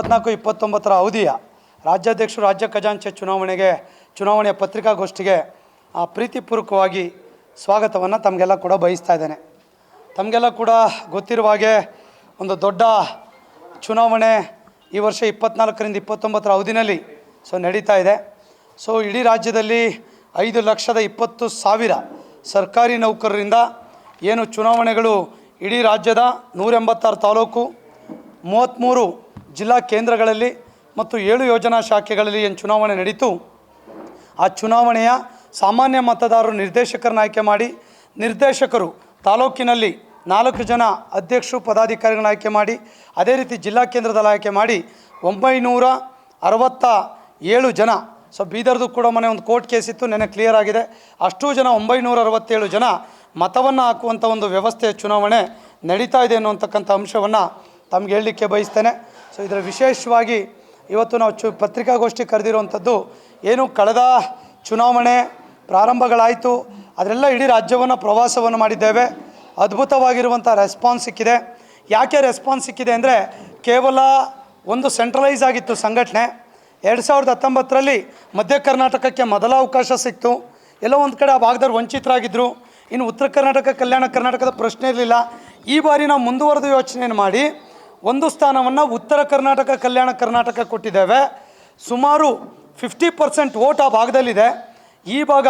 24-29 ಅವಧಿಯ ರಾಜ್ಯಾಧ್ಯಕ್ಷರು ರಾಜ್ಯ ಖಜಾಂಚಿ ಚುನಾವಣೆಯ ಪತ್ರಿಕಾಗೋಷ್ಠಿಗೆ ಪ್ರೀತಿಪೂರ್ವಕವಾಗಿ ಸ್ವಾಗತವನ್ನು ತಮಗೆಲ್ಲ ಕೂಡ ಬಯಸ್ತಾ ಇದ್ದೇನೆ. ತಮಗೆಲ್ಲ ಕೂಡ ಗೊತ್ತಿರುವ ಹಾಗೆ ಒಂದು ದೊಡ್ಡ ಚುನಾವಣೆ ಈ ವರ್ಷ 24ರಿಂದ 29 ಅವಧಿನಲ್ಲಿ ನಡೀತಾ ಇದೆ. ಇಡೀ ರಾಜ್ಯದಲ್ಲಿ 5,20,000 ಸರ್ಕಾರಿ ನೌಕರರಿಂದ ಏನು ಚುನಾವಣೆಗಳು ಇಡೀ ರಾಜ್ಯದ 186 ತಾಲೂಕು 33 ಜಿಲ್ಲಾ ಕೇಂದ್ರಗಳಲ್ಲಿ ಮತ್ತು 7 ಯೋಜನಾ ಶಾಖೆಗಳಲ್ಲಿ ಏನು ಚುನಾವಣೆ ನಡೀತು, ಆ ಚುನಾವಣೆಯ ಸಾಮಾನ್ಯ ಮತದಾರರು ನಿರ್ದೇಶಕರನ್ನ ಆಯ್ಕೆ ಮಾಡಿ, ನಿರ್ದೇಶಕರು ತಾಲೂಕಿನಲ್ಲಿ 4 ಜನ ಅಧ್ಯಕ್ಷರು ಪದಾಧಿಕಾರಿಗಳನ್ನ ಆಯ್ಕೆ ಮಾಡಿ, ಅದೇ ರೀತಿ ಜಿಲ್ಲಾ ಕೇಂದ್ರದಲ್ಲಿ ಆಯ್ಕೆ ಮಾಡಿ 967 ಜನ. ಬೀದರ್ದು ಕೂಡ ಮೊನ್ನೆ ಒಂದು ಕೋರ್ಟ್ ಕೇಸ್ ಇತ್ತು, ನೆನ್ನೆ ಕ್ಲಿಯರ್ ಆಗಿದೆ. ಅಷ್ಟೂ ಜನ 967 ಜನ ಮತವನ್ನು ಹಾಕುವಂಥ ಒಂದು ವ್ಯವಸ್ಥೆ ಚುನಾವಣೆ ನಡೀತಾ ಇದೆ ಅನ್ನುವಂಥಕ್ಕಂಥ ಅಂಶವನ್ನು ತಮಗೆ ಹೇಳಲಿಕ್ಕೆ ಬಯಸ್ತೇನೆ. ಇದರ ವಿಶೇಷವಾಗಿ ಇವತ್ತು ನಾವು ಪತ್ರಿಕಾಗೋಷ್ಠಿ ಕರೆದಿರುವಂಥದ್ದು ಏನು ಕಳೆದ ಚುನಾವಣೆ ಪ್ರಾರಂಭಗಳಾಯಿತು, ಅದರೆಲ್ಲ ಇಡೀ ರಾಜ್ಯವನ್ನು ಪ್ರವಾಸವನ್ನು ಮಾಡಿದ್ದೇವೆ. ಅದ್ಭುತವಾಗಿರುವಂಥ ರೆಸ್ಪಾನ್ಸ್ ಸಿಕ್ಕಿದೆ. ಯಾಕೆ ರೆಸ್ಪಾನ್ಸ್ ಸಿಕ್ಕಿದೆ ಅಂದರೆ, ಕೇವಲ ಒಂದು ಸೆಂಟ್ರಲೈಸ್ ಆಗಿತ್ತು ಸಂಘಟನೆ. 2019ರಲ್ಲಿ ಮಧ್ಯ ಕರ್ನಾಟಕಕ್ಕೆ ಮೊದಲ ಅವಕಾಶ ಸಿಕ್ತು. ಎಲ್ಲೋ ಒಂದು ಕಡೆ ಆ ಭಾಗದವ್ರು ವಂಚಿತರಾಗಿದ್ದರು. ಇನ್ನು ಉತ್ತರ ಕರ್ನಾಟಕ, ಕಲ್ಯಾಣ ಕರ್ನಾಟಕದ ಪ್ರಶ್ನೆ ಇರಲಿಲ್ಲ. ಈ ಬಾರಿ ನಾವು ಮುಂದುವರೆದು ಯೋಚನೆಯನ್ನು ಮಾಡಿ ಒಂದು ಸ್ಥಾನವನ್ನು ಉತ್ತರ ಕರ್ನಾಟಕ, ಕಲ್ಯಾಣ ಕರ್ನಾಟಕ ಕೊಟ್ಟಿದ್ದೇವೆ. ಸುಮಾರು 50% ವೋಟ್ ಆ ಭಾಗದಲ್ಲಿದೆ. ಈ ಭಾಗ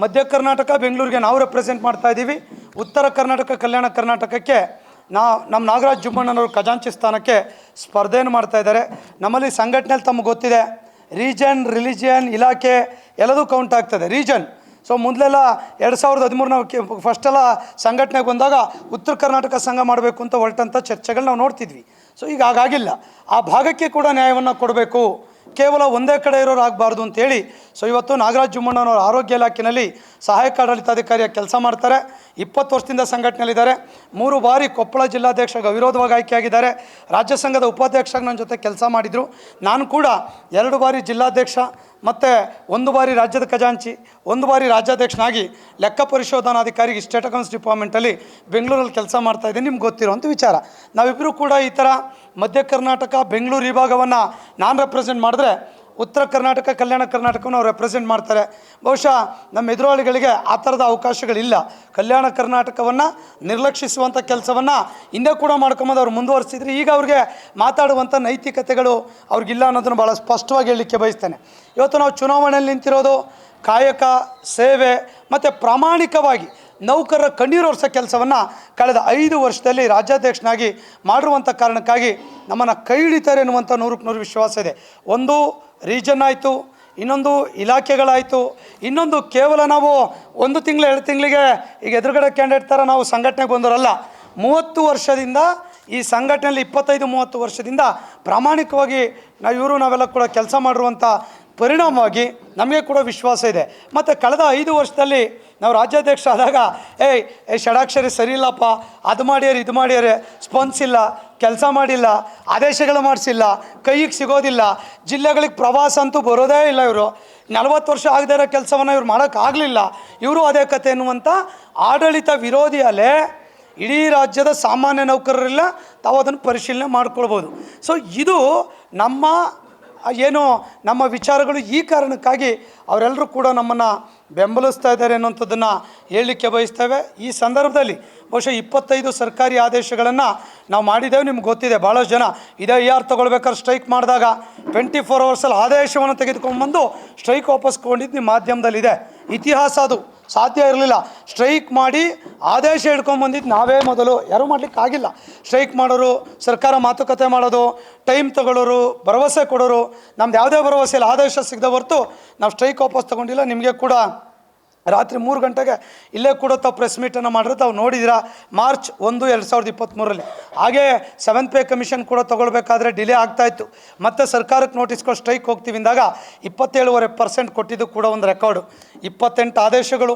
ಮಧ್ಯ ಕರ್ನಾಟಕ, ಬೆಂಗಳೂರಿಗೆ ನಾವು ರೆಪ್ರೆಸೆಂಟ್ ಮಾಡ್ತಾ ಇದ್ದೀವಿ. ಉತ್ತರ ಕರ್ನಾಟಕ, ಕಲ್ಯಾಣ ಕರ್ನಾಟಕಕ್ಕೆ ನಮ್ಮ ನಾಗರಾಜ್ ಜುಮ್ಮಣ್ಣನವರು ಖಜಾಂಚಿ ಸ್ಥಾನಕ್ಕೆ ಸ್ಪರ್ಧೆಯನ್ನು ಮಾಡ್ತಾ ಇದ್ದಾರೆ. ನಮ್ಮಲ್ಲಿ ಸಂಘಟನೆಯಲ್ಲಿ ತಮಗೆ ಗೊತ್ತಿದೆ, ರೀಜನ್, ರಿಲಿಜಿಯನ್, ಇಲಾಖೆ ಎಲ್ಲದೂ ಕೌಂಟ್ ಆಗ್ತದೆ. ರೀಜನ್ ಮೊದಲೆಲ್ಲ 2013 ನಾವು ಫಸ್ಟೆಲ್ಲ ಸಂಘಟನೆಗೆ ಬಂದಾಗ ಉತ್ತರ ಕರ್ನಾಟಕ ಸಂಘ ಮಾಡಬೇಕು ಅಂತ ಹೊರಟಂಥ ಚರ್ಚೆಗಳು ನಾವು ನೋಡ್ತಿದ್ವಿ. ಈಗ ಹಾಗಾಗಿಲ್ಲ. ಆ ಭಾಗಕ್ಕೆ ಕೂಡ ನ್ಯಾಯವನ್ನು ಕೊಡಬೇಕು, ಕೇವಲ ಒಂದೇ ಕಡೆ ಇರೋರು ಆಗಬಾರ್ದು ಅಂತೇಳಿ ಇವತ್ತು ನಾಗರಾಜ್ ಜುಮ್ಮಣ್ಣನವರು ಆರೋಗ್ಯ ಇಲಾಖೆಯಲ್ಲಿ ಸಹಾಯಕ ಆಡಳಿತಾಧಿಕಾರಿಯಾಗಿ ಕೆಲಸ ಮಾಡ್ತಾರೆ. 20 ವರ್ಷದಿಂದ ಸಂಘಟನೆಯಲ್ಲಿದ್ದಾರೆ. 3 ಬಾರಿ ಕೊಪ್ಪಳ ಜಿಲ್ಲಾಧ್ಯಕ್ಷ ಅವಿರೋಧವಾಗಿ ಆಯ್ಕೆಯಾಗಿದ್ದಾರೆ. ರಾಜ್ಯ ಸಂಘದ ಉಪಾಧ್ಯಕ್ಷರಾಗಿ ನನ್ನ ಜೊತೆ ಕೆಲಸ ಮಾಡಿದರು. ನಾನು ಕೂಡ 2 ಬಾರಿ ಜಿಲ್ಲಾಧ್ಯಕ್ಷ ಮತ್ತು 1 ಬಾರಿ ರಾಜ್ಯದ ಖಜಾಂಚಿ, 1 ಬಾರಿ ರಾಜ್ಯಾಧ್ಯಕ್ಷನಾಗಿ ಲೆಕ್ಕ ಪರಿಶೋಧನಾಧಿಕಾರಿಗೆ ಸ್ಟೇಟ್ ಅಕೌಂಟ್ಸ್ ಡಿಪಾರ್ಟ್ಮೆಂಟಲ್ಲಿ ಬೆಂಗಳೂರಲ್ಲಿ ಕೆಲಸ ಮಾಡ್ತಾಯಿದ್ದೀನಿ. ನಿಮ್ಗೆ ಗೊತ್ತಿರೋಂಥ ವಿಚಾರ. ನಾವಿಬ್ಬರು ಕೂಡ ಈ ಥರ ಮಧ್ಯ ಕರ್ನಾಟಕ, ಬೆಂಗಳೂರು ಈ ಭಾಗವನ್ನು ನಾನು ರೆಪ್ರೆಸೆಂಟ್ ಮಾಡಿದ್ರೆ, ಉತ್ತರ ಕರ್ನಾಟಕ, ಕಲ್ಯಾಣ ಕರ್ನಾಟಕವನ್ನು ಅವ್ರು ರೆಪ್ರೆಸೆಂಟ್ ಮಾಡ್ತಾರೆ. ಬಹುಶಃ ನಮ್ಮ ಎದುರಾಳಿಗಳಿಗೆ ಆ ಥರದ ಅವಕಾಶಗಳಿಲ್ಲ. ಕಲ್ಯಾಣ ಕರ್ನಾಟಕವನ್ನು ನಿರ್ಲಕ್ಷಿಸುವಂಥ ಕೆಲಸವನ್ನು ಹಿಂದೆ ಕೂಡ ಮಾಡ್ಕೊಂಬಂದು ಅವ್ರು ಮುಂದುವರಿಸಿದ್ರು. ಈಗ ಅವ್ರಿಗೆ ಮಾತಾಡುವಂಥ ನೈತಿಕತೆಗಳು ಅವ್ರಿಗಿಲ್ಲ ಅನ್ನೋದನ್ನು ಭಾಳ ಸ್ಪಷ್ಟವಾಗಿ ಹೇಳಲಿಕ್ಕೆ ಬಯಸ್ತೇನೆ. ಇವತ್ತು ನಾವು ಚುನಾವಣೆಯಲ್ಲಿ ನಿಂತಿರೋದು ಕಾಯಕ, ಸೇವೆ ಮತ್ತು ಪ್ರಾಮಾಣಿಕವಾಗಿ ನೌಕರರ ಕಣ್ಣೀರು ಒರೆಸೋ ಕೆಲಸವನ್ನು ಕಳೆದ 5 ವರ್ಷದಲ್ಲಿ ರಾಜ್ಯಾಧ್ಯಕ್ಷನಾಗಿ ಮಾಡಿರುವಂಥ ಕಾರಣಕ್ಕಾಗಿ ನಮ್ಮನ್ನು ಕೈ ಹಿಡಿತಾರೆ ಎನ್ನುವಂಥ 100ಕ್ಕೆ 100 ವಿಶ್ವಾಸ ಇದೆ. ಒಂದು ರೀಜನ್ ಆಯಿತು, ಇನ್ನೊಂದು ಇಲಾಖೆಗಳಾಯಿತು, ಇನ್ನೊಂದು ಕೇವಲ ನಾವು 1 ತಿಂಗಳು 2 ತಿಂಗಳಿಗೆ ಈಗ ಎದುರುಗಡೆ ಕ್ಯಾಂಡಿಡೇಟ್ ಥರ ನಾವು ಸಂಘಟನೆಗೆ ಬಂದವರಲ್ಲ. 30 ವರ್ಷದಿಂದ ಈ ಸಂಘಟನೆಯಲ್ಲಿ 25-30 ವರ್ಷದಿಂದ ಪ್ರಾಮಾಣಿಕವಾಗಿ ನಾವೆಲ್ಲ ಕೂಡ ಕೆಲಸ ಮಾಡಿರುವಂಥ ಪರಿಣಾಮವಾಗಿ ನಮಗೆ ಕೂಡ ವಿಶ್ವಾಸ ಇದೆ. ಮತ್ತು ಕಳೆದ 5 ವರ್ಷದಲ್ಲಿ ನಾವು ರಾಜ್ಯಾಧ್ಯಕ್ಷ ಆದಾಗ ಷಡಾಕ್ಷರಿ ಸರಿ ಇಲ್ಲಪ್ಪ, ಅದು ಮಾಡ್ಯಾರೆ, ಇದು ಮಾಡ್ಯಾರೆ, ಸ್ಪಂದಿಸಿಲ್ಲ, ಕೆಲಸ ಮಾಡಿಲ್ಲ, ಆದೇಶಗಳು ಮಾಡಿಸಿಲ್ಲ, ಕೈಗೆ ಸಿಗೋದಿಲ್ಲ, ಜಿಲ್ಲೆಗಳಿಗೆ ಪ್ರವಾಸ ಅಂತೂ ಬರೋದೇ ಇಲ್ಲ, ಇವರು 40 ವರ್ಷ ಆಗದೇ ಇರೋ ಕೆಲಸವನ್ನು ಇವ್ರು ಮಾಡೋಕ್ಕಾಗಲಿಲ್ಲ, ಇವರು ಅದೇ ಕತೆ ಎನ್ನುವಂಥ ಆಡಳಿತ ವಿರೋಧಿ ಅಲೆ ಇಡೀ ರಾಜ್ಯದ ಸಾಮಾನ್ಯ ನೌಕರರೆಲ್ಲ ತಾವು ಅದನ್ನು ಪರಿಶೀಲನೆ ಮಾಡ್ಕೊಳ್ಬೋದು. ಇದು ನಮ್ಮ ವಿಚಾರಗಳು. ಈ ಕಾರಣಕ್ಕಾಗಿ ಅವರೆಲ್ಲರೂ ಕೂಡ ನಮ್ಮನ್ನು ಬೆಂಬಲಿಸ್ತಾ ಇದ್ದಾರೆ ಅನ್ನೋಂಥದ್ದನ್ನು ಹೇಳಲಿಕ್ಕೆ ಬಯಸ್ತೇವೆ. ಈ ಸಂದರ್ಭದಲ್ಲಿ ಬಹುಶಃ 25 ಸರ್ಕಾರಿ ಆದೇಶಗಳನ್ನು ನಾವು ಮಾಡಿದ್ದೇವೆ. ನಿಮ್ಗೆ ಗೊತ್ತಿದೆ, ಭಾಳಷ್ಟು ಜನ ಇದೇ ತೊಗೊಳ್ಬೇಕಾದ್ರೆ ಸ್ಟ್ರೈಕ್ ಮಾಡಿದಾಗ 24 ಅವರ್ಸಲ್ಲಿ ಆದೇಶವನ್ನು ತೆಗೆದುಕೊಂಡ್ಬಂದು ಸ್ಟ್ರೈಕ್ ವಾಪಸ್ ಕೊಂಡಿದ್ದು ನಿಮ್ಮ ಮಾಧ್ಯಮದಲ್ಲಿದೆ. ಇತಿಹಾಸ ಅದು. ಸಾಧ್ಯ ಇರಲಿಲ್ಲ. ಸ್ಟ್ರೈಕ್ ಮಾಡಿ ಆದೇಶ ಹಿಡ್ಕೊಂಡ್ಬಂದಿದ್ದು ನಾವೇ ಮೊದಲು. ಯಾರೂ ಮಾಡಲಿಕ್ಕಾಗಿಲ್ಲ. ಸ್ಟ್ರೈಕ್ ಮಾಡೋರು, ಸರ್ಕಾರ ಮಾತುಕತೆ ಮಾಡೋದು, ಟೈಮ್ ತಗೊಳ್ಳೋರು, ಭರವಸೆ ಕೊಡೋರು. ನಮ್ದು ಯಾವುದೇ ಭರವಸೆ ಇಲ್ಲ. ಆದೇಶ ಸಿಗದೆ ಹೊರತು ನಾವು ಸ್ಟ್ರೈಕ್ ವಾಪಸ್ ತೊಗೊಂಡಿಲ್ಲ. ನಿಮಗೆ ಕೂಡ ರಾತ್ರಿ 3 ಗಂಟೆಗೆ ಇಲ್ಲೇ ಕೂಡ ತಾವು ಪ್ರೆಸ್ ಮೀಟನ್ನು ಮಾಡಿದ್ರೆ ತಾವು ನೋಡಿದ್ದೀರಾ. ಮಾರ್ಚ್ 1, 2023ರಲ್ಲಿ ಹಾಗೇ 7th ಪೇ ಕಮಿಷನ್ ಕೂಡ ತೊಗೊಳ್ಬೇಕಾದ್ರೆ ಡಿಲೇ ಆಗ್ತಾಯಿತ್ತು. ಮತ್ತು ಸರ್ಕಾರಕ್ಕೆ ನೋಟಿಸ್ ಕೊಟ್ಟು ಸ್ಟ್ರೈಕ್ ಹೋಗ್ತೀವಿ ಅಂದಾಗ 27.5% ಕೊಟ್ಟಿದ್ದು ಕೂಡ ಒಂದು record. 28 ಆದೇಶಗಳು,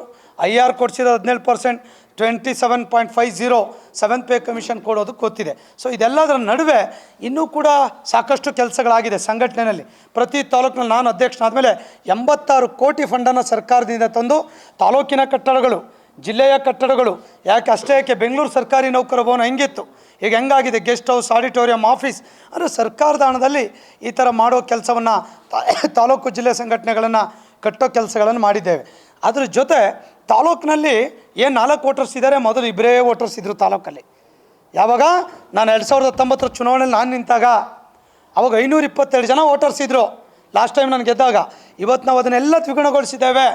IR ಕೊಡಿಸಿದ 17%, 27.50 7th pay commission ಕೊಡೋದು ಗೊತ್ತಿದೆ. ಇದೆಲ್ಲದರ ನಡುವೆ ಇನ್ನೂ ಕೂಡ ಸಾಕಷ್ಟು ಕೆಲಸಗಳಾಗಿದೆ ಸಂಘಟನೆಯಲ್ಲಿ. ಪ್ರತಿ ತಾಲೂಕಿನಲ್ಲಿ ನಾನು ಅಧ್ಯಕ್ಷನಾದ ಮೇಲೆ 86 ಕೋಟಿ ಫಂಡನ್ನು ಸರ್ಕಾರದಿಂದ ತಂದು ತಾಲೂಕಿನ ಕಟ್ಟಡಗಳು, ಜಿಲ್ಲೆಯ ಕಟ್ಟಡಗಳು, ಯಾಕೆ ಬೆಂಗಳೂರು ಸರ್ಕಾರಿ ನೌಕರ ಭವನ ಹೆಂಗಿತ್ತು, ಈಗ ಹೆಂಗಾಗಿದೆ ಗೆಸ್ಟ್ ಹೌಸ್, ಆಡಿಟೋರಿಯಂ, ಆಫೀಸ್ ಅಂದರೆ ಸರ್ಕಾರದ ಹಣದಲ್ಲಿ ಈ ಥರ ಮಾಡೋ ಕೆಲಸವನ್ನು ತಾಲೂಕು ಜಿಲ್ಲೆ ಸಂಘಟನೆಗಳನ್ನು ಕಟ್ಟೋ ಕೆಲಸಗಳನ್ನು ಮಾಡಿದ್ದೇವೆ. ಅದ್ರ ಜೊತೆ ತಾಲೂಕಿನಲ್ಲಿ ಏನು 4 ವೋಟರ್ಸ್ ಇದ್ದಾರೆ, ಮೊದಲು ಇಬ್ಬರೇ ವೋಟರ್ಸ್ ಇದ್ದರು ತಾಲೂಕಲ್ಲಿ. ಯಾವಾಗ ನಾನು 2019 ಚುನಾವಣೆಯಲ್ಲಿ ನಾನು ನಿಂತಾಗ ಅವಾಗ 522 ಜನ ವೋಟರ್ಸ್ ಇದ್ದರು ಲಾಸ್ಟ್ ಟೈಮ್ ನಾನು ಗೆದ್ದಾಗ. ಇವತ್ತು ನಾವು ಅದನ್ನೆಲ್ಲ ದ್ವಿಗುಣಗೊಳಿಸಿದ್ದೇವೆ.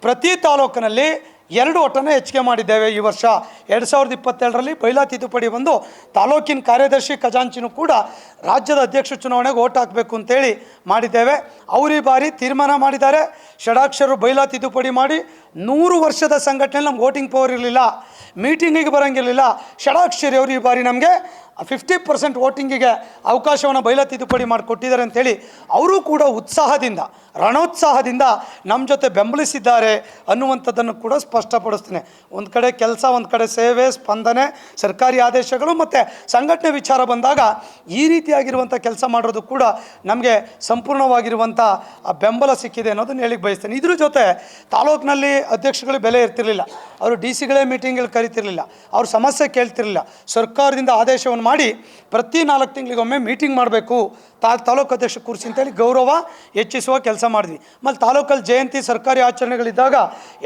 ಪ್ರತಿ ತಾಲೂಕಿನಲ್ಲಿ 2 ಓಟನ್ನು ಹೆಚ್ಚಿಗೆ ಮಾಡಿದ್ದೇವೆ. ಈ ವರ್ಷ 2022ರಲ್ಲಿ ಬೈಲಾ ತಿದ್ದುಪಡಿ ಬಂದು ತಾಲೂಕಿನ ಕಾರ್ಯದರ್ಶಿ ಖಜಾಂಚಿನೂ ಕೂಡ ರಾಜ್ಯದ ಅಧ್ಯಕ್ಷ ಚುನಾವಣೆಗೆ ಓಟ್ ಹಾಕಬೇಕು ಅಂತೇಳಿ ಮಾಡಿದ್ದೇವೆ. ಅವರು ಈ ಬಾರಿ ತೀರ್ಮಾನ ಮಾಡಿದ್ದಾರೆ. ಷಡಾಕ್ಷರರು ಬೈಲಾ ತಿದ್ದುಪಡಿ ಮಾಡಿ 100 ವರ್ಷದ ಸಂಘಟನೆಯಲ್ಲಿ ನಮ್ಗೆ ವೋಟಿಂಗ್ ಪವರ್ ಇರಲಿಲ್ಲ, ಮೀಟಿಂಗಿಗೆ ಬರೋಂಗಿರಲಿಲ್ಲ. ಷಡಾಕ್ಷರಿ ಅವರು ಈ ಬಾರಿ ನಮಗೆ 50% ವೋಟಿಂಗಿಗೆ ಅವಕಾಶವನ್ನು ಬೈಲಾ ತಿದ್ದುಪಡಿ ಮಾಡಿಕೊಟ್ಟಿದ್ದಾರೆ ಅಂಥೇಳಿ ಅವರು ಕೂಡ ಉತ್ಸಾಹದಿಂದ, ರಣೋತ್ಸಾಹದಿಂದ ನಮ್ಮ ಜೊತೆ ಬೆಂಬಲಿಸಿದ್ದಾರೆ ಅನ್ನುವಂಥದ್ದನ್ನು ಕೂಡ ಸ್ಪಷ್ಟಪಡಿಸ್ತೀನಿ. ಒಂದು ಕಡೆ ಕೆಲಸ, ಒಂದು ಕಡೆ ಸೇವೆ, ಸ್ಪಂದನೆ, ಸರ್ಕಾರಿ ಆದೇಶಗಳು ಮತ್ತು ಸಂಘಟನೆ ವಿಚಾರ ಬಂದಾಗ ಈ ರೀತಿಯಾಗಿರುವಂಥ ಕೆಲಸ ಮಾಡೋದು ಕೂಡ ನಮಗೆ ಸಂಪೂರ್ಣವಾಗಿರುವಂಥ ಬೆಂಬಲ ಸಿಕ್ಕಿದೆ ಅನ್ನೋದನ್ನು ಹೇಳಿಕ್ಕೆ ಬಯಸ್ತೇನೆ. ಇದ್ರ ಜೊತೆ ತಾಲೂಕಿನಲ್ಲಿ ಅಧ್ಯಕ್ಷಗಳಿಗೆ ಬೆಲೆ ಇರ್ತಿರಲಿಲ್ಲ, ಅವರು ಡಿ ಸಿಗಳೇ ಮೀಟಿಂಗ್ಗಳು ಕರಿತಿರಲಿಲ್ಲ, ಅವ್ರ ಸಮಸ್ಯೆ ಕೇಳ್ತಿರಲಿಲ್ಲ. ಸರ್ಕಾರದಿಂದ ಆದೇಶವನ್ನು ಮಾಡಿ ಪ್ರತಿ 4 ತಿಂಗಳಿಗೊಮ್ಮೆ ಮೀಟಿಂಗ್ ಮಾಡಬೇಕು, ತಾಲೂಕು ಅಧ್ಯಕ್ಷ ಕೂರಿಸಿ ಅಂತೇಳಿ ಗೌರವ ಹೆಚ್ಚಿಸುವ ಕೆಲಸ ಮಾಡಿದ್ವಿ. ಮತ್ತು ತಾಲೂಕಲ್ಲಿ ಜಯಂತಿ, ಸರ್ಕಾರಿ ಆಚರಣೆಗಳಿದ್ದಾಗ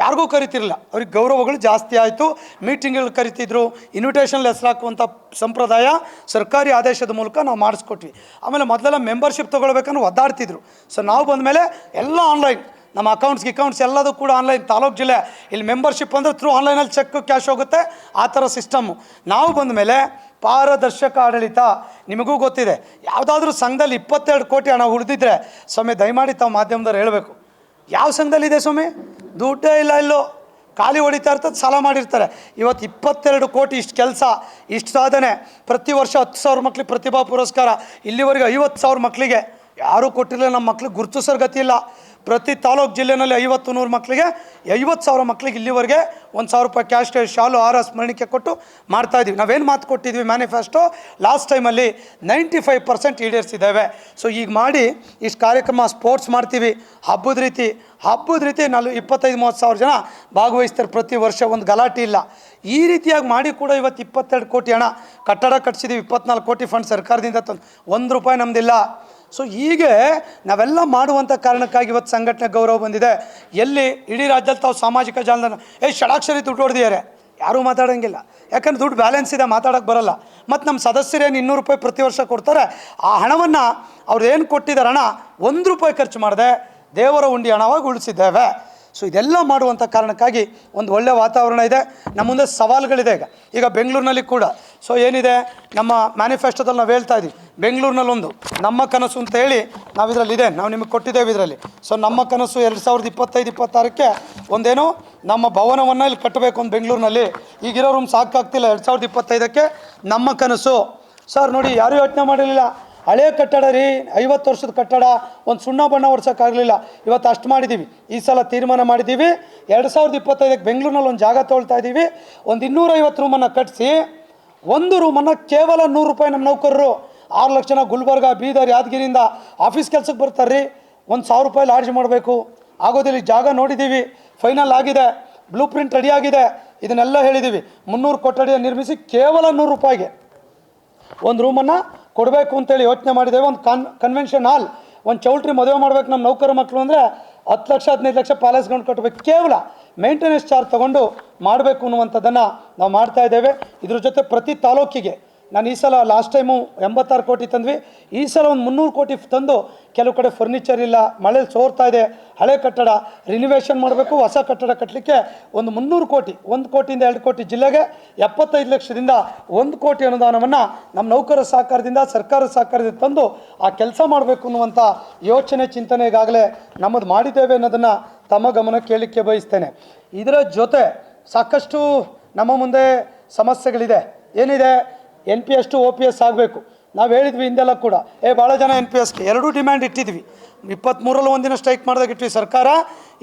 ಯಾರಿಗೂ ಕರಿತಿರಲಿಲ್ಲ, ಅವ್ರಿಗೆ ಗೌರವಗಳು ಜಾಸ್ತಿ ಆಯಿತು. ಮೀಟಿಂಗ್ಗಳು ಕರಿತಿದ್ರು, ಇನ್ವಿಟೇಷನ್ ಹೆಸರು ಹಾಕುವಂಥ ಸಂಪ್ರದಾಯ ಸರ್ಕಾರಿ ಆದೇಶದ ಮೂಲಕ ನಾವು ಮಾಡಿಸ್ಕೊಟ್ವಿ. ಆಮೇಲೆ ಮೊದಲೆಲ್ಲ ಮೆಂಬರ್ಶಿಪ್ ತೊಗೊಳ್ಬೇಕಂದ್ರೆ ಒದ್ದಾಡ್ತಿದ್ರು. ಸೊ ನಾವು ಬಂದಮೇಲೆ ಎಲ್ಲ ಆನ್ಲೈನ್, ನಮ್ಮ ಅಕೌಂಟ್ಸ್ ಎಲ್ಲದೂ ಕೂಡ ಆನ್ಲೈನ್. ತಾಲೂಕು ಜಿಲ್ಲೆ ಇಲ್ಲಿ ಮೆಂಬರ್ಶಿಪ್ ಅಂದರೆ ಥ್ರೂ ಆನ್ಲೈನಲ್ಲಿ ಚೆಕ್ ಕ್ಯಾಶ್ ಹೋಗುತ್ತೆ, ಆ ಥರ ಸಿಸ್ಟಮ್ಮು. ನಾವು ಬಂದ ಮೇಲೆ ಪಾರದರ್ಶಕ ಆಡಳಿತ. ನಿಮಗೂ ಗೊತ್ತಿದೆ, ಯಾವುದಾದ್ರೂ ಸಂಘದಲ್ಲಿ 22 ಕೋಟಿ ಹಣ ಉಳಿದಿದ್ರೆ ಸ್ವಾಮಿ ದಯಮಾಡಿ ತಾವು ಮಾಧ್ಯಮದವ್ರು ಹೇಳಬೇಕು, ಯಾವ ಸಂಘದಲ್ಲಿದೆ ಸ್ವಾಮಿ? ದುಡ್ಡೇ ಇಲ್ಲ, ಇಲ್ಲೋ ಖಾಲಿ ಹೊಡಿತಾ ಇರ್ತದೆ, ಸಾಲ ಮಾಡಿರ್ತಾರೆ. ಇವತ್ತು 22 ಕೋಟಿ, ಇಷ್ಟು ಕೆಲಸ, ಇಷ್ಟು ಸಾಧನೆ. ಪ್ರತಿ ವರ್ಷ 10,000 ಮಕ್ಳಿಗೆ ಪ್ರತಿಭಾ ಪುರಸ್ಕಾರ, ಇಲ್ಲಿವರೆಗೆ 50,000 ಮಕ್ಕಳಿಗೆ ಯಾರೂ ಕೊಟ್ಟಿರಲಿಲ್ಲ. ನಮ್ಮ ಮಕ್ಳಿಗೆ ಗುರುತಿಸೋರು ಗತಿ ಇಲ್ಲ. ಪ್ರತಿ ತಾಲೂಕು ಜಿಲ್ಲೆಯಲ್ಲಿ 50-100 ಮಕ್ಕಳಿಗೆ 50,000 ಮಕ್ಕಳಿಗೆ ಇಲ್ಲಿವರೆಗೆ 1,000 ರೂಪಾಯಿ ಕ್ಯಾಶ್, ಶಾಲು, ಹಾರ, ಸ್ಮರಣಿಕೆ ಕೊಟ್ಟು ಮಾಡ್ತಾಯಿದ್ದೀವಿ. ನಾವೇನು ಮಾತು ಕೊಟ್ಟಿದ್ವಿ ಮ್ಯಾನಿಫೆಸ್ಟೋ ಲಾಸ್ಟ್ ಟೈಮಲ್ಲಿ 95% ಈಡೇರಿಸಿದ್ದೇವೆ. ಸೊ ಈಗ ಮಾಡಿ ಇಷ್ಟು ಕಾರ್ಯಕ್ರಮ ಸ್ಪೋರ್ಟ್ಸ್ ಮಾಡ್ತೀವಿ, ಹಬ್ಬದ ರೀತಿ 25-30,000 ಜನ ಭಾಗವಹಿಸ್ತಾರೆ ಪ್ರತಿ ವರ್ಷ, ಒಂದು ಗಲಾಟೆ ಇಲ್ಲ. ಈ ರೀತಿಯಾಗಿ ಮಾಡಿ ಕೂಡ ಇವತ್ತು 22 ಕೋಟಿ ಹಣ ಕಟ್ಟಡ ಕಟ್ಟಿಸಿದ್ದೀವಿ. 24 ಕೋಟಿ ಫಂಡ್ ಸರ್ಕಾರದಿಂದ ತಂದು, 1 ರೂಪಾಯಿ ನಮ್ಮದಿಲ್ಲ. ಸೊ ಹೀಗೆ ನಾವೆಲ್ಲ ಮಾಡುವಂಥ ಕಾರಣಕ್ಕಾಗಿ ಇವತ್ತು ಸಂಘಟನೆ ಗೌರವ ಬಂದಿದೆ. ಎಲ್ಲಿ ಇಡೀ ರಾಜ್ಯದಲ್ಲಿ ತಾವು ಸಾಮಾಜಿಕ ಜಾಲತಾಣ ಷಡಾಕ್ಷರಿ ದುಡ್ಡು ಹೊಡೆದಿದ್ದಾರೆ, ಯಾರೂ ಮಾತಾಡೋಂಗಿಲ್ಲ. ಯಾಕಂದ್ರೆ ದುಡ್ಡು ಬ್ಯಾಲೆನ್ಸ್ ಇದೆ, ಮಾತಾಡೋಕ್ಕೆ ಬರೋಲ್ಲ. ಮತ್ತು ನಮ್ಮ ಸದಸ್ಯರೇನು 200 ರೂಪಾಯಿ ಪ್ರತಿ ವರ್ಷ ಕೊಡ್ತಾರೆ. ಆ ಹಣವನ್ನು ಅವ್ರು ಏನು ಕೊಟ್ಟಿದ್ದಾರೆ, ಹಣ 1 ರೂಪಾಯಿ ಖರ್ಚು ಮಾಡದೆ ದೇವರ ಉಂಡಿ ಹಣವಾಗಿ ಉಳಿಸಿದ್ದೇವೆ. ಸೊ ಇದೆಲ್ಲ ಮಾಡುವಂಥ ಕಾರಣಕ್ಕಾಗಿ ಒಂದು ಒಳ್ಳೆಯ ವಾತಾವರಣ ಇದೆ. ನಮ್ಮ ಮುಂದೆ ಸವಾಲುಗಳಿದೆ. ಈಗ ಬೆಂಗಳೂರಿನಲ್ಲಿ ಕೂಡ ಸೊ ಏನಿದೆ, ನಮ್ಮ ಮ್ಯಾನಿಫೆಸ್ಟೋದಲ್ಲಿ ನಾವು ಹೇಳ್ತಾ ಇದ್ದೀವಿ, ಬೆಂಗಳೂರಿನಲ್ಲೊಂದು ನಮ್ಮ ಕನಸು ಅಂತ ಹೇಳಿ ನಾವು ಇದರಲ್ಲಿದೆ, ನಾವು ನಿಮಗೆ ಕೊಟ್ಟಿದ್ದೇವೆ ಇದರಲ್ಲಿ. ಸೊ ನಮ್ಮ ಕನಸು 2025-26ಕ್ಕೆ ಒಂದೇನು ನಮ್ಮ ಭವನವನ್ನು ಇಲ್ಲಿ ಕಟ್ಟಬೇಕು ಒಂದು ಬೆಂಗಳೂರಿನಲ್ಲಿ. ಈಗಿರೋ ರೂಮ್ ಸಾಕಾಗ್ತಿಲ್ಲ. 2025ಕ್ಕೆ ನಮ್ಮ ಕನಸು. ಸರ್ ನೋಡಿ, ಯಾರೂ ಯೋಚನೆ ಮಾಡಿರಲಿಲ್ಲ. ಹಳೆಯ ಕಟ್ಟಡ ರೀ, 50 ವರ್ಷದ ಕಟ್ಟಡ, ಒಂದು ಸುಣ್ಣ ಬಣ್ಣ ಹೊಡ್ಸೋಕ್ಕಾಗಲಿಲ್ಲ. ಇವತ್ತು ಅಷ್ಟು ಮಾಡಿದ್ದೀವಿ. ಈ ಸಲ ತೀರ್ಮಾನ ಮಾಡಿದ್ದೀವಿ, 2025ಕ್ಕೆ ಬೆಂಗಳೂರಿನಲ್ಲಿ ಒಂದು ಜಾಗ ತೊಗೊಳ್ತಾ ಇದ್ದೀವಿ. ಒಂದು 250 ರೂಮನ್ನು ಕಟ್ಟಿಸಿ, ಒಂದು ರೂಮನ್ನು ಕೇವಲ 100 ರೂಪಾಯಿ. ನಮ್ಮ ನೌಕರರು 6 ಲಕ್ಷ ಜನ ಗುಲ್ಬರ್ಗ, ಬೀದರ್, ಯಾದಗಿರಿಯಿಂದ ಆಫೀಸ್ ಕೆಲಸಕ್ಕೆ ಬರ್ತಾರೆ ರೀ. 1,000 ರೂಪಾಯಿ ಲಾಡ್ಜ್ ಮಾಡಬೇಕು, ಆಗೋದಿಲ್ಲ. ಜಾಗ ನೋಡಿದ್ದೀವಿ, ಫೈನಲ್ ಆಗಿದೆ, ಬ್ಲೂ ಪ್ರಿಂಟ್ ರೆಡಿ ಆಗಿದೆ. ಇದನ್ನೆಲ್ಲ ಹೇಳಿದ್ದೀವಿ. 300 ಕೊಠಡಿಯನ್ನು ನಿರ್ಮಿಸಿ ಕೇವಲ 100 ರೂಪಾಯಿಗೆ ಒಂದು ರೂಮನ್ನು ಕೊಡಬೇಕು ಅಂತೇಳಿ ಯೋಚನೆ ಮಾಡಿದ್ದೇವೆ. ಒಂದು ಕನ್ವೆನ್ಷನ್ ಹಾಲ್, ಒಂದು ಚೌಲ್ಟ್ರಿ ಮದುವೆ ಮಾಡ್ಬೇಕು ನಮ್ಮ ನೌಕರ ಮಕ್ಕಳು ಅಂದರೆ 10 ಲಕ್ಷ 15 ಲಕ್ಷ ಪ್ಯಾಲೇಸ್ಕೊಂಡು ಕಟ್ಟಬೇಕು. ಕೇವಲ ಮೇಂಟೆನೆನ್ಸ್ ಚಾರ್ಜ್ ತೊಗೊಂಡು ಮಾಡಬೇಕು ಅನ್ನುವಂಥದ್ದನ್ನು ನಾವು ಮಾಡ್ತಾ ಇದ್ದೇವೆ. ಇದ್ರ ಜೊತೆ ಪ್ರತಿ ತಾಲೂಕಿಗೆ ನಾನು ಈ ಸಲ ಲಾಸ್ಟ್ ಟೈಮು 86 ಕೋಟಿ ತಂದ್ವಿ. ಈ ಸಲ ಒಂದು 300 ಕೋಟಿ ತಂದು, ಕೆಲವು ಕಡೆ ಫರ್ನಿಚರ್ ಇಲ್ಲ, ಮಳೇಲಿ ಸೋರ್ತಾ ಇದೆ, ಹಳೆ ಕಟ್ಟಡ ರಿನಿವೇಷನ್ ಮಾಡಬೇಕು, ಹೊಸ ಕಟ್ಟಡ ಕಟ್ಟಲಿಕ್ಕೆ ಒಂದು 300 ಕೋಟಿ, 1 ಕೋಟಿಯಿಂದ 2 ಕೋಟಿ, ಜಿಲ್ಲೆಗೆ 75 ಲಕ್ಷದಿಂದ 1 ಕೋಟಿ ಅನುದಾನವನ್ನು ನಮ್ಮ ನೌಕರರ ಸಹಕಾರದಿಂದ, ಸರ್ಕಾರದ ಸಹಕಾರದಿಂದ ತಂದು ಆ ಕೆಲಸ ಮಾಡಬೇಕು ಅನ್ನುವಂಥ ಯೋಚನೆ, ಚಿಂತನೆ ಈಗಾಗಲೇ ನಮ್ಮದು ಮಾಡಿದ್ದೇವೆ ಅನ್ನೋದನ್ನು ತಮ್ಮ ಗಮನ ಕೇಳಲಿಕ್ಕೆ ಬಯಸ್ತೇನೆ. ಇದರ ಜೊತೆ ಸಾಕಷ್ಟು ನಮ್ಮ ಮುಂದೆ ಸಮಸ್ಯೆಗಳಿದೆ. ಏನಿದೆ, NPS to OPS ಆಗಬೇಕು. ನಾವು ಹೇಳಿದ್ವಿ ಹಿಂದೆಲ್ಲ ಕೂಡ, ಭಾಳ ಜನ NPSಗೆ 2 ಡಿಮ್ಯಾಂಡ್ ಇಟ್ಟಿದ್ವಿ. 23ರಲ್ಲಿ ಒಂದಿನ ಸ್ಟ್ರೈಕ್ ಮಾಡಿದಾಗ ಇಟ್ವಿ. ಸರ್ಕಾರ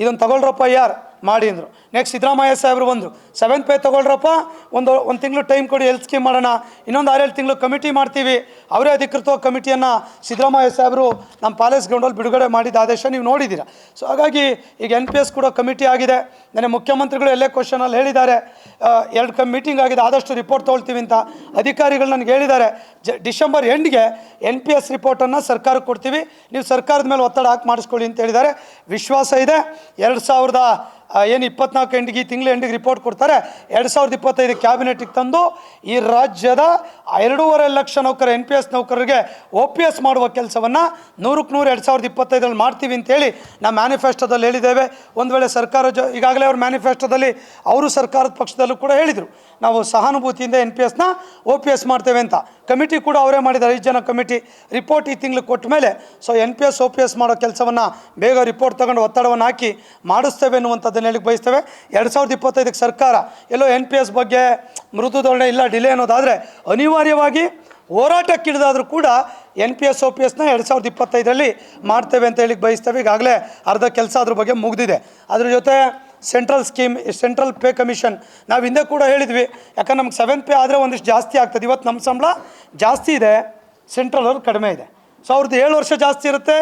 ಇದನ್ನು ತಗೊಳ್ರಪ್ಪ ಯಾರು ಮಾಡಿ ಅಂದರು. ನೆಕ್ಸ್ಟ್ ಸಿದ್ದರಾಮಯ್ಯ ಸಾಹೇಬರು ಬಂದರು, 7th ಪೇ ತೊಗೊಳ್ರಪ್ಪ, ಒಂದು ತಿಂಗಳು ಟೈಮ್ ಕೊಡಿ, ಹೆಲ್ತ್ ಸ್ಕೀಮ್ ಮಾಡೋಣ, ಇನ್ನೊಂದು 6-7 ತಿಂಗಳು ಕಮಿಟಿ ಮಾಡ್ತೀವಿ, ಅವರೇ ಅಧಿಕೃತವಾಗಿ ಕಮಿಟಿಯನ್ನು ಸಿದ್ದರಾಮಯ್ಯ ಸಾಹೇಬರು ನಮ್ಮ ಪ್ಯಾಲೇಸ್ ಗ್ರೌಂಡಲ್ಲಿ ಬಿಡುಗಡೆ ಮಾಡಿದ ಆದೇಶ ನೀವು ನೋಡಿದ್ದೀರಾ. ಸೊ ಹಾಗಾಗಿ ಈಗ NPS ಕೂಡ ಕಮಿಟಿ ಆಗಿದೆ. ನನಗೆ ಮುಖ್ಯಮಂತ್ರಿಗಳು ಎಲ್ಲೇ ಕ್ವಶನಲ್ಲಿ ಹೇಳಿದ್ದಾರೆ, 2 ಮೀಟಿಂಗ್ ಆಗಿದೆ, ಆದಷ್ಟು ರಿಪೋರ್ಟ್ ತೊಗೊಳ್ತೀವಿ ಅಂತ ಅಧಿಕಾರಿಗಳು ನನಗೆ ಹೇಳಿದ್ದಾರೆ. ಡಿಸೆಂಬರ್ ಎಂಡ್ಗೆ NPS ರಿಪೋರ್ಟನ್ನು ಸರ್ಕಾರಕ್ಕೆ ಕೊಡ್ತೀವಿ, ನೀವು ಸರ್ಕಾರದ ಮೇಲೆ ಒತ್ತಡ ಹಾಕಿ ಮಾಡಿಸ್ಕೊಳ್ಳಿ ಅಂತ ಹೇಳಿದ್ದಾರೆ. ವಿಶ್ವಾಸ ಇದೆ 2024 ಎಂಡಿಗೆ, ಈ ತಿಂಗಳ ಎಂಡಿಗೆ ರಿಪೋರ್ಟ್ ಕೊಡ್ತಾರೆ. 2025 ಕ್ಯಾಬಿನೆಟಿಗೆ ತಂದು ಈ ರಾಜ್ಯದ 2.5 ಲಕ್ಷ ನೌಕರ NPS ನೌಕರರಿಗೆ OPS ಮಾಡುವ ಕೆಲಸವನ್ನು 100ಕ್ಕೆ 100 2025 ಮಾಡ್ತೀವಿ ಅಂತೇಳಿ ನಾವು ಮ್ಯಾನಿಫೆಸ್ಟೋದಲ್ಲಿ ಹೇಳಿದ್ದೇವೆ. ಒಂದು ವೇಳೆ ಸರ್ಕಾರ ಈಗಾಗಲೇ ಅವ್ರ ಮ್ಯಾನಿಫೆಸ್ಟೋದಲ್ಲಿ ಅವರು ಸರ್ಕಾರದ ಪಕ್ಷದಲ್ಲೂ ಕೂಡ ಹೇಳಿದರು, ನಾವು ಸಹಾನುಭೂತಿಯಿಂದ NPSನ OPS ಮಾಡ್ತೇವೆ ಅಂತ. ಕಮಿಟಿ ಕೂಡ ಅವರೇ ಮಾಡಿದ್ದಾರೆ, 5 ಜನ ಕಮಿಟಿ. ರಿಪೋರ್ಟ್ ಈ ತಿಂಗಳು ಕೊಟ್ಟ ಮೇಲೆ ಸೊ NPS OPS ಮಾಡೋ ಕೆಲಸವನ್ನು ಬೇಗ ರಿಪೋರ್ಟ್ ತಗೊಂಡು ಒತ್ತಡವನ್ನು ಹಾಕಿ ಮಾಡಿಸ್ತೇವೆ ಅನ್ನುವಂಥದ್ದನ್ನು ಹೇಳಿಕ್ಕೆ ಬಯಸ್ತೇವೆ. 2025 ಸರ್ಕಾರ ಎಲ್ಲೋ NPS ಬಗ್ಗೆ ಮೃದು ಧೋರಣೆ ಇಲ್ಲ, ಡಿಲೇ ಅನ್ನೋದಾದರೆ ಅನಿವಾರ್ಯವಾಗಿ ಹೋರಾಟಕ್ಕಿಳಿದಾದರೂ ಕೂಡ NPS OPSನ 2025 ಮಾಡ್ತೇವೆ ಅಂತ ಹೇಳಿಕ್ಕೆ ಬಯಸ್ತೇವೆ. ಈಗಾಗಲೇ ಅರ್ಧ ಕೆಲಸ ಅದ್ರ ಬಗ್ಗೆ ಮುಗಿದಿದೆ. ಅದ್ರ ಜೊತೆ ಸೆಂಟ್ರಲ್ ಪೇ ಕಮಿಷನ್ ನಾವು ಹಿಂದೆ ಕೂಡ ಹೇಳಿದ್ವಿ, ಯಾಕಂದ್ರೆ ನಮ್ಗೆ 7th ಪೇ ಆದರೆ ಒಂದಿಷ್ಟು ಜಾಸ್ತಿ ಆಗ್ತದೆ. ಇವತ್ತು ನಮ್ಮ ಸಂಬಳ ಜಾಸ್ತಿ ಇದೆ, ಸೆಂಟ್ರಲ್ ಅವ್ರು ಕಡಿಮೆ ಇದೆ. ಸೊ ಅವ್ರದ್ದು 7 ವರ್ಷ ಜಾಸ್ತಿ ಇರುತ್ತೆ,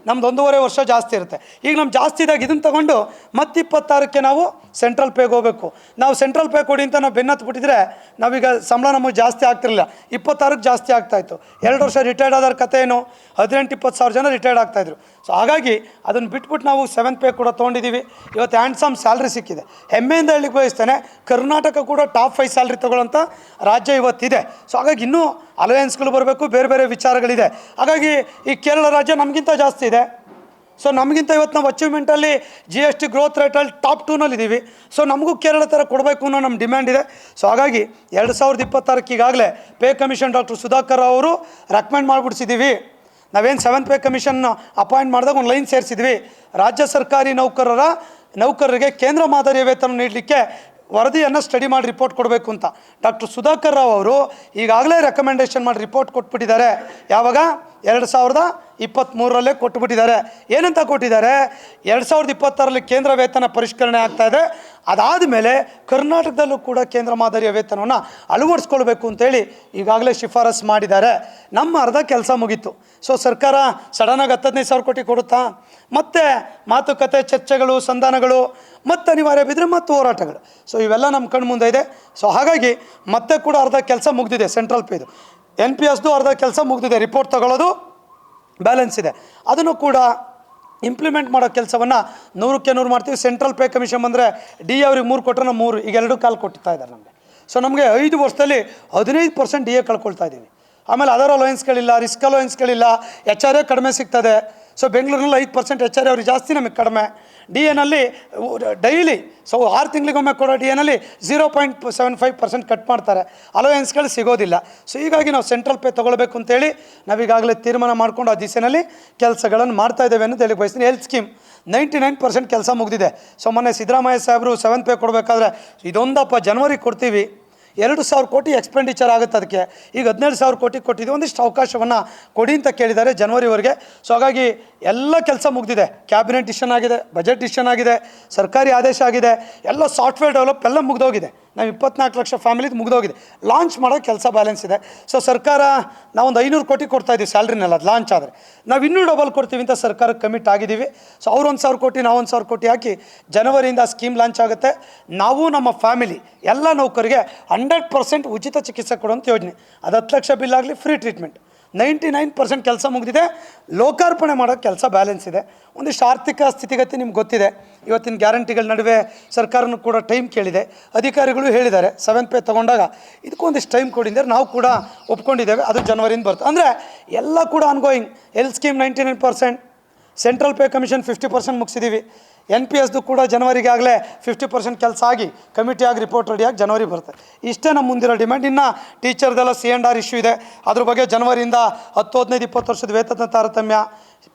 ನಮ್ದು 1.5 ವರ್ಷ ಜಾಸ್ತಿ ಇರುತ್ತೆ. ಈಗ ನಮ್ಮ ಜಾಸ್ತಿ ಇದ್ದಾಗ ಇದನ್ನು ತಗೊಂಡು ಮತ್ತೆ 26ಕ್ಕೆ ನಾವು ಸೆಂಟ್ರಲ್ ಪೇಗೆ ಹೋಗಬೇಕು. ನಾವು ಸೆಂಟ್ರಲ್ ಪೇ ಕೊಡಿ ಅಂತ ನಾವು ಬೆನ್ನತ್ಬಿಟ್ಟಿದ್ರೆ ನಾವೀಗ ಸಂಬಳ ನಮಗೆ ಜಾಸ್ತಿ ಆಗ್ತಿರಲಿಲ್ಲ, 26ಕ್ಕೆ ಜಾಸ್ತಿ ಆಗ್ತಾಯಿತ್ತು. 2 ವರ್ಷ ರಿಟೈರ್ಡ್ ಆದವ್ರ ಕಥೆ ಏನು, 18-20 ಸಾವಿರ ಜನ ರಿಟೈರ್ಡ್ ಆಗ್ತಾಯಿದ್ರು. ಸೊ ಹಾಗಾಗಿ ಅದನ್ನು ಬಿಟ್ಬಿಟ್ಟು ನಾವು 7th ಪೇ ಕೂಡ ತೊಗೊಂಡಿದ್ದೀವಿ. ಇವತ್ತು ಹ್ಯಾಂಡ್ಸಮ್ ಸ್ಯಾಲ್ರಿ ಸಿಕ್ಕಿದೆ. ಹೆಮ್ಮೆಯಿಂದ ಹೇಳಿಕ್ಕೆ ಬಯಸ್ತೇನೆ, ಕರ್ನಾಟಕ ಕೂಡ ಟಾಪ್ 5 ಸ್ಯಾಲ್ರಿ ತೊಗೊಳ್ಳೋಂಥ ರಾಜ್ಯ ಇವತ್ತಿದೆ. ಸೊ ಹಾಗಾಗಿ ಇನ್ನೂ ಅಲಯನ್ಸ್ಗಳು ಬರಬೇಕು, ಬೇರೆ ಬೇರೆ ವಿಚಾರಗಳಿದೆ. ಹಾಗಾಗಿ ಈ ಕೇರಳ ರಾಜ್ಯ ನಮಗಿಂತ ಜಾಸ್ತಿ ಇದೆ. ಸೊ ನಮಗಿಂತ ಇವತ್ತು ನಾವು ಅಚೀವ್ಮೆಂಟಲ್ಲಿ GST ಗ್ರೋತ್ ರೇಟಲ್ಲಿ ಟಾಪ್ 2ನಲ್ಲಿದ್ದೀವಿ. ಸೊ ನಮಗೂ ಕೇರಳ ಥರ ಕೊಡಬೇಕು ಅನ್ನೋ ನಮ್ಮ ಡಿಮ್ಯಾಂಡ್ ಇದೆ. ಸೊ ಹಾಗಾಗಿ 2026 ಈಗಾಗಲೇ ಪೇ ಕಮಿಷನ್ ಡಾಕ್ಟರ್ ಸುಧಾಕರ್ ಅವರು ರೆಕಮೆಂಡ್ ಮಾಡಿಬಿಡ್ಸಿದ್ದೀವಿ. ನಾವೇನು 7th ಪೇ ಕಮಿಷನ್ ಅಪಾಯಿಂಟ್ ಮಾಡಿದಾಗ ಒಂದು ಲೈನ್ ಸೇರಿಸಿದ್ವಿ, ರಾಜ್ಯ ಸರ್ಕಾರಿ ನೌಕರರಿಗೆ ಕೇಂದ್ರ ಮಾದರಿಯ ವೇತನ ನೀಡಲಿಕ್ಕೆ ವರದಿಯನ್ನು ಸ್ಟಡಿ ಮಾಡಿ ರಿಪೋರ್ಟ್ ಕೊಡಬೇಕು ಅಂತ ಡಾಕ್ಟರ್ ಸುಧಾಕರ್ ರಾವ್ ಅವರು ಈಗಾಗಲೇ ರೆಕಮೆಂಡೇಷನ್ ಮಾಡಿ ರಿಪೋರ್ಟ್ ಕೊಟ್ಬಿಟ್ಟಿದ್ದಾರೆ. ಯಾವಾಗ 2023 ಕೊಟ್ಟುಬಿಟ್ಟಿದ್ದಾರೆ. ಏನಂತ ಕೊಟ್ಟಿದ್ದಾರೆ, 2026 ಕೇಂದ್ರ ವೇತನ ಪರಿಷ್ಕರಣೆ ಆಗ್ತಾಯಿದೆ, ಅದಾದ ಮೇಲೆ ಕರ್ನಾಟಕದಲ್ಲೂ ಕೂಡ ಕೇಂದ್ರ ಮಾದರಿಯ ವೇತನವನ್ನು ಅಳವಡಿಸ್ಕೊಳ್ಬೇಕು ಅಂತೇಳಿ ಈಗಾಗಲೇ ಶಿಫಾರಸು ಮಾಡಿದ್ದಾರೆ. ನಮ್ಮ ಅರ್ಧ ಕೆಲಸ ಮುಗೀತು. ಸೊ ಸರ್ಕಾರ ಸಡನ್ನಾಗಿ 15 ಸಾವಿರ ಕೋಟಿ ಕೊಡುತ್ತಾ? ಮತ್ತೆ ಮಾತುಕತೆ, ಚರ್ಚೆಗಳು, ಸಂಧಾನಗಳು, ಮತ್ತು ಅನಿವಾರ್ಯ ಬಿದ್ದರೆ ಮತ್ತು ಹೋರಾಟಗಳು. ಸೊ ಇವೆಲ್ಲ ನಮ್ಮ ಕಣ್ಣು ಮುಂದೆ ಇದೆ. ಸೊ ಹಾಗಾಗಿ ಮತ್ತೆ ಕೂಡ ಅರ್ಧ ಕೆಲಸ ಮುಗಿದಿದೆ. ಸೆಂಟ್ರಲ್ ಪೇದು NPSದು ಅರ್ಧ ಕೆಲಸ ಮುಗಿದಿದೆ, ರಿಪೋರ್ಟ್ ತಗೊಳ್ಳೋದು ಬ್ಯಾಲೆನ್ಸ್ ಇದೆ. ಅದನ್ನು ಕೂಡ ಇಂಪ್ಲಿಮೆಂಟ್ ಮಾಡೋ ಕೆಲಸವನ್ನು 100ಕ್ಕೆ 100 ಮಾಡ್ತೀವಿ. ಸೆಂಟ್ರಲ್ ಪೇ ಕಮಿಷನ್ ಬಂದರೆ DA ಅವ್ರಿಗೆ 3 ಕೊಟ್ಟರೆ ನಾವು 3, ಈಗ 2 ಕಾಲು ಕೊಡ್ತಾ ಇದ್ದಾರೆ ನಮಗೆ. ಸೊ ನಮಗೆ 5 ವರ್ಷದಲ್ಲಿ 15% DA ಕಳ್ಕೊಳ್ತಾ ಇದ್ದೀವಿ. ಆಮೇಲೆ ಅದರ್ ಅಲೋಯನ್ಸ್ಗಳಿಲ್ಲ, ರಿಸ್ಕ್ ಅಲೋಯನ್ಸ್ಗಳಿಲ್ಲ, HRA ಕಡಿಮೆ ಸಿಗ್ತದೆ. ಸೊ ಬೆಂಗಳೂರಿನಲ್ಲಿ 5% HRA ಅವ್ರಿಗೆ ಜಾಸ್ತಿ, ನಮಗೆ ಕಡಿಮೆ. DAನಲ್ಲಿ ಡೈಲಿ, ಸೊ 6 ತಿಂಗಳಿಗೊಮ್ಮೆ ಕೊಡೋ DAನಲ್ಲಿ 0.75% ಕಟ್ ಮಾಡ್ತಾರೆ, ಅಲೋಯನ್ಸ್ಗಳು ಸಿಗೋದಿಲ್ಲ. ಸೊ ಹೀಗಾಗಿ ನಾವು ಸೆಂಟ್ರಲ್ ಪೇ ತೊಗೊಳ್ಬೇಕು ಅಂತೇಳಿ ನಾವೀಗಾಗಲೇ ತೀರ್ಮಾನ ಮಾಡಿಕೊಂಡು ಆ ದಿಸೆಯಲ್ಲಿ ಕೆಲಸಗಳನ್ನು ಮಾಡ್ತಾ ಇದ್ದೇವೆ ಅನ್ನೋದು ಹೇಳಿ ಬಯಸ್ತೀನಿ. ಹೆಲ್ತ್ ಸ್ಕೀಮ್ 99% ಕೆಲಸ ಮುಗಿದಿದೆ. ಸೊ ಮೊನ್ನೆ ಸಿದ್ದರಾಮಯ್ಯ ಸಾಹೇಬರು 7th ಪೇ ಕೊಡಬೇಕಾದ್ರೆ ಇದೊಂದಪ್ಪ ಜನವರಿ ಕೊಡ್ತೀವಿ, 2,000 ಕೋಟಿ ಎಕ್ಸ್ಪೆಂಡಿಚರ್ ಆಗುತ್ತೆ, ಅದಕ್ಕೆ ಈಗ 17,000 ಕೋಟಿ ಕೊಟ್ಟಿದ್ದೀವಿ, ಒಂದಿಷ್ಟು ಅವಕಾಶವನ್ನು ಕೊಡಿ ಅಂತ ಕೇಳಿದ್ದಾರೆ ಜನವರಿವರೆಗೆ. ಸೊ ಹಾಗಾಗಿ ಎಲ್ಲ ಕೆಲಸ ಮುಗಿದಿದೆ. ಕ್ಯಾಬಿನೆಟ್ ಡಿಸಿಷನ್ ಆಗಿದೆ, ಬಜೆಟ್ ಡಿಸಿಷನ್ ಆಗಿದೆ, ಸರ್ಕಾರಿ ಆದೇಶ ಆಗಿದೆ, ಎಲ್ಲ ಸಾಫ್ಟ್ವೇರ್ ಡೆವಲಪ್ ಎಲ್ಲ ಮುಗಿದೋಗಿದೆ. ನಾವು 24 ಲಕ್ಷ ಫ್ಯಾಮಿಲಿದು ಮುಗಿದೋಗಿದೆ. ಲಾಂಚ್ ಮಾಡೋ ಕೆಲಸ ಬ್ಯಾಲೆನ್ಸ್ ಇದೆ. ಸೊ ಸರ್ಕಾರ ನಾವೊಂದು 500 ಕೋಟಿ ಕೊಡ್ತಾಯಿದ್ದೀವಿ ಸ್ಯಾಲ್ರಿನೆಲ್ಲ, ಅದು ಲಾಂಚ್ ಆದರೆ ನಾವು ಇನ್ನೂ ಡಬಲ್ ಕೊಡ್ತೀವಿ ಅಂತ ಸರ್ಕಾರಕ್ಕೆ ಕಮಿಟ್ ಆಗಿದ್ದೀವಿ. ಸೊ ಅವ್ರು 1,000 ಕೋಟಿ, ನಾವು 1,000 ಕೋಟಿ ಹಾಕಿ ಜನವರಿಯಿಂದ ಸ್ಕೀಮ್ ಲಾಂಚ್ ಆಗುತ್ತೆ. ನಾವು ನಮ್ಮ ಫ್ಯಾಮಿಲಿ ಎಲ್ಲ ನೌಕರಿಗೆ 100% ಉಚಿತ ಚಿಕಿತ್ಸೆ ಕೊಡುವಂಥ ಯೋಜನೆ. ಅದು 10 ಲಕ್ಷ ಬಿಲ್ ಆಗಲಿ, ಫ್ರೀ ಟ್ರೀಟ್ಮೆಂಟ್. 99% ಕೆಲಸ ಮುಗಿದಿದೆ. ಲೋಕಾರ್ಪಣೆ ಮಾಡೋ ಕೆಲಸ ಬ್ಯಾಲೆನ್ಸ್ ಇದೆ. ಒಂದಿಷ್ಟು ಆರ್ಥಿಕ ಸ್ಥಿತಿಗತಿ ನಿಮ್ಗೆ ಗೊತ್ತಿದೆ. ಇವತ್ತಿನ ಗ್ಯಾರಂಟಿಗಳ ನಡುವೆ ಸರ್ಕಾರನೂ ಕೂಡ ಟೈಮ್ ಕೇಳಿದೆ, ಅಧಿಕಾರಿಗಳು ಹೇಳಿದ್ದಾರೆ 7th ಪೇ ತೊಗೊಂಡಾಗ ಇದಕ್ಕೊಂದಿಷ್ಟು ಟೈಮ್ ಕೊಡಿದ್ದಾರೆ, ನಾವು ಕೂಡ ಒಪ್ಕೊಂಡಿದ್ದೇವೆ. ಅದು ಜನವರಿಯಿಂದ ಬರುತ್ತೆ. ಅಂದರೆ ಎಲ್ಲ ಕೂಡ ongoing. Health scheme 99%, central pay commission 50% ಮುಗಿಸಿದ್ದೀವಿ. NPSದು ಕೂಡ ಜನವರಿಗೆ ಆಗಲೇ 50% ಕೆಲಸ ಆಗಿ ಕಮಿಟಿ ಆಗಿ ರಿಪೋರ್ಟ್ ರೆಡಿಯಾಗಿ ಜನವರಿ ಬರುತ್ತೆ. ಇಷ್ಟೇ ನಮ್ಮ ಮುಂದಿರೋ ಡಿಮ್ಯಾಂಡ್. ಇನ್ನು ಟೀಚರ್ದೆಲ್ಲ C&R ಇಶ್ಯೂ ಇದೆ, ಅದ್ರ ಬಗ್ಗೆ ಜನವರಿಯಿಂದ 10, 15, 20 ವರ್ಷದ ವೇತನ ತಾರತಮ್ಯ,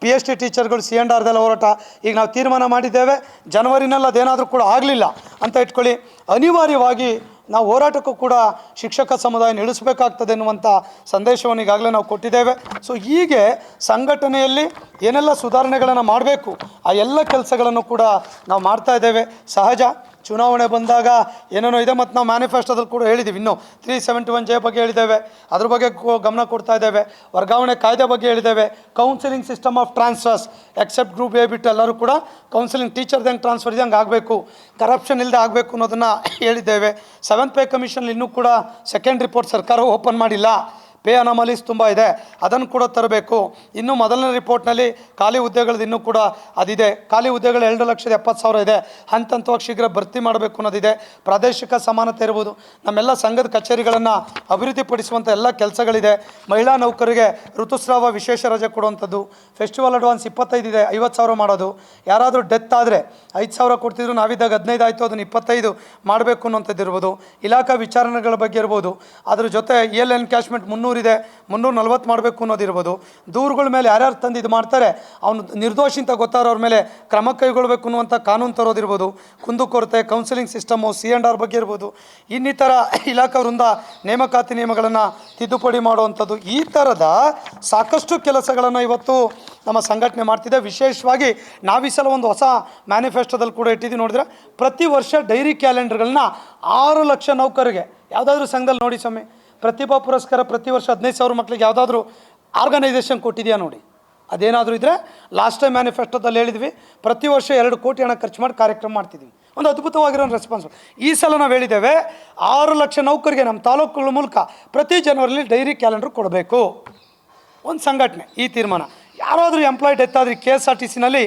PhD ಟೀಚರ್ಗಳು C&Rದೆಲ್ಲ ಹೋರಾಟ ಈಗ ನಾವು ತೀರ್ಮಾನ ಮಾಡಿದ್ದೇವೆ. ಜನವರಿನಲ್ಲಿ ಅದೇನಾದರೂ ಕೂಡ ಆಗಲಿಲ್ಲ ಅಂತ ಇಟ್ಕೊಳ್ಳಿ, ಅನಿವಾರ್ಯವಾಗಿ ನಾವು ಹೋರಾಟಕ್ಕೂ ಕೂಡ ಶಿಕ್ಷಕ ಸಮುದಾಯ ಇಳಿಸಬೇಕಾಗ್ತದೆ ಎನ್ನುವಂಥ ಸಂದೇಶವನ್ನು ಈಗಾಗಲೇ ನಾವು ಕೊಟ್ಟಿದ್ದೇವೆ. ಸೊ ಹೀಗೆ ಸಂಘಟನೆಯಲ್ಲಿ ಏನೆಲ್ಲ ಸುಧಾರಣೆಗಳನ್ನು ಮಾಡಬೇಕು ಆ ಎಲ್ಲ ಕೆಲಸಗಳನ್ನು ಕೂಡ ನಾವು ಮಾಡ್ತಾ ಇದ್ದೇವೆ. ಸಹಜ ಚುನಾವಣೆ ಬಂದಾಗ ಏನೇನೋ ಇದೆ. ಮತ್ತು ನಾವು ಮ್ಯಾನಿಫೆಸ್ಟೋದಲ್ಲಿ ಕೂಡ ಹೇಳಿದ್ದೀವಿ, ಇನ್ನೂ 371J ಬಗ್ಗೆ ಹೇಳಿದ್ದೇವೆ, ಅದ್ರ ಬಗ್ಗೆ ಗಮನ ಕೊಡ್ತಾ ಇದ್ದೇವೆ. ವರ್ಗಾವಣೆ ಕಾಯ್ದೆ ಬಗ್ಗೆ ಹೇಳಿದ್ದೇವೆ. Counselling system of transfers except group A ಬಿಟ್ಟು ಎಲ್ಲರೂ ಕೂಡ ಕೌನ್ಸಿಲಿಂಗ್ ಟೀಚರ್ದು ಹೆಂಗೆ ಟ್ರಾನ್ಸ್ಫರ್ ಇದೆ ಹಂಗೆ ಆಗಬೇಕು, ಕರಪ್ಷನ್ ಇಲ್ಲದೆ ಆಗಬೇಕು ಅನ್ನೋದನ್ನು ಹೇಳಿದ್ದೇವೆ. 7th ಪೇ ಕಮಿಷನ್ ಇನ್ನೂ ಕೂಡ ಸೆಕೆಂಡ್ ರಿಪೋರ್ಟ್ ಸರ್ಕಾರ ಓಪನ್ ಮಾಡಿಲ್ಲ. ಪೇ ಅನಾಮಲೀಸ್ ತುಂಬ ಇದೆ, ಅದನ್ನು ಕೂಡ ತರಬೇಕು. ಇನ್ನು ಮೊದಲನೇ ರಿಪೋರ್ಟ್ನಲ್ಲಿ ಖಾಲಿ ಹುದ್ದೆಗಳದ್ದು ಇನ್ನೂ ಕೂಡ ಅದಿದೆ. ಖಾಲಿ ಹುದ್ದೆಗಳು 2,70,000 ಇದೆ, ಹಂತವಾಗಿ ಶೀಘ್ರ ಭರ್ತಿ ಮಾಡಬೇಕು ಅನ್ನೋದಿದೆ. ಪ್ರಾದೇಶಿಕ ಸಮಾನತೆ ಇರ್ಬೋದು, ನಮ್ಮೆಲ್ಲ ಸಂಘದ ಕಚೇರಿಗಳನ್ನು ಅಭಿವೃದ್ಧಿಪಡಿಸುವಂಥ ಎಲ್ಲ ಕೆಲಸಗಳಿದೆ. ಮಹಿಳಾ ನೌಕರಿಗೆ ಋತುಸ್ರಾವ ವಿಶೇಷ ರಜೆ ಕೊಡುವಂಥದ್ದು, ಫೆಸ್ಟಿವಲ್ ಅಡ್ವಾನ್ಸ್ 25 ಇದೆ, 50,000 ಮಾಡೋದು. ಯಾರಾದರೂ ಡೆತ್ ಆದರೆ 5,000 ಕೊಡ್ತಿದ್ರು, ನಾವಿದ್ದಾಗ 15 ಆಯಿತು, ಅದನ್ನು 25 ಮಾಡಬೇಕು ಅನ್ನೋಂಥದ್ದು ಇರ್ಬೋದು. ಇಲಾಖಾ ವಿಚಾರಣೆಗಳ ಬಗ್ಗೆ ಇರ್ಬೋದು. ಅದ್ರ ಜೊತೆ ಎನ್ಕ್ಯಾಶ್ಮೆಂಟ್ 300 ಇದೆ, 340 ಮಾಡಬೇಕು ಅನ್ನೋದಿರ್ಬೋದು. ದೂರುಗಳ ಮೇಲೆ ಯಾರ್ಯಾರು ತಂದು ಇದು ಮಾಡ್ತಾರೆ ಅವನು ನಿರ್ದೋಷಿ ಅಂತ ಗೊತ್ತಾರೋರ ಮೇಲೆ ಕ್ರಮ ಕೈಗೊಳ್ಳಬೇಕು ಅನ್ನುವಂಥ ಕಾನೂನು ತರೋದಿರ್ಬೋದು. ಕುಂದುಕೊರತೆ, ಕೌನ್ಸಿಲಿಂಗ್ ಸಿಸ್ಟಮು, C&R ಬಗ್ಗೆ ಇರ್ಬೋದು. ಇನ್ನಿತರ ಇಲಾಖಾ ವೃಂದ ನೇಮಕಾತಿ ನಿಯಮಗಳನ್ನು ತಿದ್ದುಪಡಿ ಮಾಡುವಂಥದ್ದು, ಈ ಥರದ ಸಾಕಷ್ಟು ಕೆಲಸಗಳನ್ನು ಇವತ್ತು ನಮ್ಮ ಸಂಘಟನೆ ಮಾಡ್ತಿದೆ. ವಿಶೇಷವಾಗಿ ನಾವೀ ಸಲ ಒಂದು ಹೊಸ ಮ್ಯಾನಿಫೆಸ್ಟೋದಲ್ಲಿ ಕೂಡ ಇಟ್ಟಿದ್ದೀವಿ. ನೋಡಿದ್ರೆ ಪ್ರತಿ ವರ್ಷ ಡೈರಿ ಕ್ಯಾಲೆಂಡರ್ಗಳನ್ನ 6 ಲಕ್ಷ ನೌಕರಿಗೆ, ಯಾವುದಾದ್ರೂ ಸಂಘದಲ್ಲಿ ನೋಡಿ ಸ್ವಾಮಿ, ಪ್ರತಿಭಾ ಪುರಸ್ಕಾರ ಪ್ರತಿ ವರ್ಷ 15,000 ಮಕ್ಕಳಿಗೆ ಯಾವುದಾದ್ರೂ ಆರ್ಗನೈಸೇಷನ್ ಕೊಟ್ಟಿದೆಯಾ ನೋಡಿ. ಅದೇನಾದರೂ ಇದ್ದರೆ ಲಾಸ್ಟ್ ಟೈಮ್ ಮ್ಯಾನಿಫೆಸ್ಟೋದಲ್ಲಿ ಹೇಳಿದ್ವಿ, ಪ್ರತಿ ವರ್ಷ 2 ಕೋಟಿ ಹಣ ಖರ್ಚು ಮಾಡಿ ಕಾರ್ಯಕ್ರಮ ಮಾಡ್ತಿದ್ವಿ. ಒಂದು ಅದ್ಭುತವಾಗಿರೋ ರೆಸ್ಪಾನ್ಸ್. ಈ ಸಲ ನಾವು ಹೇಳಿದ್ದೇವೆ 6 ಲಕ್ಷ ನೌಕರಿಗೆ ನಮ್ಮ ತಾಲೂಕುಗಳ ಮೂಲಕ ಪ್ರತಿ ಜನವರಿಲಿ ಡೈರಿ ಕ್ಯಾಲೆಂಡರ್ ಕೊಡಬೇಕು. ಒಂದು ಸಂಘಟನೆ ಈ ತೀರ್ಮಾನ. ಯಾರಾದರೂ ಎಂಪ್ಲಾಯ್ ಡೆತ್ ಆದರೆ KSRTCನಲ್ಲಿ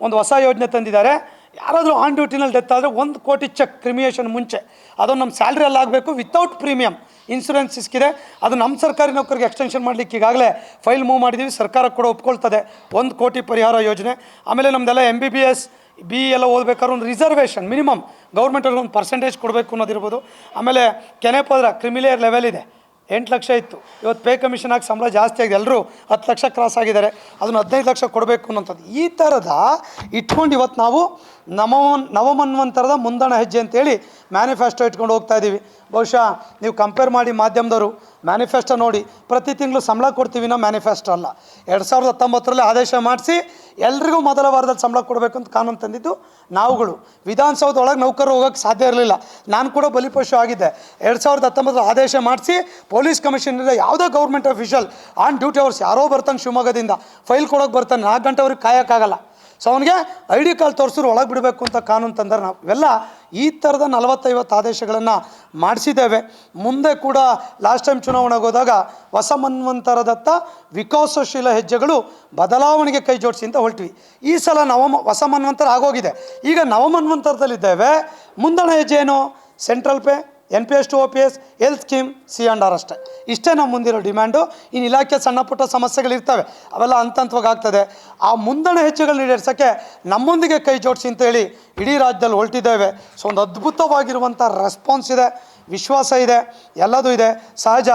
ಒಂದು ಹೊಸ ಯೋಜನೆ ತಂದಿದ್ದಾರೆ. ಯಾರಾದರೂ ಆನ್ ಡ್ಯೂಟಿನಲ್ಲಿ ಡೆತ್ ಆದರೆ 1 ಕೋಟಿ ಚೆಕ್ ಕ್ರಿಮಿಯೇಷನ್ ಮುಂಚೆ ಅದನ್ನು ನಮ್ಮ ಸ್ಯಾಲ್ರಿಯಲ್ಲಿ ಆಗಬೇಕು, ವಿತೌಟ್ ಪ್ರೀಮಿಯಮ್ ಇನ್ಶೂರೆನ್ಸ್ ಸಿಕ್ಕಿದೆ. ಅದು ನಮ್ಮ ಸರ್ಕಾರಿ ನೌಕರಿಗೆ ಎಕ್ಸ್ಟೆನ್ಷನ್ ಮಾಡಲಿಕ್ಕೆ ಈಗಾಗಲೇ ಫೈಲ್ ಮೂವ್ ಮಾಡಿದ್ದೀವಿ. ಸರ್ಕಾರ ಕೂಡ ಒಪ್ಕೊಳ್ತದೆ 1 ಕೋಟಿ ಪರಿಹಾರ ಯೋಜನೆ. ಆಮೇಲೆ ನಮ್ಮದೆಲ್ಲ MBBS BE ಎಲ್ಲ ಓದಬೇಕಾದ್ರೆ ಒಂದು ರಿಸರ್ವೇಷನ್ ಮಿನಿಮಮ್ ಗೌರ್ಮೆಂಟಲ್ಲಿ ಒಂದು ಪರ್ಸೆಂಟೇಜ್ ಕೊಡಬೇಕು ಅನ್ನೋದಿರ್ಬೋದು. ಆಮೇಲೆ ಕೆನೆಪದ್ರ ಕ್ರಿಮಿಲೇಯರ್ ಲೆವೆಲ್ ಇದೆ, 8 ಲಕ್ಷ ಇತ್ತು, ಇವತ್ತು ಪೇ ಕಮಿಷನ್ ಆಗಿ ಸಂಬಳ ಜಾಸ್ತಿ ಆಗಿದೆ, ಎಲ್ಲರೂ 10 ಲಕ್ಷ ಕ್ರಾಸ್ ಆಗಿದ್ದಾರೆ, ಅದನ್ನು 15 ಲಕ್ಷ ಕೊಡಬೇಕು ಅನ್ನೋಂಥದ್ದು. ಈ ಥರದ ಇಟ್ಕೊಂಡು ಇವತ್ತು ನಾವು ನವಮನ್ವಂತರದ ಮುಂದಣ ಹೆಜ್ಜೆ ಅಂತೇಳಿ ಮ್ಯಾನಿಫೆಸ್ಟೋ ಇಟ್ಕೊಂಡು ಹೋಗ್ತಾ ಇದ್ದೀವಿ. ಬಹುಶಃ ನೀವು ಕಂಪೇರ್ ಮಾಡಿ ಮಾಧ್ಯಮದವರು ಮ್ಯಾನಿಫೆಸ್ಟೋ ನೋಡಿ, ಪ್ರತಿ ತಿಂಗಳು ಸಂಬಳ ಕೊಡ್ತೀವಿ ನಾವು, ಮ್ಯಾನಿಫೆಸ್ಟೋ ಅಲ್ಲ. 2019ರಲ್ಲಿ ಆದೇಶ ಮಾಡಿಸಿ ಎಲ್ರಿಗೂ ಮೊದಲ ವಾರದಲ್ಲಿ ಸಂಬಳ ಕೊಡಬೇಕು ಅಂತ ಕಾನೂನು ತಂದಿದ್ದು ನಾವುಗಳು. ವಿಧಾನಸೌಧ ಒಳಗೆ ನೌಕರರು ಹೋಗೋಕ್ಕೆ ಸಾಧ್ಯ ಇರಲಿಲ್ಲ. ನಾನು ಕೂಡ ಬಲಿಪಶು ಆಗಿದ್ದೆ. 2019 ಆದೇಶ ಮಾಡಿಸಿ ಪೊಲೀಸ್ ಕಮಿಷನಿಂದ ಯಾವುದೇ government official on duty hours ಯಾರೋ ಬರ್ತಾನೆ ಶಿವಮೊಗ್ಗದಿಂದ ಫೈಲ್ ಕೊಡೋಕೆ ಬರ್ತಾನೆ, 4 ಗಂಟೆವರೆಗೆ ಕಾಯೋಕ್ಕಾಗಲ್ಲ. ಸೊ ಅವನಿಗೆ ID ಕಾರ್ಡ್ ತೋರಿಸಿದ್ರು ಒಳಗೆ ಬಿಡಬೇಕು ಅಂತ ಕಾನೂನು ತಂದರೆ ನಾವು ಇವೆಲ್ಲ ಈ ಥರದ 40-50 ಆದೇಶಗಳನ್ನು ಮಾಡಿಸಿದ್ದೇವೆ. ಮುಂದೆ ಕೂಡ ಲಾಸ್ಟ್ ಟೈಮ್ ಚುನಾವಣೆಗೆ ಹೋದಾಗ ಹೊಸ ಮನ್ವಂತರದತ್ತ ವಿಕಾಸಶೀಲ ಹೆಜ್ಜೆಗಳು ಬದಲಾವಣೆಗೆ ಕೈ ಜೋಡಿಸಿ ಅಂತ ಹೊರಟ್ವಿ. ಈ ಸಲ ಹೊಸ ಮನ್ವಂತರ ಆಗೋಗಿದೆ, ಈಗ ನವಮನ್ವಂತರದಲ್ಲಿದ್ದೇವೆ. ಮುಂದಣ ಹೆಜ್ಜೆ ಏನು? Central pay, NPS to OPS, health scheme, C&R ಅಷ್ಟೇ. ಇಷ್ಟೇ ನಮ್ಮ ಮುಂದಿರೋ ಡಿಮ್ಯಾಂಡು. ಇನ್ನು ಇಲಾಖೆ ಸಣ್ಣ ಪುಟ್ಟ ಸಮಸ್ಯೆಗಳಿರ್ತವೆ, ಅವೆಲ್ಲ ಹಂತವಾಗಿ ಆಗ್ತದೆ. ಆ ಮುಂದಣ ಹೆಜ್ಜೆಗಳು ಈಡೇರ್ಸೋಕ್ಕೆ ನಮ್ಮೊಂದಿಗೆ ಕೈ ಜೋಡಿಸಿ ಅಂತೇಳಿ ಇಡೀ ರಾಜ್ಯದಲ್ಲಿ ಹೊರಟಿದ್ದೇವೆ. ಸೊ ಒಂದು ಅದ್ಭುತವಾಗಿರುವಂಥ ರೆಸ್ಪಾನ್ಸ್ ಇದೆ, ವಿಶ್ವಾಸ ಇದೆ, ಎಲ್ಲದೂ ಇದೆ. ಸಹಜ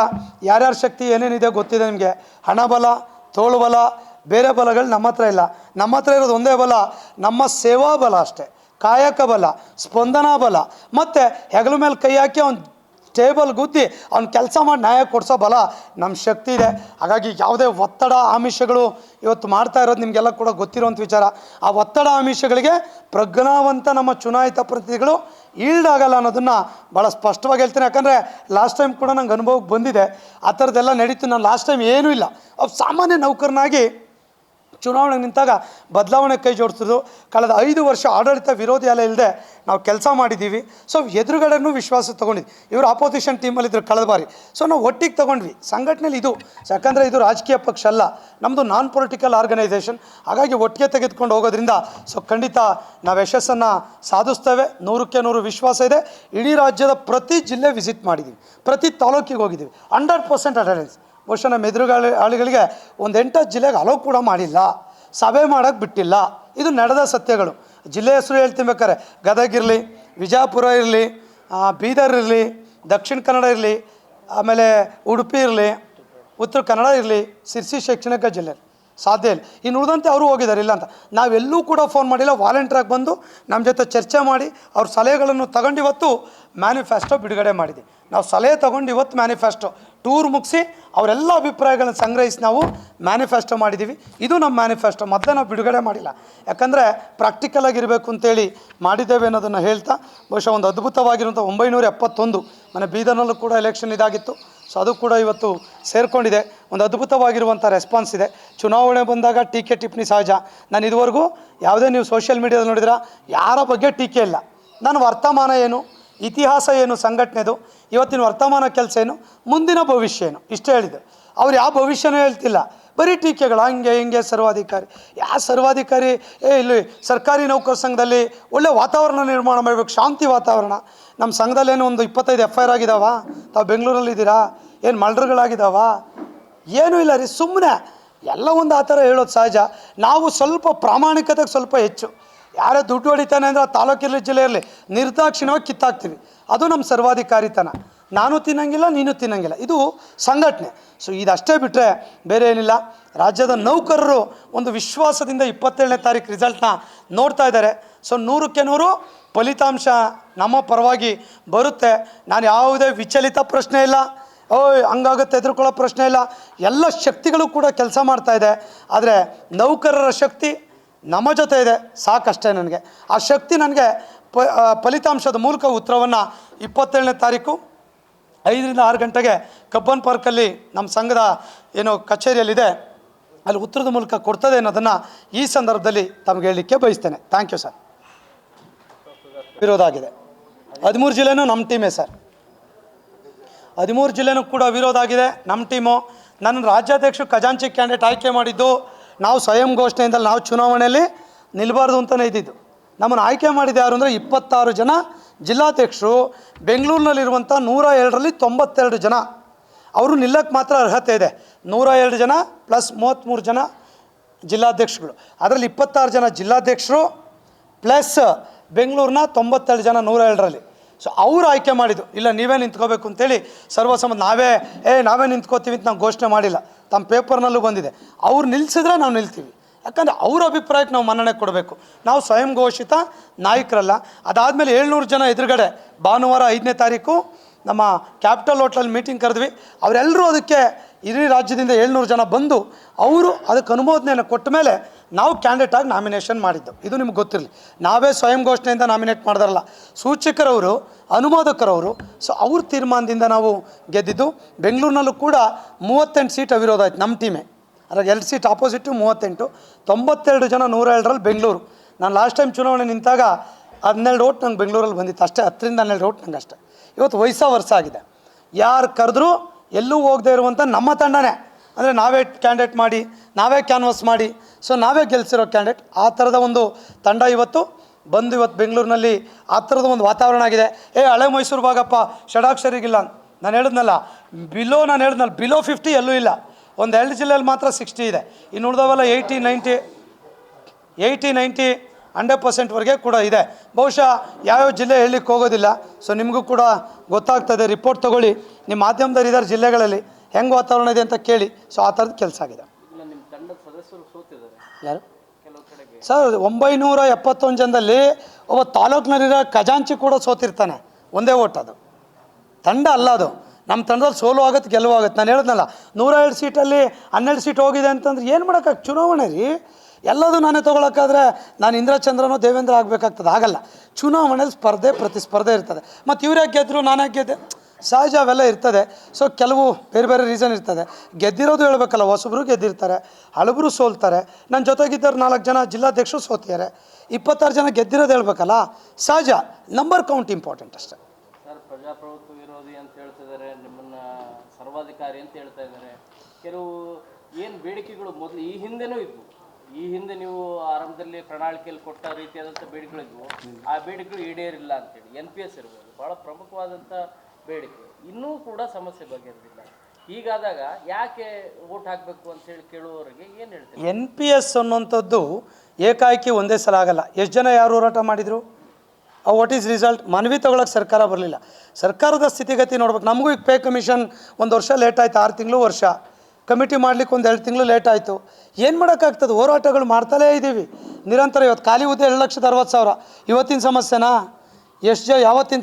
ಯಾರ್ಯಾರ ಶಕ್ತಿ ಏನೇನಿದೆ ಗೊತ್ತಿದೆ ನಿಮಗೆ. ಹಣಬಲ, ತೋಳುಬಲ, ಬೇರೆ ಬಲಗಳು ನಮ್ಮ ಹತ್ರ ಇಲ್ಲ. ನಮ್ಮ ಹತ್ರ ಇರೋದು ಒಂದೇ ಬಲ, ನಮ್ಮ ಸೇವಾ ಬಲ ಅಷ್ಟೇ. ಕಾಯಕ ಬಲ, ಸ್ಪಂದನಾ ಬಲ, ಮತ್ತು ಹೆಗಲ ಮೇಲೆ ಕೈ ಹಾಕಿ ಅವ್ನು ಟೇಬಲ್ ಗುದ್ದಿ ಅವ್ನು ಕೆಲಸ ಮಾಡಿ ನ್ಯಾಯ ಕೊಡಿಸೋ ಬಲ ನಮ್ಮ ಶಕ್ತಿ ಇದೆ. ಹಾಗಾಗಿ ಯಾವುದೇ ಒತ್ತಡ ಆಮಿಷಗಳು ಇವತ್ತು ಮಾಡ್ತಾ ಇರೋದು ನಿಮಗೆಲ್ಲ ಕೂಡ ಗೊತ್ತಿರೋಂಥ ವಿಚಾರ. ಆ ಒತ್ತಡ ಆಮಿಷಗಳಿಗೆ ಪ್ರಜ್ಞಾವಂತ ನಮ್ಮ ಚುನಾಯಿತ ಪ್ರತಿನಿಧಿಗಳು ಈಲ್ಡ್ ಆಗಲ್ಲ ಅನ್ನೋದನ್ನು ಭಾಳ ಸ್ಪಷ್ಟವಾಗಿ ಹೇಳ್ತೀನಿ. ಯಾಕಂದರೆ ಲಾಸ್ಟ್ ಟೈಮ್ ಕೂಡ ನಂಗೆ ಅನುಭವಕ್ಕೆ ಬಂದಿದೆ, ಆ ಥರದ್ದೆಲ್ಲ ನಡೀತು. ನಾನು ಲಾಸ್ಟ್ ಟೈಮ್ ಏನೂ ಇಲ್ಲ, ಅವ್ರು ಸಾಮಾನ್ಯ ನೌಕರನಾಗಿ ಚುನಾವಣೆಗೆ ನಿಂತಾಗ ಬದಲಾವಣೆ ಕೈ ಜೋಡಿಸಿದ್ರು. ಕಳೆದ 5 ವರ್ಷ ಆಡಳಿತ ವಿರೋಧಿ ಅಲೆ ಇಲ್ಲದೆ ನಾವು ಕೆಲಸ ಮಾಡಿದ್ದೀವಿ. ಸೊ ಎದುರುಗಡೆನೂ ವಿಶ್ವಾಸ ತೊಗೊಂಡಿದ್ವಿ. ಇವರು ಆಪೋಸಿಷನ್ ಟೀಮಲ್ಲಿದ್ದರು ಕಳೆದ ಬಾರಿ. ಸೊ ನಾವು ಒಟ್ಟಿಗೆ ತೊಗೊಂಡ್ವಿ ಸಂಘಟನೆಯಲ್ಲಿ. ಇದು ಯಾಕಂದರೆ ಇದು ರಾಜಕೀಯ ಪಕ್ಷ ಅಲ್ಲ, ನಮ್ಮದು ನಾನ್ ಪೊಲಿಟಿಕಲ್ ಆರ್ಗನೈಸೇಷನ್. ಹಾಗಾಗಿ ಒಟ್ಟಿಗೆ ತೆಗೆದುಕೊಂಡು ಹೋಗೋದ್ರಿಂದ ಸೊ ಖಂಡಿತ ನಾವು ಯಶಸ್ಸನ್ನು ಸಾಧಿಸ್ತೇವೆ. 100ಕ್ಕೆ 100 ವಿಶ್ವಾಸ ಇದೆ. ಇಡೀ ರಾಜ್ಯದ ಪ್ರತಿ ಜಿಲ್ಲೆ ವಿಸಿಟ್ ಮಾಡಿದ್ದೀವಿ, ಪ್ರತಿ ತಾಲೂಕಿಗೆ ಹೋಗಿದ್ದೀವಿ. 100% ಅಟೆಂಡೆನ್ಸ್. ಬಹುಶಃ ನಮ್ಮ ಎದುರುಗಾಳಿಗಳಿಗೆ ಒಂದು 8 ಜಿಲ್ಲೆಗೆ ಅಲೋ ಕೂಡ ಮಾಡಿಲ್ಲ, ಸಭೆ ಮಾಡೋಕ್ಕೆ ಬಿಟ್ಟಿಲ್ಲ. ಇದು ನಡೆದ ಸತ್ಯಗಳು. ಜಿಲ್ಲೆ ಹೆಸರು ಹೇಳ್ತೀನಿ ಬೇಕಾರೆ, ಗದಗ ಇರಲಿ, ವಿಜಯಪುರ ಇರಲಿ, ಬೀದರ್ ಇರಲಿ, ದಕ್ಷಿಣ ಕನ್ನಡ ಇರಲಿ, ಆಮೇಲೆ ಉಡುಪಿ ಇರಲಿ, ಉತ್ತರ ಕನ್ನಡ ಇರಲಿ, ಶಿರ್ಸಿ ಶೈಕ್ಷಣಿಕ ಜಿಲ್ಲೆ, ಸಾಧ್ಯ ಇಲ್ಲ. ಇನ್ನು ಉಳಿದಂತೆ ಅವರು ಹೋಗಿದ್ದಾರೆ ಇಲ್ಲ ಅಂತ. ನಾವೆಲ್ಲೂ ಕೂಡ ಫೋನ್ ಮಾಡಿಲ್ಲ, ವಾಲಂಟಿಯರಾಗಿ ಬಂದು ನಮ್ಮ ಜೊತೆ ಚರ್ಚೆ ಮಾಡಿ ಅವ್ರ ಸಲಹೆಗಳನ್ನು ತಗೊಂಡು ಇವತ್ತು ಮ್ಯಾನಿಫೆಸ್ಟೋ ಬಿಡುಗಡೆ ಮಾಡಿದ್ವಿ. ನಾವು ಸಲಹೆ ತೊಗೊಂಡು ಇವತ್ತು ಮ್ಯಾನಿಫೆಸ್ಟೋ ಟೂರ್ ಮುಗಿಸಿ ಅವರೆಲ್ಲ ಅಭಿಪ್ರಾಯಗಳನ್ನು ಸಂಗ್ರಹಿಸಿ ನಾವು ಮ್ಯಾನಿಫೆಸ್ಟೋ ಮಾಡಿದ್ದೀವಿ. ಇದು ನಮ್ಮ ಮ್ಯಾನಿಫೆಸ್ಟೋ, ಮೊದಲೇ ನಾವು ಬಿಡುಗಡೆ ಮಾಡಿಲ್ಲ, ಯಾಕಂದರೆ ಪ್ರಾಕ್ಟಿಕಲಾಗಿರಬೇಕು ಅಂತೇಳಿ ಮಾಡಿದ್ದೇವೆ ಅನ್ನೋದನ್ನು ಹೇಳ್ತಾ, ಬಹುಶಃ ಒಂದು ಅದ್ಭುತವಾಗಿರುವಂಥ 971 ಮನೆ ಬೀದರ್ನಲ್ಲೂ ಕೂಡ ಎಲೆಕ್ಷನ್ ಇದಾಗಿತ್ತು. ಸೊ ಅದು ಕೂಡ ಇವತ್ತು ಸೇರಿಕೊಂಡಿದೆ. ಒಂದು ಅದ್ಭುತವಾಗಿರುವಂಥ ರೆಸ್ಪಾನ್ಸ್ ಇದೆ. ಚುನಾವಣೆ ಬಂದಾಗ ಟೀಕೆ ಟಿಪ್ಪಣಿ ಸಹಜ. ನಾನು ಇದುವರೆಗೂ ಯಾವುದೇ ನೀವು ಸೋಷಿಯಲ್ ಮೀಡಿಯಾದಲ್ಲಿ ನೋಡಿದ್ರೆ ಯಾರ ಬಗ್ಗೆ ಟೀಕೆ ಇಲ್ಲ. ನನ್ನ ವರ್ತಮಾನ ಏನು, ಇತಿಹಾಸ ಏನು ಸಂಘಟನೆದು, ಇವತ್ತಿನ ವರ್ತಮಾನ ಕೆಲಸ ಏನು, ಮುಂದಿನ ಭವಿಷ್ಯ ಏನು, ಇಷ್ಟೇ ಹೇಳಿದೆ. ಅವ್ರು ಯಾವ ಭವಿಷ್ಯನೂ ಹೇಳ್ತಿಲ್ಲ, ಬರೀ ಟೀಕೆಗಳು. ಹಂಗೆ ಹಿಂಗೆ ಸರ್ವಾಧಿಕಾರಿ, ಯಾವ ಸರ್ವಾಧಿಕಾರಿ? ಇಲ್ಲಿ ಸರ್ಕಾರಿ ನೌಕರ ಸಂಘದಲ್ಲಿ ಒಳ್ಳೆ ವಾತಾವರಣ ನಿರ್ಮಾಣ ಮಾಡಬೇಕು, ಶಾಂತಿ ವಾತಾವರಣ. ನಮ್ಮ ಸಂಘದಲ್ಲೇನು ಒಂದು 25 FIR ಆಗಿದ್ದಾವ? ತಾವು ಬೆಂಗಳೂರಲ್ಲಿದ್ದೀರಾ? ಏನು ಮರ್ಡರ್ಗಳಾಗಿದ್ದಾವ? ಏನೂ ಇಲ್ಲ ರೀ. ಸುಮ್ಮನೆ ಎಲ್ಲ ಒಂದು ಆ ಥರ ಹೇಳೋದು ಸಹಜ. ನಾವು ಸ್ವಲ್ಪ ಪ್ರಾಮಾಣಿಕತೆಗೆ ಸ್ವಲ್ಪ ಹೆಚ್ಚು. ಯಾರೇ ದುಡ್ಡು ಹೊಡಿತಾನೆ ಅಂದರೆ ಆ ತಾಲೂಕಿರಲಿ ಜಿಲ್ಲೆ ಇರಲಿ ನಿರ್ದಾಕ್ಷಿಣ್ಯವಾಗಿ ಕಿತ್ತಾಕ್ತೀವಿ. ಅದು ನಮ್ಮ ಸರ್ವಾಧಿಕಾರಿತನ. ನಾನು ತಿನ್ನಂಗಿಲ್ಲ, ನೀನು ತಿನ್ನಂಗಿಲ್ಲ, ಇದು ಸಂಘಟನೆ. ಸೊ ಇದಷ್ಟೇ ಬಿಟ್ಟರೆ ಬೇರೆ ಏನಿಲ್ಲ. ರಾಜ್ಯದ ನೌಕರರು ಒಂದು ವಿಶ್ವಾಸದಿಂದ 27ನೇ ತಾರೀಕು ರಿಸಲ್ಟ್ನ ನೋಡ್ತಾ ಇದ್ದಾರೆ. ಸೊ 100ಕ್ಕೆ 100 ಫಲಿತಾಂಶ ನಮ್ಮ ಪರವಾಗಿ ಬರುತ್ತೆ. ನಾನು ಯಾವುದೇ ವಿಚಲಿತ ಪ್ರಶ್ನೆ ಇಲ್ಲ, ಹಂಗಾಗುತ್ತೆ ಹೆದರ್ಕೊಳ್ಳೋ ಪ್ರಶ್ನೆ ಇಲ್ಲ. ಎಲ್ಲ ಶಕ್ತಿಗಳು ಕೂಡ ಕೆಲಸ ಮಾಡ್ತಾಯಿದೆ. ಆದರೆ ನೌಕರರ ಶಕ್ತಿ ನಮ್ಮ ಜೊತೆ ಇದೆ, ಸಾಕಷ್ಟೇ. ನನಗೆ ಆ ಶಕ್ತಿ ನನಗೆ ಫಲಿತಾಂಶದ ಮೂಲಕ ಉತ್ತರವನ್ನು 27ನೇ ತಾರೀಕು 5ರಿಂದ 6 ಗಂಟೆಗೆ ಕಬ್ಬನ್ ಪಾರ್ಕಲ್ಲಿ ನಮ್ಮ ಸಂಘದ ಏನು ಕಚೇರಿಯಲ್ಲಿದೆ, ಅಲ್ಲಿ ಉತ್ತರದ ಮೂಲಕ ಕೊಡ್ತದೆ ಅನ್ನೋದನ್ನು ಈ ಸಂದರ್ಭದಲ್ಲಿ ತಮಗೆ ಹೇಳಲಿಕ್ಕೆ ಬಯಸ್ತೇನೆ. Thank you sir. ವಿರೋಧ ಆಗಿದೆ. 13 ಜಿಲ್ಲೆನೂ ನಮ್ಮ ಟೀಮೇ ಸರ್. 13 ಜಿಲ್ಲೆನೂ ಕೂಡ ವಿರೋಧ ಆಗಿದೆ, ನಮ್ಮ ಟೀಮು. ನನ್ನ ರಾಜ್ಯಾಧ್ಯಕ್ಷರು ಖಜಾಂಚಿ ಕ್ಯಾಂಡಿಡೇಟ್ ಆಯ್ಕೆ ಮಾಡಿದ್ದು ನಾವು ಸ್ವಯಂ ಘೋಷಣೆಯಿಂದ ನಾವು ಚುನಾವಣೆಯಲ್ಲಿ ನಿಲ್ಲಬಾರ್ದು ಅಂತಲೇ ಇದ್ದಿದ್ದು. ನಮ್ಮನ್ನು ಆಯ್ಕೆ ಮಾಡಿದ್ದು ಯಾರು ಅಂದರೆ 26 ಜನ ಜಿಲ್ಲಾಧ್ಯಕ್ಷರು. ಬೆಂಗಳೂರಿನಲ್ಲಿರುವಂಥ 102ರಲ್ಲಿ 92 ಜನ ಅವರು ನಿಲ್ಲಕ್ಕೆ ಮಾತ್ರ ಅರ್ಹತೆ ಇದೆ. 102 ಜನ ಪ್ಲಸ್ 33 ಜನ ಜಿಲ್ಲಾಧ್ಯಕ್ಷಗಳು. ಅದರಲ್ಲಿ 26 ಜನ ಜಿಲ್ಲಾಧ್ಯಕ್ಷರು ಪ್ಲಸ್ ಬೆಂಗಳೂರಿನ 92 ಜನ 102ರಲ್ಲಿ. ಸೊ ಅವರು ಆಯ್ಕೆ ಮಾಡಿದ್ದು. ಇಲ್ಲ ನೀವೇ ನಿಂತ್ಕೋಬೇಕು ಅಂತೇಳಿ ಸರ್ವಸಮ್ಮತ ನಾವೇ ನಿಂತ್ಕೋತೀವಿ ಅಂತ ನಾವು ಘೋಷಣೆ ಮಾಡಿಲ್ಲ. ತಮ್ಮ ಪೇಪರ್ನಲ್ಲೂ ಬಂದಿದೆ. ಅವ್ರು ನಿಲ್ಲಿಸಿದ್ರೆ ನಾವು ನಿಲ್ತೀವಿ, ಯಾಕಂದರೆ ಅವ್ರ ಅಭಿಪ್ರಾಯಕ್ಕೆ ನಾವು ಮನ್ನಣೆ ಕೊಡಬೇಕು. ನಾವು ಸ್ವಯಂ ಘೋಷಿತ ನಾಯಕರಲ್ಲ. ಅದಾದಮೇಲೆ 700 ಜನ ಎದುರುಗಡೆ ಭಾನುವಾರ 5ನೇ ತಾರೀಕು ನಮ್ಮ ಕ್ಯಾಪಿಟಲ್ ಹೋಟ್ಲಲ್ಲಿ ಮೀಟಿಂಗ್ ಕರೆದ್ವಿ. ಅವರೆಲ್ಲರೂ ಅದಕ್ಕೆ ಇಡೀ ರಾಜ್ಯದಿಂದ 700 ಜನ ಬಂದು ಅವರು ಅದಕ್ಕೆ ಅನುಮೋದನೆಯನ್ನು ಕೊಟ್ಟ ಮೇಲೆ ನಾವು ಕ್ಯಾಂಡಿಡೇಟಾಗಿ ನಾಮಿನೇಷನ್ ಮಾಡಿದ್ದು. ಇದು ನಿಮ್ಗೆ ಗೊತ್ತಿರಲಿ. ನಾವೇ ಸ್ವಯಂ ಘೋಷಣೆಯಿಂದ ನಾಮಿನೇಟ್ ಮಾಡಿದಾರಲ್ಲ, ಸೂಚಕರವರು, ಅನುಮೋದಕರವರು. ಸೊ ಅವ್ರ ತೀರ್ಮಾನದಿಂದ ನಾವು ಗೆದ್ದಿದ್ದು. ಬೆಂಗಳೂರಿನಲ್ಲೂ ಕೂಡ 38 ಸೀಟ್ ಅವಿರೋಧ ಆಯ್ತು ನಮ್ಮ ಟೀಮೇ. ಅದ್ರಾಗ 2 ಸೀಟ್ ಆಪೋಸಿಟು 38, 92 ಜನ 102ರಲ್ಲಿ ಬೆಂಗಳೂರು. ನಾನು ಲಾಸ್ಟ್ ಟೈಮ್ ಚುನಾವಣೆ ನಿಂತಾಗ 12 ಓಟ್ ನಂಗೆ ಬೆಂಗಳೂರಲ್ಲಿ ಬಂದಿತ್ತು ಅಷ್ಟೇ. 10ರಿಂದ 12 ಓಟ್ ನಂಗೆ ಅಷ್ಟೇ. ಇವತ್ತು ವರ್ಷ ಆಗಿದೆ. ಯಾರು ಕರೆದ್ರೂ ಎಲ್ಲೂ ಹೋಗದೆ ಇರುವಂಥ ನಮ್ಮ ತಂಡನೇ, ಅಂದರೆ ನಾವೇ ಕ್ಯಾಂಡಿಡೇಟ್ ಮಾಡಿ, ನಾವೇ ಕ್ಯಾನ್ವಾಸ್ ಮಾಡಿ, ಸೊ ನಾವೇ ಗೆಲ್ಸಿರೋ ಕ್ಯಾಂಡಿಡೇಟ್. ಆ ಥರದ ಒಂದು ತಂಡ ಇವತ್ತು ಬೆಂಗಳೂರಿನಲ್ಲಿ ಆ ಥರದ ಒಂದು ವಾತಾವರಣ ಆಗಿದೆ. ಹಳೆ ಮೈಸೂರು ಭಾಗಪ್ಪ ಷಡಾಕ್ಷರಿಗಿಲ್ಲ ನಾನು ಹೇಳಿದ್ನಲ್ಲ, ಬಿಲೋ 50 ಎಲ್ಲೂ ಇಲ್ಲ. 1-2 ಜಿಲ್ಲೆಯಲ್ಲಿ ಮಾತ್ರ 60 ಇದೆ. ಇನ್ನು ಉಳಿದವೆಲ್ಲ 80, 90 100%ವರೆಗೆ ಕೂಡ ಇದೆ. ಬಹುಶಃ ಯಾವ್ಯಾವ ಜಿಲ್ಲೆ ಹೇಳಲಿಕ್ಕೆ ಹೋಗೋದಿಲ್ಲ. ಸೊ ನಿಮಗೂ ಕೂಡ ಗೊತ್ತಾಗ್ತದೆ. ರಿಪೋರ್ಟ್ ತೊಗೊಳ್ಳಿ, ನಿಮ್ಮ ಮಾಧ್ಯಮದವ್ರು ಇದ್ದಾರೆ ಜಿಲ್ಲೆಗಳಲ್ಲಿ ಹೆಂಗೆ ವಾತಾವರಣ ಇದೆ ಅಂತ ಕೇಳಿ. ಸೊ ಆ ಥರದ ಕೆಲಸ ಆಗಿದೆ. ಯಾರು ಸರ್? 971 ಜನದಲ್ಲಿ ಒಬ್ಬ ತಾಲೂಕಿನಲ್ಲಿರೋ ಖಜಾಂಚಿ ಕೂಡ ಸೋತಿರ್ತಾನೆ. ಒಂದೇ ಓಟ್. ಅದು ತಂಡ ಅಲ್ಲ, ಅದು ನಮ್ಮ ತಂಡದಲ್ಲಿ ಸೋಲು ಆಗುತ್ತೆ, ಗೆಲುವು ಆಗುತ್ತೆ. ನಾನು ಹೇಳಿದ್ನಲ್ಲ, 102 ಸೀಟಲ್ಲಿ 12 ಸೀಟ್ ಹೋಗಿದೆ ಅಂತಂದ್ರೆ ಏನು ಮಾಡೋಕ್ಕಾಗ? ಚುನಾವಣೆ ರೀ, ಎಲ್ಲದೂ ನಾನೇ ತೊಗೊಳಕ್ಕಾದ್ರೆ ನಾನು ಇಂದ್ರಚಂದ್ರನೋ ದೇವೇಂದ್ರ ಆಗಬೇಕಾಗ್ತದೆ. ಆಗಲ್ಲ. ಚುನಾವಣೆಯಲ್ಲಿ ಪ್ರತಿಸ್ಪರ್ಧೆ ಇರ್ತದೆ. ಮತ್ತು ಇವ್ರು ಯಾಕೆ ಗೆದ್ದರು, ನಾನು ಯಾಕೆ ಗೆದ್ದೆ, ಸಹಜ ಅವೆಲ್ಲ ಇರ್ತದೆ. ಸೊ ಕೆಲವು ಬೇರೆ ರೀಸನ್ ಇರ್ತದೆ. ಗೆದ್ದಿರೋದು ಹೇಳ್ಬೇಕಲ್ಲ, ಹೊಸಬ್ರು ಗೆದ್ದಿರ್ತಾರೆ, ಹಳಬರು ಸೋಲ್ತಾರೆ. ನನ್ನ ಜೊತೆಗಿದ್ದರು 4 ಜನ ಜಿಲ್ಲಾಧ್ಯಕ್ಷರು ಸೋತಿದ್ದಾರೆ, 26 ಜನ ಗೆದ್ದಿರೋದು ಹೇಳ್ಬೇಕಲ್ಲ, ಸಹಜ. ನಂಬರ್ ಕೌಂಟ್ ಇಂಪಾರ್ಟೆಂಟ್ ಅಷ್ಟೇ. ಸರ್, ಪ್ರಜಾಪ್ರಭುತ್ವ ವಿರೋಧಿ ಅಂತ ಹೇಳ್ತಿದ್ದಾರೆ, ನಿಮ್ಮನ್ನು ಸರ್ವಾಧಿಕಾರಿ ಅಂತ ಹೇಳ್ತಾ ಇದ್ದಾರೆ. ಕೆಲವು ಏನು ಬೇಡಿಕೆಗಳು ಮೊದಲು ಈ ಹಿಂದೆನೂ ಇದ್ವು. ಈ ಹಿಂದೆ ನೀವು ಆರಂಭದಲ್ಲಿ ಪ್ರಣಾಳಿಕೆಯಲ್ಲಿ ಕೊಟ್ಟ ರೀತಿಯಾದಂಥ ಬೇಡಿಕೆಗಳಿದ್ವು. ಆ ಬೇಡಿಕೆಗಳು ಈಡೇರಿಲ್ಲ ಅಂತೇಳಿ. NPS ಇರ್ಬೋದು, ಭಾಳ ಪ್ರಮುಖವಾದಂಥ ಬೇಡಿಕೆ. ಇನ್ನೂ ಕೂಡ ಸಮಸ್ಯೆ ಬಗೆಹರಿದಿಲ್ಲ. ಹೀಗಾದಾಗ ಯಾಕೆ ವೋಟ್ ಹಾಕಬೇಕು ಅಂತೇಳಿ ಕೇಳುವವರಿಗೆ ಏನು ಹೇಳ್ತೀವಿ? NPS ಅನ್ನುವಂಥದ್ದು ಏಕಾಏಕಿ ಒಂದೇ ಸಲ ಆಗಲ್ಲ. ಎಷ್ಟು ಜನ ಯಾರು ಹೋರಾಟ ಮಾಡಿದರು? What is result? ಮನವಿ ತೊಗೊಳಕ್ಕೆ ಸರ್ಕಾರ ಬರಲಿಲ್ಲ. ಸರ್ಕಾರದ ಸ್ಥಿತಿಗತಿ ನೋಡ್ಬೇಕು. ನಮಗೂ ಈಗ ಪೇ ಕಮಿಷನ್ 1 ವರ್ಷ ಲೇಟ್ ಆಯ್ತು, 6 ತಿಂಗಳು ವರ್ಷ. ಕಮಿಟಿ ಮಾಡಲಿಕ್ಕೆ ಒಂದು 2 ತಿಂಗಳು ಲೇಟ್ ಆಯಿತು. ಏನು ಮಾಡೋಕ್ಕಾಗ್ತದೆ? ಹೋರಾಟಗಳು ಮಾಡ್ತಲೇ ಇದ್ದೀವಿ ನಿರಂತರ. ಇವತ್ತು ಖಾಲಿ ಹುದ್ದೆ 2,60,000 ಇವತ್ತಿನ ಸಮಸ್ಯೆನಾ? ಯಾವತ್ತಿನ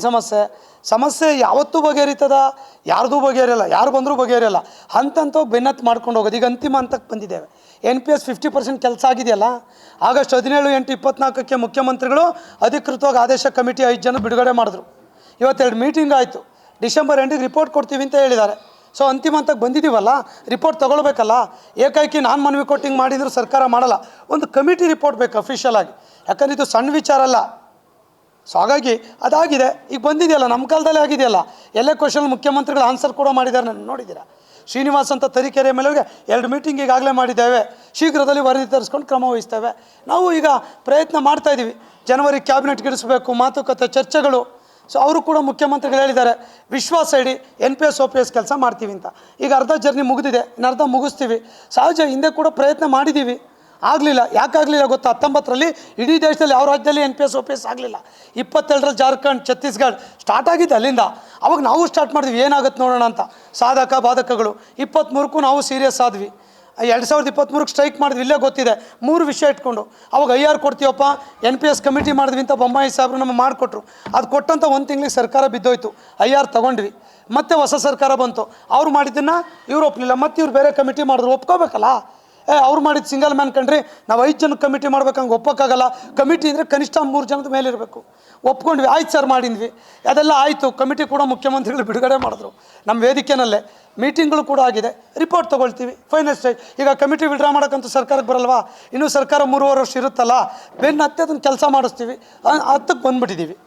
ಸಮಸ್ಯೆ ಯಾವತ್ತೂ ಬಗೆಹರಿತದ? ಯಾರ್ದೂ ಬಗೆಹರಿಯಲ್ಲ, ಯಾರು ಬಂದರೂ ಬಗೆಹರಿಯಲ್ಲ. ಹಂತಂತೋಗಿ ಬೆನ್ನತ್ತು ಮಾಡ್ಕೊಂಡು ಹೋಗೋದು. ಈಗ ಅಂತಿಮ ಹಂತಕ್ಕೆ ಬಂದಿದ್ದೇವೆ. NPS 50% ಕೆಲಸ ಆಗಿದೆಯಲ್ಲ. ಆಗಸ್ಟ್ 17/8/24ಕ್ಕೆ ಮುಖ್ಯಮಂತ್ರಿಗಳು ಅಧಿಕೃತವಾಗಿ ಆದೇಶ ಕಮಿಟಿ 5 ಜನ ಬಿಡುಗಡೆ ಮಾಡಿದ್ರು. ಇವತ್ತು 2 ಮೀಟಿಂಗ್ ಆಯಿತು. ಡಿಸೆಂಬರ್ 8ಗೆ ರಿಪೋರ್ಟ್ ಕೊಡ್ತೀವಿ ಅಂತ ಹೇಳಿದ್ದಾರೆ. ಸೊ ಅಂತಿಮ ಹಂತಕ್ಕೆ ಬಂದಿದ್ದೀವಲ್ಲ, ರಿಪೋರ್ಟ್ ತೊಗೊಳ್ಬೇಕಲ್ಲ. ಏಕಾಏಕಿ ನಾನು ಮನವಿ ಕೊಟ್ಟು ಹಿಂಗೆ ಮಾಡಿದ್ರು ಸರ್ಕಾರ ಮಾಡಲ್ಲ. ಒಂದು ಕಮಿಟಿ ರಿಪೋರ್ಟ್ ಬೇಕು ಅಫಿಷಿಯಲ್ ಆಗಿ, ಯಾಕಂದ್ರೆ ಇದು ಸಣ್ಣ ವಿಚಾರ ಅಲ್ಲ. ಸೊ ಹಾಗಾಗಿ ಅದಾಗಿದೆ. ಈಗ ಬಂದಿದೆಯಲ್ಲ, ನಮ್ಮ ಕಾಲದಲ್ಲೇ ಆಗಿದೆಯಲ್ಲ. ಎಲ್ಲೇ ಕ್ವಶನ್ ಮುಖ್ಯಮಂತ್ರಿಗಳು ಆನ್ಸರ್ ಕೂಡ ಮಾಡಿದ್ದಾರೆ, ನಾನು ನೋಡಿದ್ದೀರಾ. ಶ್ರೀನಿವಾಸ್ ಅಂತ ತರೀಕೆರೆ MLA 2 ಮೀಟಿಂಗ್ ಈಗಾಗಲೇ ಮಾಡಿದ್ದೇವೆ. ಶೀಘ್ರದಲ್ಲಿ ವರದಿ ತರಿಸ್ಕೊಂಡು ಕ್ರಮ ವಹಿಸ್ತೇವೆ. ನಾವು ಈಗ ಪ್ರಯತ್ನ ಮಾಡ್ತಾಯಿದ್ದೀವಿ. ಜನವರಿ ಕ್ಯಾಬಿನೆಟ್ಗೆ ಇಳಿಸಬೇಕು, ಮಾತುಕತೆ ಚರ್ಚೆಗಳು. ಸೊ ಅವರು ಕೂಡ ಮುಖ್ಯಮಂತ್ರಿಗಳು ಹೇಳಿದ್ದಾರೆ, ವಿಶ್ವಾಸ ಇಡಿ NPS OPS ಕೆಲಸ ಮಾಡ್ತೀವಿ ಅಂತ. ಈಗ ಅರ್ಧ ಜರ್ನಿ ಮುಗಿದಿದೆ, ಇನ್ನು ಅರ್ಧ ಮುಗಿಸ್ತೀವಿ. ಸಹಜ ಹಿಂದೆ ಕೂಡ ಪ್ರಯತ್ನ ಮಾಡಿದ್ದೀವಿ, ಆಗಲಿಲ್ಲ. ಯಾಕಾಗಲಿಲ್ಲ ಗೊತ್ತಾ? 19ರಲ್ಲಿ ಇಡೀ ದೇಶದಲ್ಲಿ ಯಾವ ರಾಜ್ಯದಲ್ಲಿ NPS OPS ಆಗಲಿಲ್ಲ. 22ರಲ್ಲಿ ಜಾರ್ಖಂಡ್, ಛತ್ತೀಸ್ಗಢ ಸ್ಟಾರ್ಟ್ ಆಗಿದ್ದು ಅಲ್ಲಿಂದ. ಅವಾಗ ನಾವು ಸ್ಟಾರ್ಟ್ ಮಾಡಿದ್ವಿ, ಏನಾಗುತ್ತೆ ನೋಡೋಣ ಅಂತ. ಸಾಧಕ ಬಾಧಕಗಳು. 23ಕ್ಕೂ ನಾವು ಸೀರಿಯಸ್ ಆದ್ವಿ. 2023ಕ್ಕೆ ಸ್ಟ್ರೈಕ್ ಮಾಡಿದ್ವಿ, ಇಲ್ಲೇ ಗೊತ್ತಿದೆ. 3 ವಿಷಯ ಇಟ್ಕೊಂಡು ಅವಾಗ IR ಕೊಡ್ತೀವಪ್ಪ, NPS ಕಮಿಟಿ ಮಾಡಿದ್ವಿ ಅಂತ ಬೊಮ್ಮಾಯಿ ಸಾಹೇಬರು ನಮಗೆ ಮಾಡಿಕೊಟ್ರು. ಅದು ಕೊಟ್ಟಂಥ 1 ತಿಂಗಳಿಗೆ ಸರ್ಕಾರ ಬಿದ್ದೋಯ್ತು. IR ತೊಗೊಂಡ್ವಿ. ಮತ್ತೆ ಹೊಸ ಸರ್ಕಾರ ಬಂತು. ಅವ್ರು ಮಾಡಿದ್ದನ್ನು ಇವ್ರು ಒಪ್ಪಲಿಲ್ಲ. ಮತ್ತೆ ಇವ್ರು ಬೇರೆ ಕಮಿಟಿ ಮಾಡಿದ್ರು. ಒಪ್ಕೋಬೇಕಲ್ಲ. ಅವ್ರು ಮಾಡಿದ್ದು ಸಿಂಗಲ್ ಮ್ಯಾನ್ ಕಂಡ್ರಿ, ನಾವು 5 ಜನ ಕಮಿಟಿ ಮಾಡ್ಬೇಕಂಗೆ ಒಪ್ಪೋಕ್ಕಾಗಲ್ಲ. ಕಮಿಟಿ ಅಂದರೆ ಕನಿಷ್ಠ 3 ಜನದ ಮೇಲೆ ಇರಬೇಕು. ಒಪ್ಕೊಂಡ್ವಿ, ಆಯ್ತು ಸರ್ ಮಾಡಿದ್ವಿ. ಅದೆಲ್ಲ ಆಯಿತು. ಕಮಿಟಿ ಕೂಡ ಮುಖ್ಯಮಂತ್ರಿಗಳು ಬಿಡುಗಡೆ ಮಾಡಿದ್ರು ನಮ್ಮ ವೇದಿಕೆನಲ್ಲೇ. ಮೀಟಿಂಗ್ಗಳು ಕೂಡ ಆಗಿದೆ. ರಿಪೋರ್ಟ್ ತೊಗೊಳ್ತೀವಿ, ಫೈನಲ್ ಸ್ಟೇಜ್. ಈಗ ಕಮಿಟಿ ವಿಡ್ರಾ ಮಾಡೋಕ್ಕಂತೂ ಸರ್ಕಾರಕ್ಕೆ ಬರಲ್ವಾ? ಇನ್ನೂ ಸರ್ಕಾರ 3.5 ವರ್ಷ ಇರುತ್ತಲ್ಲ. ಬೆನ್ನು ಹತ್ತಿ ಅದನ್ನು ಕೆಲಸ ಮಾಡಿಸ್ತೀವಿ. 10ಕ್ಕೆ ಬಂದುಬಿಟ್ಟಿದ್ದೀವಿ.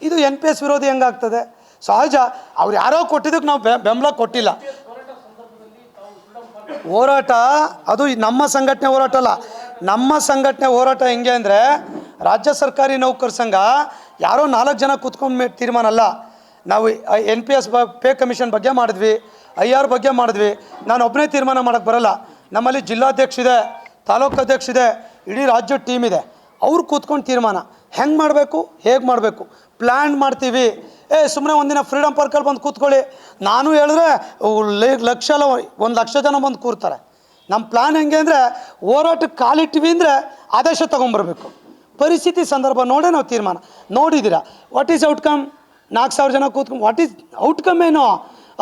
ಇದು NPS ವಿರೋಧಿ ಹೆಂಗಾಗ್ತದೆ? ಸಹಜ. ಅವ್ರು ಯಾರೋ ಕೊಟ್ಟಿದ್ದಕ್ಕೆ ನಾವು ಬೆಂಬಲ ಕೊಟ್ಟಿಲ್ಲ. ಹೋರಾಟ ಅದು ನಮ್ಮ ಸಂಘಟನೆ ಹೋರಾಟ ಅಲ್ಲ. ನಮ್ಮ ಸಂಘಟನೆ ಹೋರಾಟ ಹೆಂಗೆ ಅಂದರೆ, ರಾಜ್ಯ ಸರ್ಕಾರಿ ನೌಕರ ಸಂಘ ಯಾರೋ 4 ಜನ ಕೂತ್ಕೊಂಡು ತೀರ್ಮಾನ ಅಲ್ಲ. ನಾವು NPS ಪೇ ಕಮಿಷನ್ ಬಗ್ಗೆ ಮಾಡಿದ್ವಿ, IR ಬಗ್ಗೆ ಮಾಡಿದ್ವಿ. ನಾನು ಒಬ್ಬನೇ ತೀರ್ಮಾನ ಮಾಡೋಕ್ಕೆ ಬರಲ್ಲ. ನಮ್ಮಲ್ಲಿ ಜಿಲ್ಲಾಧ್ಯಕ್ಷ ಇದೆ, ತಾಲೂಕು ಅಧ್ಯಕ್ಷ ಇದೆ, ಇಡೀ ರಾಜ್ಯ ಟೀಮ್ ಇದೆ. ಅವ್ರು ಕೂತ್ಕೊಂಡು ತೀರ್ಮಾನ ಹೆಂಗೆ ಮಾಡಬೇಕು, ಹೇಗೆ ಮಾಡಬೇಕು ಪ್ಲ್ಯಾನ್ ಮಾಡ್ತೀವಿ. ಸುಮ್ಮನೆ ಒಂದಿನ ಫ್ರೀಡಮ್ ಪಾರ್ಕಲ್ಲಿ ಬಂದು ಕೂತ್ಕೊಳ್ಳಿ ನಾನು ಹೇಳಿದ್ರೆ ಲಕ್ಷ ಅಲ್ಲ 1 ಲಕ್ಷ ಜನ ಬಂದು ಕೂರ್ತಾರೆ. ನಮ್ಮ ಪ್ಲ್ಯಾನ್ ಹೆಂಗೆ ಅಂದರೆ, ಹೋರಾಟಕ್ಕೆ ಕಾಲಿಟ್ಟಿವಿ ಅಂದರೆ ಆದೇಶ ತೊಗೊಂಬರ್ಬೇಕು. ಪರಿಸ್ಥಿತಿ ಸಂದರ್ಭ ನೋಡೇ ನಾವು ತೀರ್ಮಾನ. ನೋಡಿದ್ದೀರಾ ವಾಟ್ ಈಸ್ ಔಟ್ಕಮ್? 4,000 ಜನ ಕೂತ್ಕೊಂಡು ವಾಟ್ ಈಸ್ ಔಟ್ಕಮ್? ಏನು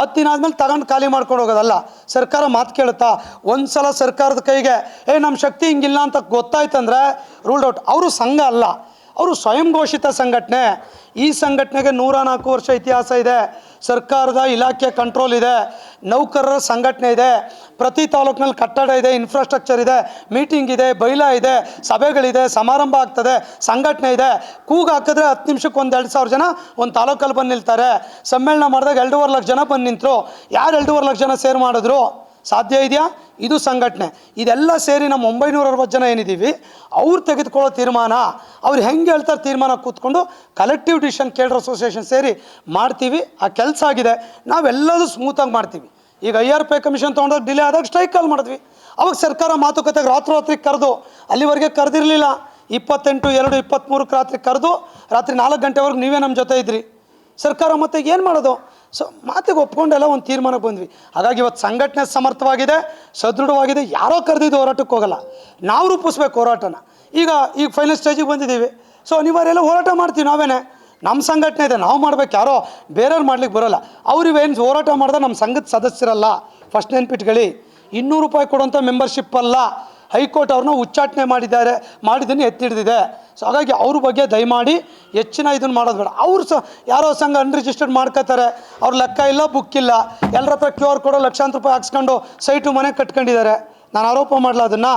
10 ದಿನ ಆದಮೇಲೆ ತಗೊಂಡು ಖಾಲಿ ಮಾಡ್ಕೊಂಡು ಹೋಗೋದಲ್ಲ. ಸರ್ಕಾರ ಮಾತು ಕೇಳುತ್ತಾ? ಒಂದು ಸಲ ಸರ್ಕಾರದ ಕೈಗೆ ನಮ್ಮ ಶಕ್ತಿ ಹಿಂಗಿಲ್ಲ ಅಂತ ಗೊತ್ತಾಯ್ತಂದ್ರೆ ರೂಲ್ಡ್ ಔಟ್. ಅವರು ಸಂಘ ಅಲ್ಲ, ಅವರು ಸ್ವಯಂ ಘೋಷಿತ ಸಂಘಟನೆ. ಈ ಸಂಘಟನೆಗೆ 104 ವರ್ಷ ಇತಿಹಾಸ ಇದೆ. ಸರ್ಕಾರದ ಇಲಾಖೆ ಕಂಟ್ರೋಲ್ ಇದೆ, ನೌಕರರ ಸಂಘಟನೆ ಇದೆ, ಪ್ರತಿ ತಾಲೂಕಿನಲ್ಲಿ ಕಟ್ಟಡ ಇದೆ, ಇನ್ಫ್ರಾಸ್ಟ್ರಕ್ಚರ್ ಇದೆ, ಮೀಟಿಂಗ್ ಇದೆ, ಬೈಲಾ ಇದೆ, ಸಭೆಗಳಿದೆ, ಸಮಾರಂಭ ಆಗ್ತದೆ, ಸಂಘಟನೆ ಇದೆ. ಕೂಗು ಹಾಕಿದ್ರೆ 10 ನಿಮಿಷಕ್ಕೆ 1-2 ಸಾವಿರ ಜನ ಒಂದು ತಾಲೂಕಲ್ಲಿ ಬಂದು ನಿಲ್ತಾರೆ. ಸಮ್ಮೇಳನ ಮಾಡಿದಾಗ 2.5 ಲಕ್ಷ ಜನ ಬಂದು ನಿಂತರು. ಯಾರು 2.5 ಲಕ್ಷ ಜನ ಸೇರ್ ಮಾಡಿದ್ರು? ಸಾಧ್ಯ ಇದೆಯಾ? ಇದು ಸಂಘಟನೆ. ಇದೆಲ್ಲ ಸೇರಿ ನಮ್ಮ 960 ಜನ ಏನಿದ್ದೀವಿ, ಅವ್ರು ತೆಗೆದುಕೊಳ್ಳೋ ತೀರ್ಮಾನ. ಅವ್ರು ಹೆಂಗೆ ಹೇಳ್ತಾರೆ ತೀರ್ಮಾನ ಕೂತ್ಕೊಂಡು ಕಲೆಕ್ಟಿವ್ ಡಿಸಿಷನ್ ಕೇಡರ್ ಅಸೋಸಿಯೇಷನ್ ಸೇರಿ ಮಾಡ್ತೀವಿ. ಆ ಕೆಲಸ ಆಗಿದೆ. ನಾವೆಲ್ಲದೂ ಸ್ಮೂತಾಗಿ ಮಾಡ್ತೀವಿ. ಈಗ IR ಪೇ ಕಮಿಷನ್ ತೊಗೊಂಡಾಗ ಡಿಲೇ ಆದಾಗ ಸ್ಟ್ರೈಕ್ ಕಾಲ್ ಮಾಡಿದ್ವಿ. ಅವಾಗ ಸರ್ಕಾರ ಮಾತುಕತೆಗೆ ರಾತ್ರಿ ಕರೆದು, ಅಲ್ಲಿವರೆಗೆ ಕರೆದಿರಲಿಲ್ಲ. 28/2/23ಕ್ಕೆ ರಾತ್ರಿ ಕರೆದು ರಾತ್ರಿ 4 ಗಂಟೆವರೆಗೆ ನೀವೇ ನಮ್ಮ ಜೊತೆ ಇದ್ರಿ. ಸರ್ಕಾರ ಮತ್ತೆ ಏನು ಮಾಡೋದು? ಸೊ ಮಾತಿಗೆ ಒಪ್ಕೊಂಡೆಲ್ಲ ಒಂದು ತೀರ್ಮಾನಕ್ಕೆ ಬಂದ್ವಿ. ಹಾಗಾಗಿ ಇವತ್ತು ಸಂಘಟನೆ ಸಮರ್ಥವಾಗಿದೆ, ಸದೃಢವಾಗಿದೆ. ಯಾರೋ ಕರೆದಿದ್ದು ಹೋರಾಟಕ್ಕೆ ಹೋಗಲ್ಲ, ನಾವು ರೂಪಿಸ್ಬೇಕು ಹೋರಾಟನ. ಈಗ ಫೈನಲ್ ಸ್ಟೇಜಿಗೆ ಬಂದಿದ್ದೀವಿ. ಸೊ ಅನಿವಾರ್ಯ ಹೋರಾಟ ಮಾಡ್ತೀವಿ ನಾವೇನೆ. ನಮ್ಮ ಸಂಘಟನೆ ಇದೆ, ನಾವು ಮಾಡ್ಬೇಕು. ಯಾರೋ ಬೇರೆಯವ್ರು ಮಾಡ್ಲಿಕ್ಕೆ ಬರೋಲ್ಲ. ಅವ್ರಿವೇನು ಹೋರಾಟ ಮಾಡಿದ್ರೆ ನಮ್ಮ ಸಂಘದ ಸದಸ್ಯರಲ್ಲ. ಫಸ್ಟ್ ನೆನ್ಪಿಟ್ಕೊಳ್ಳಿ. 200 ರೂಪಾಯಿ ಕೊಡುವಂಥ ಮೆಂಬರ್ಶಿಪ್ ಅಲ್ಲ. ಹೈಕೋರ್ಟ್ ಅವ್ರನ್ನ ಉಚ್ಚಾಟನೆ ಮಾಡಿದ್ದನ್ನು ಎತ್ತಿಡ್ದಿದೆ. ಸೊ ಹಾಗಾಗಿ ಅವ್ರ ಬಗ್ಗೆ ದಯಮಾಡಿ ಹೆಚ್ಚಿನ ಇದನ್ನು ಮಾಡೋದು ಬೇಡ. ಅವ್ರು ಯಾರೋ ಸಂಘ ಅನ್ರಿಜಿಸ್ಟರ್ಡ್ ಮಾಡ್ಕೋತಾರೆ. ಅವ್ರ ಲೆಕ್ಕ ಇಲ್ಲ, ಬುಕ್ ಇಲ್ಲ. ಎಲ್ಲರ ಹತ್ರ QR ಕೊಡೋ ಲಕ್ಷಾಂತರ ರೂಪಾಯಿ ಹಾಕ್ಸ್ಕೊಂಡು ಸೈಟು ಮನೆ ಕಟ್ಕೊಂಡಿದ್ದಾರೆ. ನಾನು ಆರೋಪ ಮಾಡಲ ಅದನ್ನು.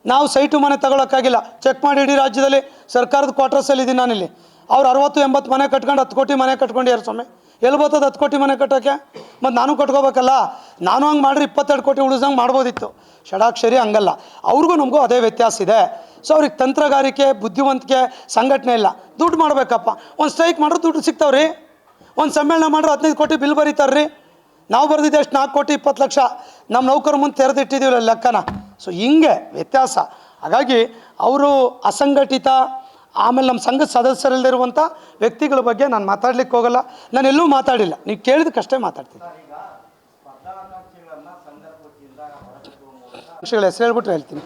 ನಾವು ಸೈಟು ಮನೆ ತಗೊಳಕ್ಕಾಗಿಲ್ಲ. ಚೆಕ್ ಮಾಡಿ ಇಡೀ ರಾಜ್ಯದಲ್ಲಿ ಸರ್ಕಾರದ ಕ್ವಾರ್ಟರ್ಸಲ್ಲಿ ಇದ್ದೀನಿ ನಾನಿಲ್ಲಿ. ಅವ್ರು 60-80 ಮನೆ ಕಟ್ಕೊಂಡು 10 ಕೋಟಿ ಮನೆ ಕಟ್ಕೊಂಡಿದ್ದಾರೆ. ಸ್ವಾಮಿ ಎಲ್ಲಿ ಬರ್ತದೆ 10 ಕೋಟಿ ಮನೆ ಕಟ್ಟೋಕ್ಕೆ? ಮತ್ತು ನಾನು ಕಟ್ಕೋಬೇಕಲ್ಲ. ನಾನು ಹಂಗೆ ಮಾಡ್ರಿ 22 ಕೋಟಿ ಉಳಿಸ್ದಂಗೆ ಮಾಡ್ಬೋದಿತ್ತು. ಷಡಾಕ್ಷರಿ ಹಂಗಲ್ಲ. ಅವ್ರಿಗೂ ನಮಗೂ ಅದೇ ವ್ಯತ್ಯಾಸ ಇದೆ. ಸೊ ಅವ್ರಿಗೆ ತಂತ್ರಗಾರಿಕೆ, ಬುದ್ಧಿವಂತಿಕೆ, ಸಂಘಟನೆ ಇಲ್ಲ. ದುಡ್ಡು ಮಾಡಬೇಕಪ್ಪ. ಒಂದು ಸ್ಟ್ರೈಕ್ ಮಾಡಿದ್ರೆ ದುಡ್ಡು ಸಿಗ್ತಾವ್ರಿ. ಒಂದು ಸಮ್ಮೇಳನ ಮಾಡಿದ್ರೆ 15 ಕೋಟಿ ಬಿಲ್ ಬರೀತಾರ್ರಿ. ನಾವು ಬರೆದಿದ್ದೆ ಅಷ್ಟು 4 ಕೋಟಿ 20 ಲಕ್ಷ ನಮ್ಮ ನೌಕರ ಮುಂದೆ ತೆರೆದಿಟ್ಟಿದ್ದೀವಿ ಲೆಕ್ಕನ. ಸೊ ಹಿಂಗೆ ವ್ಯತ್ಯಾಸ. ಹಾಗಾಗಿ ಅವರು ಅಸಂಘಟಿತ, ಆಮೇಲೆ ನಮ್ಮ ಸಂಘದ ಸದಸ್ಯರಲ್ಲಿರುವಂಥ ವ್ಯಕ್ತಿಗಳ ಬಗ್ಗೆ ನಾನು ಮಾತಾಡ್ಲಿಕ್ಕೆ ಹೋಗಲ್ಲ. ನಾನು ಎಲ್ಲೂ ಮಾತಾಡಿಲ್ಲ. ನೀವು ಕೇಳಿದಕ್ಕಷ್ಟೇ ಮಾತಾಡ್ತೀನಿ. ಅಂಶಗಳ ಹೆಸರು ಹೇಳ್ಬಿಟ್ರೆ ಹೇಳ್ತೀನಿ,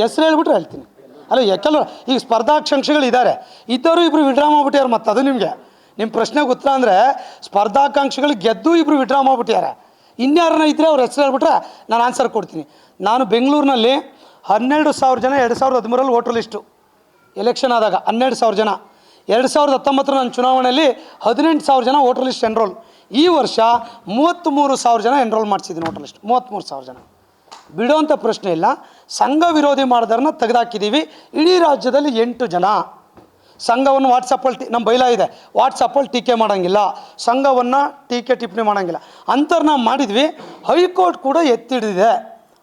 ಹೆಸರು ಹೇಳ್ಬಿಟ್ರೆ ಹೇಳ್ತೀನಿ. ಅಲ್ಲ ಯಾಕೆಲ್ಲ ಈಗ ಸ್ಪರ್ಧಾಕಾಂಕ್ಷಿಗಳಿದ್ದಾರೆ, ಇದ್ದವರು ಇಬ್ಬರು ವಿಡ್ರಾ ಮಾಡ್ಬಿಟ್ಟಾರೆ. ಮತ್ತು ಅದು ನಿಮಗೆ ನಿಮ್ಮ ಪ್ರಶ್ನೆಗೆ ಉತ್ತರ ಅಂದರೆ ಸ್ಪರ್ಧಾಕಾಂಕ್ಷಿಗಳು ಗೆದ್ದು ಇಬ್ಬರು ವಿಡ್ರಾ ಮಾಡ್ಬಿಟ್ಟಿದ್ದಾರೆ. ಇನ್ಯಾರನ್ನ ಇದ್ದರೆ ಅವ್ರ ಹೆಸರು ಹೇಳ್ಬಿಟ್ರೆ ನಾನು ಆನ್ಸರ್ ಕೊಡ್ತೀನಿ. ನಾನು ಬೆಂಗಳೂರಿನಲ್ಲಿ 12,000 ಜನ 2013ರಲ್ಲಿ ವೋಟರ್ ಲಿಸ್ಟು ಎಲೆಕ್ಷನ್ ಆದಾಗ 12,000 ಜನ. 2019 ನನ್ನ ಚುನಾವಣೆಯಲ್ಲಿ 18,000 ಜನ ವೋಟರ್ ಲಿಸ್ಟ್ ಎನ್ರೋಲ್. ಈ ವರ್ಷ 33,000 ಜನ ಎನ್ರೋಲ್ ಮಾಡಿಸಿದ್ದೀನಿ ವೋಟರ್ ಲಿಸ್ಟ್. 33,000 ಜನ ಬಿಡುವಂಥ ಪ್ರಶ್ನೆ ಇಲ್ಲ. ಸಂಘ ವಿರೋಧಿ ಮಾಡಿದವ್ರನ್ನ ತೆಗೆದಾಕಿದ್ದೀವಿ. ಇಡೀ ರಾಜ್ಯದಲ್ಲಿ 8 ಜನ. ಸಂಘವನ್ನು ವಾಟ್ಸಪ್ಪಲ್ಲಿ ನಮ್ಮ ಬೈಲ ಇದೆ, ವಾಟ್ಸಪ್ಪಲ್ಲಿ ಟೀಕೆ ಮಾಡೋಂಗಿಲ್ಲ, ಸಂಘವನ್ನು ಟೀಕೆ ಟಿಪ್ಪಣಿ ಮಾಡೋಂಗಿಲ್ಲ ಅಂಥವ್ರನ್ನ ಮಾಡಿದ್ವಿ. ಹೈಕೋರ್ಟ್ ಕೂಡ ಎತ್ತಿಡಿದೆ.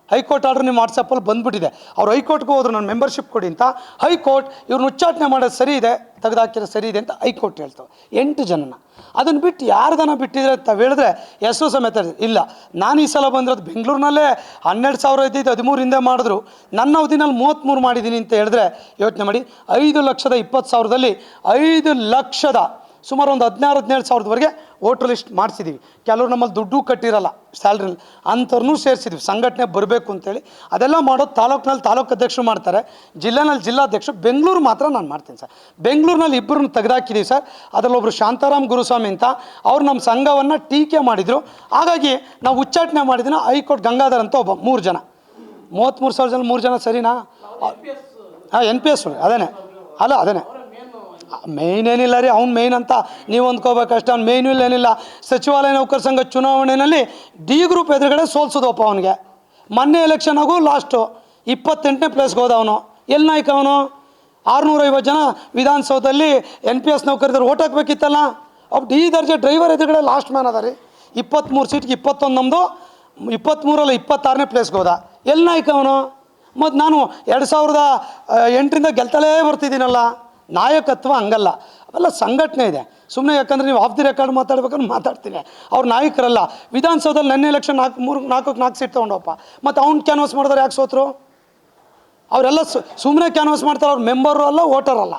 ಹೈಕೋರ್ಟ್ ಆರ್ಡ್ರ್ ನಿಮ್ಮ ವಾಟ್ಸಪ್ಪಲ್ಲಿ ಬಂದುಬಿಟ್ಟಿದೆ. ಅವ್ರು ಹೈಕೋರ್ಟ್ಗೆ ಹೋದ್ರು ನನ್ನ ಮೆಂಬರ್ಶಿಪ್ ಕೊಡಿ ಅಂತ. ಹೈಕೋರ್ಟ್ ಇವ್ರನ್ನ ಉಚ್ಚಾಟನೆ ಮಾಡೋದು ಸರಿ ಇದೆ, ತೆಗೆದಾಕಿರೋ ಸರಿ ಇದೆ ಅಂತ ಹೈಕೋರ್ಟ್ ಹೇಳ್ತವೆ. 8 ಜನನ ಅದನ್ನು ಬಿಟ್ಟು ಯಾರ್ದನ ಬಿಟ್ಟಿದ್ರೆ ತಾವು ಹೇಳಿದ್ರೆ ಹೆಸರು ಸಮೇತ ಇಲ್ಲ. ನಾನು ಈ ಸಲ ಬಂದಿರೋದು ಬೆಂಗಳೂರಿನಲ್ಲೇ 12,000 ಇದ್ದಿದ್ದು 13 ಹಿಂದೆ ಮಾಡಿದ್ರು. ನನ್ನ ಅವಧಿನಲ್ಲಿ 33 ಮಾಡಿದ್ದೀನಿ ಅಂತ ಹೇಳಿದ್ರೆ ಯೋಚನೆ ಮಾಡಿ. 5,20,000ದಲ್ಲಿ 5 ಲಕ್ಷದ ಸುಮಾರು ಒಂದು 16-17 ಸಾವಿರದವರೆಗೆ ವೋಟರ್ ಲಿಸ್ಟ್ ಮಾಡಿಸಿದ್ದೀವಿ. ಕೆಲವರು ನಮ್ಮಲ್ಲಿ ದುಡ್ಡು ಕಟ್ಟಿರಲ್ಲ ಸ್ಯಾಲ್ರಿಲಿ, ಅಂಥವ್ರನ್ನೂ ಸೇರಿಸಿದ್ವಿ ಸಂಘಟನೆ ಬರಬೇಕು ಅಂತೇಳಿ. ಅದೆಲ್ಲ ಮಾಡೋದು ತಾಲೂಕಿನಲ್ಲಿ ತಾಲೂಕು ಅಧ್ಯಕ್ಷರು ಮಾಡ್ತಾರೆ, ಜಿಲ್ಲೆನಲ್ಲಿ ಜಿಲ್ಲಾಧ್ಯಕ್ಷರು. ಬೆಂಗಳೂರು ಮಾತ್ರ ನಾನು ಮಾಡ್ತೀನಿ ಸರ್. ಬೆಂಗಳೂರಿನಲ್ಲಿ ಇಬ್ಬರನ್ನ ತೆಗೆದಾಕಿದ್ದೀವಿ ಸರ್. ಅದರಲ್ಲಿ ಒಬ್ಬರು ಶಾಂತಾರಾಮ್ ಗುರುಸ್ವಾಮಿ ಅಂತ, ಅವ್ರು ನಮ್ಮ ಸಂಘವನ್ನು ಟೀಕೆ ಮಾಡಿದರು. ಹಾಗಾಗಿ ನಾವು ಉಚ್ಚಾಟನೆ ಮಾಡಿದ್ದೀನ. ಹೈಕೋರ್ಟ್ ಗಂಗಾಧರ್ ಅಂತ ಒಬ್ಬ 3 ಜನ. 33,000 ಜನ 3 ಜನ ಸರಿನಾ? ಹಾಂ, NPS ಅದೇನೆ ಅಲ್ಲ, ಅದೇನೆ ಮೇಯ್ನ್ ಏನಿಲ್ಲ ರೀ. ಅವ್ನು ಮೇಯ್ನ್ ಅಂತ ನೀವು ಅಂದ್ಕೋಬೇಕಷ್ಟೇ. ಅವ್ನು ಮೇಯ್ನು ಇಲ್ಲ ಏನಿಲ್ಲ. ಸಚಿವಾಲಯ ನೌಕರ ಸಂಘ ಚುನಾವಣೆಯಲ್ಲಿ D ಗ್ರೂಪ್ ಎದುರುಗಡೆ ಸೋಲ್ಸೋದಪ್ಪ ಅವನಿಗೆ. ಮೊನ್ನೆ ಎಲೆಕ್ಷನ್ ಆಗು ಲಾಸ್ಟು 28ನೇ ಪ್ಲೇಸ್ಗೆ ಹೋದ ಅವನು. ಎಲ್ಲಿ ನಾಯಕ ಅವನು? 650 ಜನ ವಿಧಾನಸೌಧದಲ್ಲಿ NPS ನೌಕರಿದ್ರು ಓಟ್ ಹಾಕ್ಬೇಕಿತ್ತಲ್ಲ. ಒಬ್ಬ D ದರ್ಜೆ ಡ್ರೈವರ್ ಎದುರುಗಡೆ ಲಾಸ್ಟ್ ಮ್ಯಾನ್ ಅದ ರೀ. 23 ಸೀಟ್ಗೆ 21 ನಮ್ಮದು, 23ರಲ್ಲಿ 26ನೇ ಪ್ಲೇಸ್ಗೆ ಹೋದ. ಎಲ್ಲಿ ನಾಯಕ ಅವನು? ಮತ್ತು ನಾನು 2008ರಿಂದ ಗೆಲ್ತಲೇ ಬರ್ತಿದ್ದೀನಲ್ಲ. ನಾಯಕತ್ವ ಹಂಗಲ್ಲ, ಅವೆಲ್ಲ ಸಂಘಟನೆ ಇದೆ. ಸುಮ್ಮನೆ ಯಾಕಂದರೆ ನೀವು ಆಫ್ ದಿ ರೆಕಾರ್ಡ್ ಮಾತಾಡ್ಬೇಕಂದ್ರೆ ಮಾತಾಡ್ತೀನಿ. ಅವ್ರು ನಾಯಕರಲ್ಲ. ವಿಧಾನಸೌಧದಲ್ಲಿ ನನ್ನ ಎಲೆಕ್ಷನ್ 4 ಸೀಟ್ ತೊಗೊಂಡಪ್ಪ. ಮತ್ತು ಅವ್ನು ಕ್ಯಾನ್ವಾಸ್ ಮಾಡಿದ್ರೆ ಯಾಕೆ ಸೋತರು? ಅವರೆಲ್ಲ ಸುಮ್ಮನೆ ಕ್ಯಾನ್ವಾಸ್ ಮಾಡ್ತಾರೆ. ಅವ್ರು ಮೆಂಬರು ಅಲ್ಲ, ವೋಟರ್ ಅಲ್ಲ.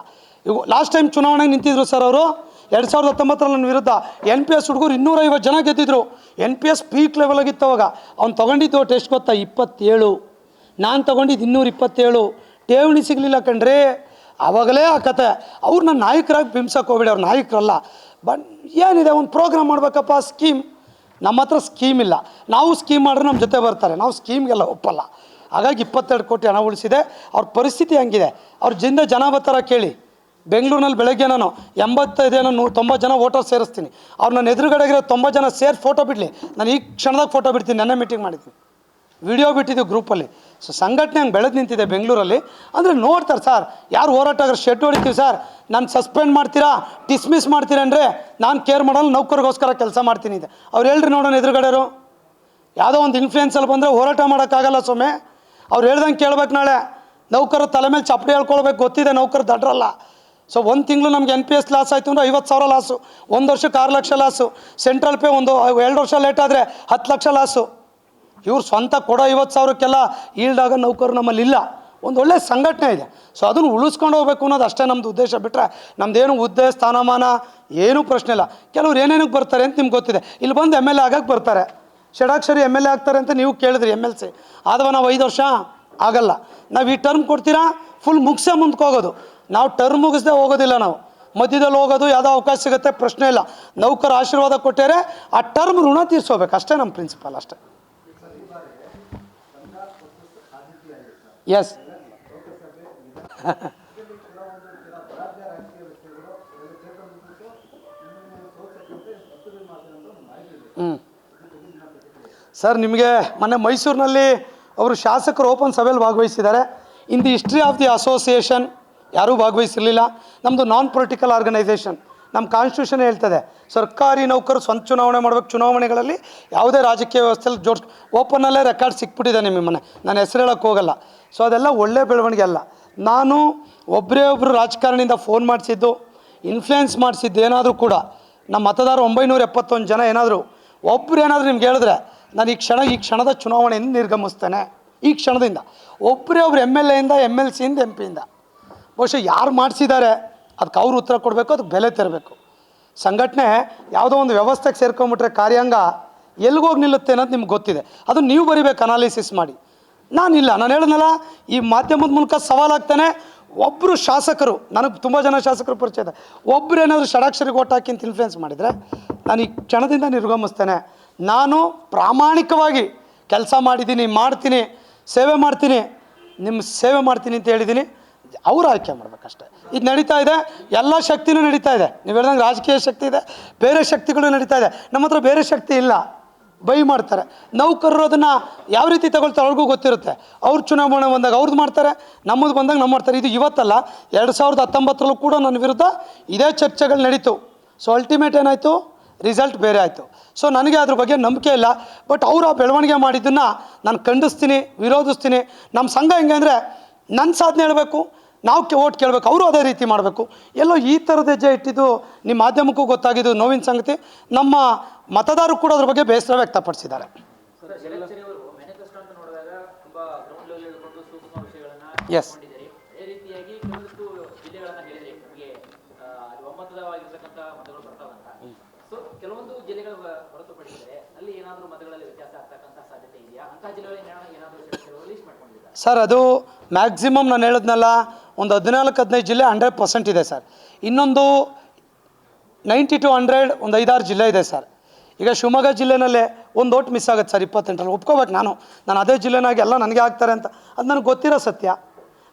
ಇವು ಲಾಸ್ಟ್ ಟೈಮ್ ಚುನಾವಣೆಗೆ ನಿಂತಿದ್ರು ಸರ್ ಅವರು 2019ರಲ್ಲಿ ನನ್ನ ವಿರುದ್ಧ. NPS ಹುಡುಗರು 250 ಜನ ಗೆದ್ದಿದ್ರು. NPS ಪೀಕ್ ಲೆವೆಲಾಗಿತ್ತು ಅವಾಗ. ಅವ್ನು ತೊಗೊಂಡಿದ್ದು ಒಟ್ಟು ಎಷ್ಟು ಗೊತ್ತಾ? 27. ನಾನು ತೊಗೊಂಡಿದ್ದು 227. ಠೇವಣಿ ಸಿಗಲಿಲ್ಲ ಕಣ್ರಿ. ಆವಾಗಲೇ ಆ ಕತೆ. ಅವ್ರನ್ನ ನಾಯಕರಾಗಿ ಬಿಂಬಿಸೋಕೆ ಹೋಗ್ಬೇಡಿ, ಅವ್ರು ನಾಯಕರಲ್ಲ. ಬಟ್ ಏನಿದೆ, ಒಂದು ಪ್ರೋಗ್ರಾಮ್ ಮಾಡಬೇಕಪ್ಪ, ಸ್ಕೀಮ್. ನಮ್ಮ ಹತ್ರ ಸ್ಕೀಮ್ ಇಲ್ಲ. ನಾವು ಸ್ಕೀಮ್ ಮಾಡಿದ್ರೆ ನಮ್ಮ ಜೊತೆ ಬರ್ತಾರೆ, ನಾವು ಸ್ಕೀಮ್ಗೆಲ್ಲ ಒಪ್ಪಲ್ಲ. ಹಾಗಾಗಿ 22 ಕೋಟಿ ಹಣ ಉಳಿಸಿದೆ. ಅವ್ರ ಪರಿಸ್ಥಿತಿ ಹಂಗಿದೆ. ಅವ್ರ ಜನ ಬರ್ತಾರ ಕೇಳಿ. ಬೆಂಗಳೂರಿನಲ್ಲಿ ಬೆಳಗ್ಗೆ ನಾನು 90 ಜನ ವೋಟರ್ ಸೇರಿಸ್ತೀನಿ. ಅವ್ರು ನನ್ನ ಎದುರುಗಡೆಗಿರೋ 90 ಜನ ಸೇರಿ ಫೋಟೋ ಬಿಡಲಿ. ನಾನು ಈ ಕ್ಷಣದಾಗ ಫೋಟೋ ಬಿಡ್ತೀನಿ. ನೆನ್ನೆ ಮೀಟಿಂಗ್ ಮಾಡಿದ್ದೀನಿ, ವಿಡಿಯೋ ಬಿಟ್ಟಿದ್ದೀವಿ ಗ್ರೂಪಲ್ಲಿ. ಸೊ ಸಂಘಟನೆ ಹಂಗೆ ಬೆಳೆದು ನಿಂತಿದೆ ಬೆಂಗಳೂರಲ್ಲಿ. ಅಂದರೆ ನೋಡ್ತಾರೆ ಸರ್, ಯಾರು ಹೋರಾಟಗಾರ ಶೆಡ್ ಹೊಡಿತೀವಿ ಸರ್, ನಾನು ಸಸ್ಪೆಂಡ್ ಮಾಡ್ತೀರಾ, ಡಿಸ್ಮಿಸ್ ಮಾಡ್ತೀರಾ ಅಂದರೆ ನಾನು ಕೇರ್ ಮಾಡಲ್ಲ, ನೌಕರಿಗೋಸ್ಕರ ಕೆಲಸ ಮಾಡ್ತೀನಿ ಇದೆ. ಅವ್ರು ಹೇಳ್ರಿ ನೋಡೋಣ ಎದುರುಗಡೆರು. ಯಾವುದೋ ಒಂದು ಇನ್ಫ್ಲೂಯೆನ್ಸಲ್ಲಿ ಬಂದರೆ ಹೋರಾಟ ಮಾಡೋಕ್ಕಾಗಲ್ಲ ಸೊಮ್ಮೆ. ಅವ್ರು ಹೇಳ್ದಂಗೆ ಕೇಳ್ಬೇಕು. ನಾಳೆ ನೌಕರ ತಲೆ ಮೇಲೆ ಚಪ್ಪಡಿ ಹೇಳ್ಕೊಳ್ಬೇಕು. ಗೊತ್ತಿದೆ ನೌಕರು ದಡ್ರಲ್ಲ. ಸೊ 1 ತಿಂಗಳು ನಮಗೆ NPS ಲಾಸ್ ಆಯಿತು ಅಂದರೆ 50,000 ಲಾಸು. 1 ವರ್ಷಕ್ಕೆ 6 ಲಕ್ಷ ಲಾಸು. ಸೆಂಟ್ರಲ್ ಪೇ 2 ವರ್ಷ ಲೇಟ್ ಆದರೆ 10 ಲಕ್ಷ ಲಾಸು. ಇವ್ರು ಸ್ವಂತ ಕೊಡೋ 50,000ಕ್ಕೆಲ್ಲ ಈಲ್ಡಾಗ ನೌಕರು ನಮ್ಮಲ್ಲಿ ಇಲ್ಲ. ಒಂದು ಒಳ್ಳೆ ಸಂಘಟನೆ ಇದೆ. ಸೊ ಅದನ್ನು ಉಳಿಸ್ಕೊಂಡು ಹೋಗ್ಬೇಕು ಅನ್ನೋದು ಅಷ್ಟೇ ನಮ್ಮದು ಉದ್ದೇಶ. ಬಿಟ್ಟರೆ ನಮ್ಮದೇನು ಹುದ್ದೆ ಸ್ಥಾನಮಾನ ಏನೂ ಪ್ರಶ್ನೆ ಇಲ್ಲ. ಕೆಲವ್ರು ಏನೇನಕ್ಕೆ ಬರ್ತಾರೆ ಅಂತ ನಿಮ್ಗೆ ಗೊತ್ತಿದೆ. ಇಲ್ಲಿ ಬಂದು MLA ಆಗಕ್ಕೆ ಬರ್ತಾರೆ. ಷಡಾಕ್ಷರಿ MLA ಆಗ್ತಾರೆ ಅಂತ ನೀವು ಕೇಳಿದ್ರಿ. MLC ಆದವ ನಾವು 5 ವರ್ಷ ಆಗಲ್ಲ. ನಾವು ಈ ಟರ್ಮ್ ಕೊಡ್ತೀರಾ, ಫುಲ್ ಮುಗಿಸೇ ಮುಂದಕ್ಕೆ ಹೋಗೋದು. ನಾವು ಟರ್ಮ್ ಮುಗಿಸ್ದೆ ಹೋಗೋದಿಲ್ಲ. ನಾವು ಮಧ್ಯದಲ್ಲಿ ಹೋಗೋದು, ಯಾವುದೋ ಅವಕಾಶ ಸಿಗುತ್ತೆ, ಪ್ರಶ್ನೆ ಇಲ್ಲ. ನೌಕರ ಆಶೀರ್ವಾದ ಕೊಟ್ಟರೆ ಆ ಟರ್ಮ್ ಋಣ ತೀರಿಸೋಬೇಕು. ಅಷ್ಟೇ ನಮ್ಮ ಪ್ರಿನ್ಸಿಪಲ್, ಅಷ್ಟೇ. ಎಸ್ ಸರ್, ನಿಮಗೆ ಮೊನ್ನೆ ಮೈಸೂರಿನಲ್ಲಿ ಅವರು ಶಾಸಕರು ಓಪನ್ ಸಭೆಯಲ್ಲಿ ಭಾಗವಹಿಸಿದ್ದಾರೆ. In the history of the association ಯಾರೂ ಭಾಗವಹಿಸಿರಲಿಲ್ಲ. ನಮ್ಮದು ನಾನ್ ಪೊಲಿಟಿಕಲ್ ಆರ್ಗನೈಸೇಷನ್. ನಮ್ಮ ಕಾನ್ಸ್ಟಿಟ್ಯೂಷನ್ ಹೇಳ್ತದೆ ಸರ್ಕಾರಿ ನೌಕರು ಸ್ವಂತ ಚುನಾವಣೆ ಮಾಡಬೇಕು. ಚುನಾವಣೆಗಳಲ್ಲಿ ಯಾವುದೇ ರಾಜಕೀಯ ವ್ಯವಸ್ಥೆಯಲ್ಲಿ ಓಪನ್ನಲ್ಲೇ ರೆಕಾರ್ಡ್ ಸಿಕ್ಬಿಟ್ಟಿದೆ ನಿಮ್ಮ ಮನೆ. ನಾನು ಹೆಸರು ಹೇಳೋಕ್ಕೆ ಹೋಗಲ್ಲ. ಸೊ ಅದೆಲ್ಲ ಒಳ್ಳೆ ಬೆಳವಣಿಗೆ ಅಲ್ಲ. ನಾನು ಒಬ್ಬರು ರಾಜಕಾರಣಿಯಿಂದ ಫೋನ್ ಮಾಡಿಸಿದ್ದು, ಇನ್ಫ್ಲುಯೆನ್ಸ್ ಮಾಡಿಸಿದ್ದು ಏನಾದರೂ ಕೂಡ ನಮ್ಮ ಮತದಾರರು 971 ಜನ ಏನಾದರೂ ಒಬ್ಬರು ಏನಾದರೂ ನಿಮ್ಗೆ ಹೇಳಿದ್ರೆ ನಾನು ಈ ಕ್ಷಣದ ಚುನಾವಣೆಯಿಂದ ನಿರ್ಗಮಿಸ್ತೇನೆ. ಈ ಕ್ಷಣದಿಂದ ಒಬ್ಬರೇ MLA ಇಂದ MLC ಇಂದ MP ಇಂದ ಬಹುಶಃ ಯಾರು ಮಾಡಿಸಿದ್ದಾರೆ ಅದಕ್ಕೆ ಅವ್ರು ಉತ್ತರ ಕೊಡಬೇಕು, ಅದಕ್ಕೆ ಬೆಲೆ ತೆರಬೇಕು. ಸಂಘಟನೆ ಯಾವುದೋ ಒಂದು ವ್ಯವಸ್ಥೆಗೆ ಸೇರ್ಕೊಂಬಿಟ್ರೆ ಕಾರ್ಯಾಂಗ ಎಲ್ಲಿಗೋಗಿ ನಿಲ್ಲುತ್ತೆ ಅನ್ನೋದು ನಿಮ್ಗೆ ಗೊತ್ತಿದೆ. ಅದು ನೀವು ಬರಿಬೇಕು ಅನಾಲಿಸಿಸ್ ಮಾಡಿ. ನಾನಿಲ್ಲ, ನಾನು ಹೇಳಿದ್ನಲ್ಲ, ಈ ಮಾಧ್ಯಮದ ಮೂಲಕ ಸವಾಲಾಗ್ತಾನೆ. ಒಬ್ಬರು ಶಾಸಕರು, ನನಗೆ ತುಂಬ ಜನ ಶಾಸಕರು ಪರಿಚಯ ಇದೆ, ಒಬ್ಬರು ಏನಾದರೂ ಷಡಾಕ್ಷರಿಗೆ ಓಟ್ ಹಾಕಿ ಅಂತ ಇನ್ಫ್ಲುಯೆನ್ಸ್ ಮಾಡಿದರೆ ನಾನು ಈ ಕ್ಷಣದಿಂದ ನಿರ್ಗಮಿಸ್ತೇನೆ. ನಾನು ಪ್ರಾಮಾಣಿಕವಾಗಿ ಕೆಲಸ ಮಾಡಿದ್ದೀನಿ, ಮಾಡ್ತೀನಿ, ಸೇವೆ ಮಾಡ್ತೀನಿ, ನಿಮ್ಮ ಸೇವೆ ಮಾಡ್ತೀನಿ ಅಂತ ಹೇಳಿದ್ದೀನಿ. ಅವ್ರು ಆಯ್ಕೆ ಮಾಡ್ಬೇಕಷ್ಟೆ. ಇದು ನಡೀತಾ ಇದೆ, ಎಲ್ಲ ಶಕ್ತಿನೂ ನಡೀತಾ ಇದೆ. ನೀವು ಹೇಳ್ದಂಗೆ ರಾಜಕೀಯ ಶಕ್ತಿ ಇದೆ, ಬೇರೆ ಶಕ್ತಿಗಳು ನಡೀತಾ ಇದೆ. ನಮ್ಮ ಹತ್ರ ಬೇರೆ ಶಕ್ತಿ ಇಲ್ಲ. ಬೈ ಮಾಡ್ತಾರೆ ನೌಕರರು, ಅದನ್ನು ಯಾವ ರೀತಿ ತಗೊಳ್ತಾರೆ ಅವ್ರಿಗೂ ಗೊತ್ತಿರುತ್ತೆ. ಅವ್ರು ಚುನಾವಣೆ ಬಂದಾಗ ಅವ್ರದ್ದು ಮಾಡ್ತಾರೆ, ನಮ್ಮದು ಬಂದಾಗ ನಮ್ಮ ಮಾಡ್ತಾರೆ. ಇದು ಇವತ್ತಲ್ಲ, 2019ರಲ್ಲೂ ಕೂಡ ನನ್ನ ವಿರುದ್ಧ ಇದೇ ಚರ್ಚೆಗಳು ನಡೀತು. ಸೊ ಅಲ್ಟಿಮೇಟ್ ಏನಾಯಿತು, ರಿಸಲ್ಟ್ ಬೇರೆ ಆಯಿತು. ಸೊ ನನಗೆ ಅದ್ರ ಬಗ್ಗೆ ನಂಬಿಕೆ ಇಲ್ಲ. ಬಟ್ ಅವರು ಆ ಬೆಳವಣಿಗೆ ಮಾಡಿದ್ದನ್ನು ನಾನು ಖಂಡಿಸ್ತೀನಿ, ವಿರೋಧಿಸ್ತೀನಿ. ನಮ್ಮ ಸಂಘ ಹೆಂಗೆ ಅಂದರೆ, ನನ್ನ ಸಾಧನೆ ಹೇಳಬೇಕು, ನಾವು ಓಟ್ ಕೇಳಬೇಕು, ಅವರು ಅದೇ ರೀತಿ ಮಾಡಬೇಕು. ಎಲ್ಲೋ ಈ ಥರದ ಹೆಜ್ಜೆ ಇಟ್ಟಿದ್ದು ನಿಮ್ಮ ಮಾಧ್ಯಮಕ್ಕೂ ಗೊತ್ತಾಗಿದ್ದು ನೋವಿನ ಸಂಗತಿ. ನಮ್ಮ ಮತದಾರರು ಕೂಡ ಅದ್ರ ಬಗ್ಗೆ ಬೇಸರ ವ್ಯಕ್ತಪಡಿಸಿದ್ದಾರೆ. ಎಸ್, ಕೆಲವೊಂದು ಜಿಲ್ಲೆಗಳು ಹೊರತುಪಡಿಸಿದರೆ ಅಲ್ಲಿ ಏನಾದರೂ ಮತಗಳಲ್ಲಿ ವ್ಯತ್ಯಾಸ ಆಗ್ತಕ್ಕಂಥ ಸಾಧ್ಯತೆ ಇದೆಯಾ? ಅಂತ ಜಿಲ್ಲೆಗಳಲ್ಲಿ ಏನಾದರೂ ರಿಲೀಸ್ ಮಾಡ್ಕೊಂಡಿದ್ದಾರೆ ಸರ್? ಅದು ಮ್ಯಾಕ್ಸಿಮಮ್ ನಾನು ಹೇಳಿದ್ನಲ್ಲ, ಒಂದು 14-15 ಜಿಲ್ಲೆ 100% ಇದೆ ಸರ್. ಇನ್ನೊಂದು 90 to 100 ಒಂದು 5-6 ಜಿಲ್ಲೆ ಇದೆ ಸರ್. ಈಗ ಶಿವಮೊಗ್ಗ ಜಿಲ್ಲೆನಲ್ಲೇ ಒಂದು ಓಟ್ ಮಿಸ್ ಆಗುತ್ತೆ ಸರ್ 28ರಲ್ಲಿ. ಒಪ್ಕೋಬೇಕು, ನಾನು ಅದೇ ಜಿಲ್ಲೆನಾಗಿ ಎಲ್ಲ ನನಗೆ ಆಗ್ತಾರೆ ಅಂತ ಅದು ನನಗೆ ಗೊತ್ತಿರೋ ಸತ್ಯ.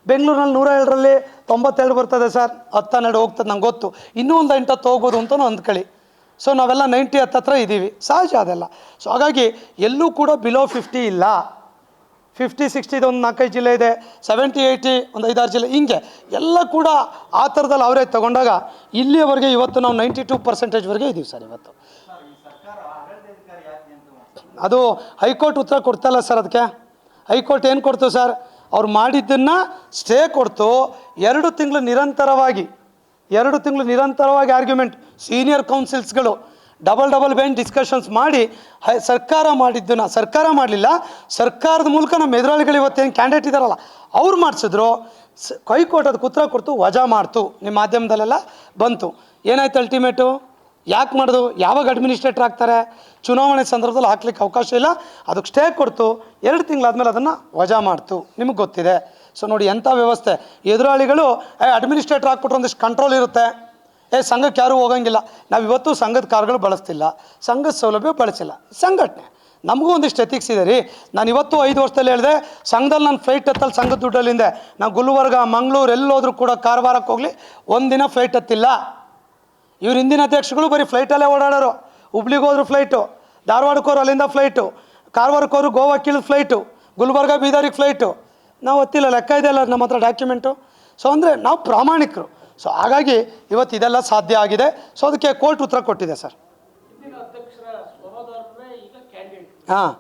ಬೆಂಗಳೂರಿನಲ್ಲಿ 107ರಲ್ಲಿ 92 ಬರ್ತದೆ ಸರ್, 10-12 ಹೋಗ್ತದೆ, ನಂಗೆ ಗೊತ್ತು. ಇನ್ನೂ ಒಂದು 8-10 ಹೋಗ್ಬೋದು ಅಂತಲೂ ಅಂದ್ಕೊಳ್ಳಿ. ಸೊ ನಾವೆಲ್ಲ 90 ಹತ್ತತ್ರ ಇದ್ದೀವಿ, ಸಹಜ ಅದೆಲ್ಲ. ಸೊ ಹಾಗಾಗಿ ಎಲ್ಲೂ ಕೂಡ ಬಿಲೋ 50 ಇಲ್ಲ. 50-60 ಒಂದು 4-5 ಜಿಲ್ಲೆ ಇದೆ, 70-80 ಒಂದು 5-6 ಜಿಲ್ಲೆ, ಹಿಂಗೆ ಎಲ್ಲ ಕೂಡ ಆ ಥರದಲ್ಲಿ ಅವರೇ ತಗೊಂಡಾಗ ಇಲ್ಲಿಯವರೆಗೆ ಇವತ್ತು ನಾವು 92% ಇದ್ದೀವಿ ಸರ್. ಇವತ್ತು ಅದು ಹೈಕೋರ್ಟ್ ಉತ್ತರ ಕೊಡ್ತಲ್ಲ ಸರ್. ಅದಕ್ಕೆ ಹೈಕೋರ್ಟ್ ಏನು ಕೊಡ್ತು ಸರ್? ಅವ್ರು ಮಾಡಿದ್ದನ್ನು ಸ್ಟೇ ಕೊಡ್ತು. 2 ತಿಂಗಳು ನಿರಂತರವಾಗಿ ಆರ್ಗ್ಯುಮೆಂಟ್, ಸೀನಿಯರ್ ಕೌನ್ಸಿಲ್ಸ್ಗಳು ಡಬಲ್ ಬೆಂಚ್ ಡಿಸ್ಕಷನ್ಸ್ ಮಾಡಿ ಸರ್ಕಾರ ಮಾಡಿದ್ದನ್ನು ಸರ್ಕಾರ ಮಾಡಲಿಲ್ಲ, ಸರ್ಕಾರದ ಮೂಲಕ ನಮ್ಮ ಎದುರಾಳಿಗಳು ಇವತ್ತೇನು ಕ್ಯಾಂಡಿಡೇಟ್ ಇದ್ದಾರಲ್ಲ ಅವ್ರು ಮಾಡಿಸಿದ್ರು. ಹೈಕೋರ್ಟ್ ಅದಕ್ಕೆ ಉತ್ತರ ಕೊಡ್ತು, ವಜಾ ಮಾಡ್ತು. ನಿಮ್ಮ ಮಾಧ್ಯಮದಲ್ಲೆಲ್ಲ ಬಂತು. ಏನಾಯ್ತು ಅಲ್ಟಿಮೇಟು? ಯಾಕೆ ಮಾಡೋದು? ಯಾವಾಗ ಅಡ್ಮಿನಿಸ್ಟ್ರೇಟರ್ ಆಗ್ತಾರೆ? ಚುನಾವಣೆ ಸಂದರ್ಭದಲ್ಲಿ ಹಾಕ್ಲಿಕ್ಕೆ ಅವಕಾಶ ಇಲ್ಲ. ಅದಕ್ಕೆ ಸ್ಟೇ ಕೊಡ್ತು. 2 ತಿಂಗಳಾದಮೇಲೆ ಅದನ್ನು ವಜಾ ಮಾಡ್ತು. ನಿಮಗೆ ಗೊತ್ತಿದೆ. ಸೊ ನೋಡಿ ಎಂಥ ವ್ಯವಸ್ಥೆ. ಎದುರಾಳಿಗಳು ಅಡ್ಮಿನಿಸ್ಟ್ರೇಟರ್ ಹಾಕ್ಬಿಟ್ರೆ ಒಂದಿಷ್ಟು ಕಂಟ್ರೋಲ್ ಇರುತ್ತೆ. ಸಂಘಕ್ಕೆ ಯಾರೂ ಹೋಗಂಗಿಲ್ಲ. ನಾವು ಇವತ್ತು ಸಂಘದ ಕಾರ್ಗಳು ಬಳಸ್ತಿಲ್ಲ, ಸಂಘದ ಸೌಲಭ್ಯ ಬಳಸಿಲ್ಲ. ಸಂಘಟನೆ ನಮಗೂ ಒಂದಿಷ್ಟು ಎಥಿಕ್ಸ್ ಇದೆ ರೀ. ನಾನು ಇವತ್ತು 5 ವರ್ಷದಲ್ಲಿ ಹೇಳಿದೆ, ಸಂಘದಲ್ಲಿ ನಾನು ಫ್ಲೈಟ್ ಹತ್ತಲ್ಲಿ ಸಂಘದ ದುಡ್ಡಲ್ಲಿಂದೆ. ನಾವು ಗುಲ್ಬರ್ಗ, ಮಂಗಳೂರು ಎಲ್ಲೋದ್ರೂ ಕೂಡ ಕಾರವಾರಕ್ಕೆ ಹೋಗಲಿ, ಒಂದಿನ ಫ್ಲೈಟ್ ಹತ್ತಿಲ್ಲ. ಇವ್ರ ಹಿಂದಿನ ಅಧ್ಯಕ್ಷಗಳು ಬರೀ ಫ್ಲೈಟಲ್ಲೇ ಓಡಾಡೋರು. ಹುಬ್ಳಿಗೆ ಹೋದ್ರು ಫ್ಲೈಟು, ಧಾರವಾಡಕ್ಕೆ ಹೋದ್ರು ಅಲ್ಲಿಂದ ಫ್ಲೈಟು, ಕಾರವಾರಕ್ಕೆ ಹೋದ್ರು ಗೋವಾಕ್ಕೆ ಇಳಿದು ಫ್ಲೈಟು, ಗುಲ್ಬರ್ಗ ಬೀದರಿಗೆ ಫ್ಲೈಟು. ನಾವು ಹತ್ತಿಲ್ಲ, ಲೆಕ್ಕ ಇದೆಯಲ್ಲ ನಮ್ಮ ಹತ್ರ ಡಾಕ್ಯುಮೆಂಟು. ಸೊ ಅಂದರೆ ನಾವು ಪ್ರಾಮಾಣಿಕರು. ಸೊ ಹಾಗಾಗಿ ಇವತ್ತು ಇದೆಲ್ಲ ಸಾಧ್ಯ ಆಗಿದೆ. ಸೊ ಅದಕ್ಕೆ ಕೋರ್ಟ್ ಉತ್ತರ ಕೊಟ್ಟಿದೆ ಸರ್. ಹಾಂ,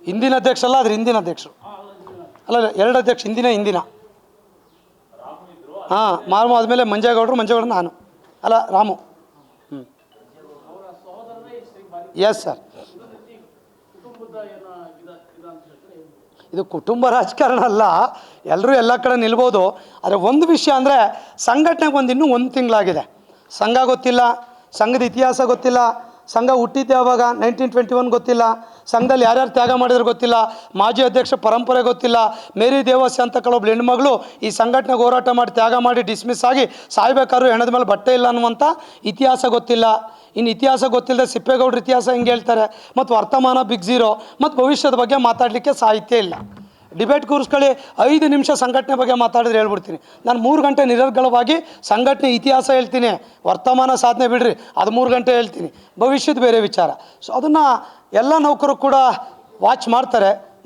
ಹಿಂದಿನ ಅಧ್ಯಕ್ಷರಲ್ಲ, ಅದ್ರ ಹಿಂದಿನ ಅಧ್ಯಕ್ಷರು ಅಲ್ಲ, 2 ಅಧ್ಯಕ್ಷ, ಹಿಂದಿನ ಹಾಂ, ಮಾರ್ಮು ಆದಮೇಲೆ ಮಂಜೇಗೌಡರು ನಾನು ಅಲ್ಲ, ರಾಮು. Yes sir. ಇದು ಕುಟುಂಬ ರಾಜಕಾರಣ ಅಲ್ಲ, ಎಲ್ಲರೂ ಎಲ್ಲ ಕಡೆ ನಿಲ್ಬೋದು. ಆದರೆ ಒಂದು ವಿಷಯ ಅಂದರೆ, ಸಂಘಟನೆಗೆ ಇನ್ನೂ 1 ತಿಂಗಳಾಗಿದೆ. ಸಂಘ ಗೊತ್ತಿಲ್ಲ, ಸಂಘದ ಇತಿಹಾಸ ಗೊತ್ತಿಲ್ಲ, ಸಂಘ ಹುಟ್ಟಿದ್ದೆ ಯಾವಾಗ 1921 ಗೊತ್ತಿಲ್ಲ, ಸಂಘದಲ್ಲಿ ಯಾರ್ಯಾರು ತ್ಯಾಗ ಮಾಡಿದ್ರು ಗೊತ್ತಿಲ್ಲ, ಮಾಜಿ ಅಧ್ಯಕ್ಷ ಪರಂಪರೆ ಗೊತ್ತಿಲ್ಲ, ಮೇರಿ ದೇವಸ್ಯ ಅಂತ ಕೆಲವೊಬ್ಳು ಹೆಣ್ಮಗಳು ಈ ಸಂಘಟನೆಗೆ ಹೋರಾಟ ಮಾಡಿ ತ್ಯಾಗ ಮಾಡಿ ಡಿಸ್ಮಿಸ್ ಆಗಿ ಸಾಯ್ಬೇಕಾದ್ರೂ ಹೆಣದ ಮೇಲೆ ಬಟ್ಟೆ ಇಲ್ಲ ಅನ್ನುವಂಥ ಇತಿಹಾಸ ಗೊತ್ತಿಲ್ಲ. ಇನ್ನು ಇತಿಹಾಸ ಗೊತ್ತಿಲ್ಲದೆ ಸಿಪ್ಪೇಗೌಡರ ಇತಿಹಾಸ ಹಿಂಗೆ ಹೇಳ್ತಾರೆ. ಮತ್ತು ವರ್ತಮಾನ ಬಿಗ್ ಝೀರೋ, ಮತ್ತು ಭವಿಷ್ಯದ ಬಗ್ಗೆ ಮಾತಾಡಲಿಕ್ಕೆ ಸಾಹಿತ್ಯ ಇಲ್ಲ. ಡಿಬೇಟ್ ಕೂರಿಸ್ಕೊಳ್ಳಿ, 5 ನಿಮಿಷ ಸಂಘಟನೆ ಬಗ್ಗೆ ಮಾತಾಡಿದ್ರೆ ಹೇಳ್ಬಿಡ್ತೀನಿ. ನಾನು 3 ಗಂಟೆ ನಿರರ್ಗಳವಾಗಿ ಸಂಘಟನೆ ಇತಿಹಾಸ ಹೇಳ್ತೀನಿ. ವರ್ತಮಾನ ಸಾಧನೆ ಬಿಡ್ರಿ, ಅದು 3 ಗಂಟೆ ಹೇಳ್ತೀನಿ. ಭವಿಷ್ಯದ ಬೇರೆ ವಿಚಾರ. ಸೊ ಅದನ್ನು ಎಲ್ಲ ನೌಕರು ಕೂಡ ವಾಚ್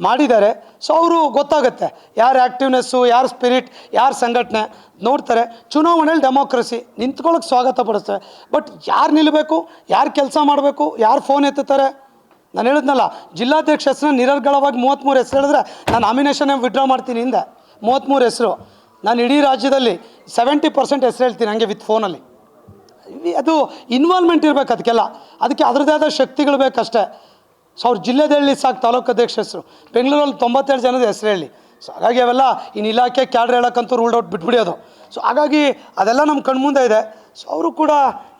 ಮಾಡಿದ್ದಾರೆ. ಸೊ ಅವರು ಗೊತ್ತಾಗುತ್ತೆ ಯಾರು ಆ್ಯಕ್ಟಿವ್ನೆಸ್ಸು, ಯಾರು ಸ್ಪಿರಿಟ್, ಯಾರು ಸಂಘಟನೆ ನೋಡ್ತಾರೆ. ಚುನಾವಣೆಯಲ್ಲಿ ಡೆಮೋಕ್ರಸಿ ನಿಂತ್ಕೊಳ್ಳೋಕೆ ಸ್ವಾಗತ ಪಡಿಸ್ತೇವೆ. ಬಟ್ ಯಾರು ನಿಲ್ಲಬೇಕು, ಯಾರು ಕೆಲಸ ಮಾಡಬೇಕು, ಯಾರು ಫೋನ್ ಎತ್ತುತ್ತಾರೆ? ನಾನು ಹೇಳಿದ್ನಲ್ಲ, ಜಿಲ್ಲಾಧ್ಯಕ್ಷ ಹೆಸರನ್ನ ನಿರರ್ಗಳವಾಗಿ 33 ಹೆಸರು ಹೇಳಿದ್ರೆ ನಾನು ನಾಮಿನೇಷನ್ ವಿಡ್ರಾ ಮಾಡ್ತೀನಿ. ಹಿಂದೆ 33 ಹೆಸರು. ನಾನು ಇಡೀ ರಾಜ್ಯದಲ್ಲಿ 70% ಹೆಸರು ಹೇಳ್ತೀನಿ ಹಂಗೆ ವಿತ್ ಫೋನಲ್ಲಿ. ಅದು ಇನ್ವಾಲ್ವ್ಮೆಂಟ್ ಇರಬೇಕು ಅದಕ್ಕೆಲ್ಲ. ಅದಕ್ಕೆ ಅದರದ್ದೇ ಆದ ಶಕ್ತಿಗಳು ಬೇಕಷ್ಟೇ. ಸೊ ಅವ್ರು ಜಿಲ್ಲೆದು ಹೇಳಿ ಸಾಕು, ತಾಲೂಕು ಅಧ್ಯಕ್ಷ ಹೆಸರು. ಬೆಂಗಳೂರಲ್ಲಿ 92 ಜನದ ಹೆಸರು ಹೇಳಿ. ಸೊ ಹಾಗಾಗಿ ಅವೆಲ್ಲ ಇನ್ನು ಇಲಾಖೆ ಕ್ಯಾಡ್ರ್ ಹೇಳೋಕ್ಕಂತೂ ರೂಲ್ಡ್ ಔಟ್ ಬಿಟ್ಬಿಡಿ ಅದು. ಸೊ ಹಾಗಾಗಿ ಅದೆಲ್ಲ ನಮ್ಮ ಕಣ್ಮುಂದೆ ಇದೆ. ಸೊ ಅವರು ಕೂಡ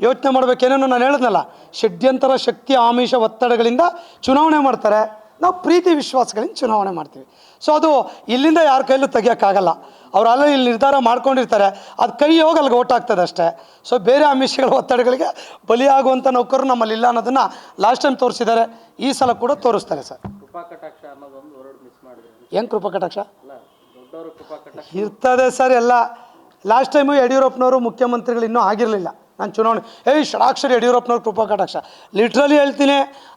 ಯೋಚನೆ ಮಾಡಬೇಕೇನೇನೋ ನಾನು ಹೇಳಿದ್ನಲ್ಲ, ಷಡ್ಯಂತರ ಶಕ್ತಿ ಆಮಿಷ ಒತ್ತಡಗಳಿಂದ ಚುನಾವಣೆ ಮಾಡ್ತಾರೆ, ನಾವು ಪ್ರೀತಿ ವಿಶ್ವಾಸಗಳಿಂದ ಚುನಾವಣೆ ಮಾಡ್ತೀವಿ. ಸೊ ಅದು ಇಲ್ಲಿಂದ ಯಾರ ಕೈಲೂ ತೆಗಿಯೋಕ್ಕಾಗಲ್ಲ. ಅವ್ರು ಅಲ್ಲೇ ಇಲ್ಲಿ ನಿರ್ಧಾರ ಮಾಡ್ಕೊಂಡಿರ್ತಾರೆ, ಅದು ಕೈ ಹೋಗಿ ಅಲ್ಲಿಗೆ ಓಟ್ ಆಗ್ತದೆ ಅಷ್ಟೇ. ಸೊ ಬೇರೆ ಆಮಿಷಗಳ ಒತ್ತಡಗಳಿಗೆ ಬಲಿಯಾಗುವಂಥ ನೌಕರರು ನಮ್ಮಲ್ಲಿ ಇಲ್ಲ ಅನ್ನೋದನ್ನು ಲಾಸ್ಟ್ ಟೈಮ್ ತೋರಿಸಿದ್ದಾರೆ, ಈ ಸಲ ಕೂಡ ತೋರಿಸ್ತಾರೆ ಸರ್. ಕೃಪಾ ಕಟಾಕ್ಷ ಅನ್ನೋದೊಂದು ವರ್ಡ್ ಮಿಸ್ ಮಾಡಿದೆ. ಏನು ಕೃಪಾ ಕಟಾಕ್ಷ ಅಲ್ಲ, ದೊಡ್ಡವರು ಕೃಪಾ ಕಟಾಕ್ಷ ಇರ್ತದೆ ಸರ್ ಎಲ್ಲ. ಲಾಸ್ಟ್ ಟೈಮು ಯಡಿಯೂರಪ್ಪನವರು ಮುಖ್ಯಮಂತ್ರಿಗಳು ಇನ್ನೂ ಆಗಿರಲಿಲ್ಲ, ನಾನು ಚುನಾವಣೆ ಷಡಾಕ್ಷರಿ ಯಡಿಯೂರಪ್ಪನವ್ರು ಕೃಪಾ ಕಟಾಕ್ಷ ಲಿಟ್ರಲಿ ಹೇಳ್ತೀನಿ.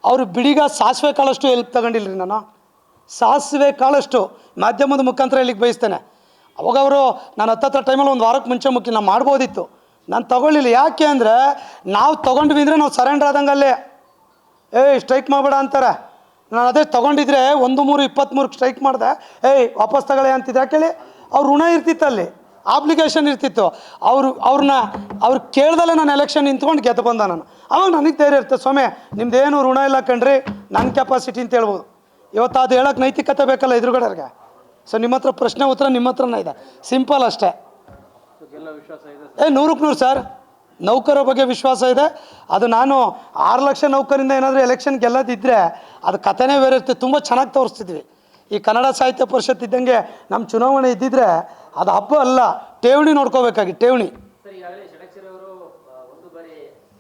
ಅವರು ಬಿಡಿಗ ಸಾಸಿವೆ ಕಾಳಷ್ಟು ಹೆಲ್ಪ್ ತಗೊಂಡಿಲ್ಲ ನಾನು, ಸಾಸಿವೆ ಕಾಳಷ್ಟು ಮಾಧ್ಯಮದ ಮುಖಾಂತರ ಇಲ್ಲಿಗೆ ಬಯಸ್ತೇನೆ. ಅವಾಗ ಅವರು ನಾನು ಹತ್ತತ್ರ ಟೈಮಲ್ಲಿ ಒಂದು ವಾರಕ್ಕೆ ಮುಂಚೆ ನಾನು ಮಾಡ್ಬೋದಿತ್ತು, ನಾನು ತೊಗೊಳ್ಳಿಲ್ಲ. ಯಾಕೆ ಅಂದರೆ ನಾವು ತೊಗೊಂಡ್ವಿ ಅಂದರೆ ನಾವು ಸರೆಂಡರ್ ಆದಂಗೆ ಅಲ್ಲೇ ಸ್ಟ್ರೈಕ್ ಮಾಡಬೇಡ ಅಂತಾರೆ. ನಾನು ಅದೇ ತೊಗೊಂಡಿದ್ರೆ 1-3-23 ಸ್ಟ್ರೈಕ್ ಮಾಡಿದೆ, ವಾಪಸ್ ತಗೊಳ್ಳಿ ಅಂತಿದ್ದೆ. ಯಾಕೇಳಿ ಅವ್ರ ಋಣ ಇರ್ತಿತ್ತು, ಅಲ್ಲಿ ಆಬ್ಲಿಗೇಷನ್ ಇರ್ತಿತ್ತು. ಅವ್ರು ಕೇಳ್ದಲ್ಲೇ ನಾನು ಎಲೆಕ್ಷನ್ ನಿಂತ್ಕೊಂಡು ಗೆದ್ದು ಬಂದ ನಾನು. ಅವಾಗ ನನಗೆ ಧೈರ್ಯ ಇರ್ತದೆ, ಸ್ವಾಮಿ ನಿಮ್ದೇನು ಋಣ ಇಲ್ಲ ಕಣ್ರಿ, ನನ್ನ ಕೆಪಾಸಿಟಿ ಅಂತ ಹೇಳ್ಬೋದು. ಇವತ್ತು ಅದು ಹೇಳೋಕ್ಕೆ ನೈತಿಕತೆ ಬೇಕಲ್ಲ ಎದುರುಗಡೆಯವ್ರಿಗೆ. ಸೊ ನಿಮ್ಮ ಹತ್ರ ಪ್ರಶ್ನೆ ಉತ್ತರ ನಿಮ್ಮ ಹತ್ರನೇ ಇದೆ, ಸಿಂಪಲ್ ಅಷ್ಟೇ. ವಿಶ್ವಾಸ ಇದೆ 100ಕ್ಕೆ 100 ಸರ್. ನೌಕರರ ಬಗ್ಗೆ ವಿಶ್ವಾಸ ಇದೆ. ಅದು ನಾನು 6 ಲಕ್ಷ ನೌಕರಿಂದ ಏನಾದರೂ ಎಲೆಕ್ಷನ್ ಗೆಲ್ಲದಿದ್ದರೆ ಅದು ಕಥೆನೇ ಬೇರೆ ಇರ್ತೀವಿ, ತುಂಬ ಚೆನ್ನಾಗಿ ತೋರಿಸ್ತಿದ್ವಿ. ಈ ಕನ್ನಡ ಸಾಹಿತ್ಯ ಪರಿಷತ್ ಇದ್ದಂಗೆ ನಮ್ಮ ಚುನಾವಣೆ ಇದ್ದಿದ್ರೆ ಅದು ಹಬ್ಬ ಅಲ್ಲ, ಠೇವಣಿ ನೋಡ್ಕೋಬೇಕಾಗಿ ಠೇವಣಿ. ಸರ್, ಈಗಾಗಲೇ ಷಡಕ್ಷರಿ ಅವರು ಒಂದು ಬಾರಿ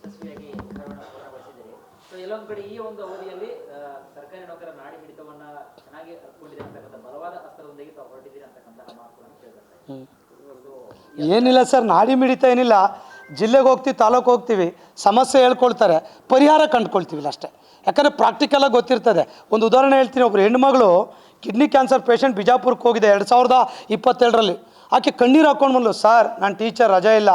ಯಶಸ್ವಿಯಾಗಿ ಪೂರ್ಣಗೊಳಿಸಿದ್ದಾರೆ. ಸೊ ಎಲ್ಲೊಂದು ಕಡೆ ಈ ಒಂದು ಅವಧಿಯಲ್ಲಿ ಸರ್ಕಾರಿ ನೌಕರರ ನಾಡಿ ಹಿಡಿತವನ್ನ ಚೆನ್ನಾಗಿ ಅರ್ಕೊಂಡಿದೆ ಅಂತಕ್ಕಂಥ ಬಲವಾದ ಅಸ್ತ್ರದೊಂದಿಗೆ ತಾವು ಹೊರಟಿದ್ದೀರಿ ಅಂತಕ್ಕಂತಹ ಮಾತುಗಳನ್ನು ಕೇಳಿದ್ದಾರೆ. ಏನಿಲ್ಲ ಸರ್, ನಾಡಿ ಮಿಡಿತ ಏನಿಲ್ಲ. ಜಿಲ್ಲೆಗೆ ಹೋಗ್ತೀವಿ, ತಾಲೂಕು ಹೋಗ್ತೀವಿ, ಸಮಸ್ಯೆ ಹೇಳ್ಕೊಳ್ತಾರೆ, ಪರಿಹಾರ ಕಂಡುಕೊಳ್ತೀವಿ ಅಷ್ಟೇ. ಯಾಕಂದರೆ ಪ್ರಾಕ್ಟಿಕಲಾಗಿ ಗೊತ್ತಿರ್ತದೆ. ಒಂದು ಉದಾಹರಣೆ ಹೇಳ್ತೀನಿ. ಒಬ್ಬರು ಹೆಣ್ಮಗಳು ಕಿಡ್ನಿ ಕ್ಯಾನ್ಸರ್ ಪೇಷಂಟ್ ಬಿಜಾಪುರಕ್ಕೆ ಹೋಗಿದೆ 2022ರಲ್ಲಿ. ಆಕೆ ಕಣ್ಣೀರು ಹಾಕ್ಕೊಂಡು ಬಂದ್ಲು, ಸರ್ ನಾನು ಟೀಚರ್, ರಜೆ ಇಲ್ಲ,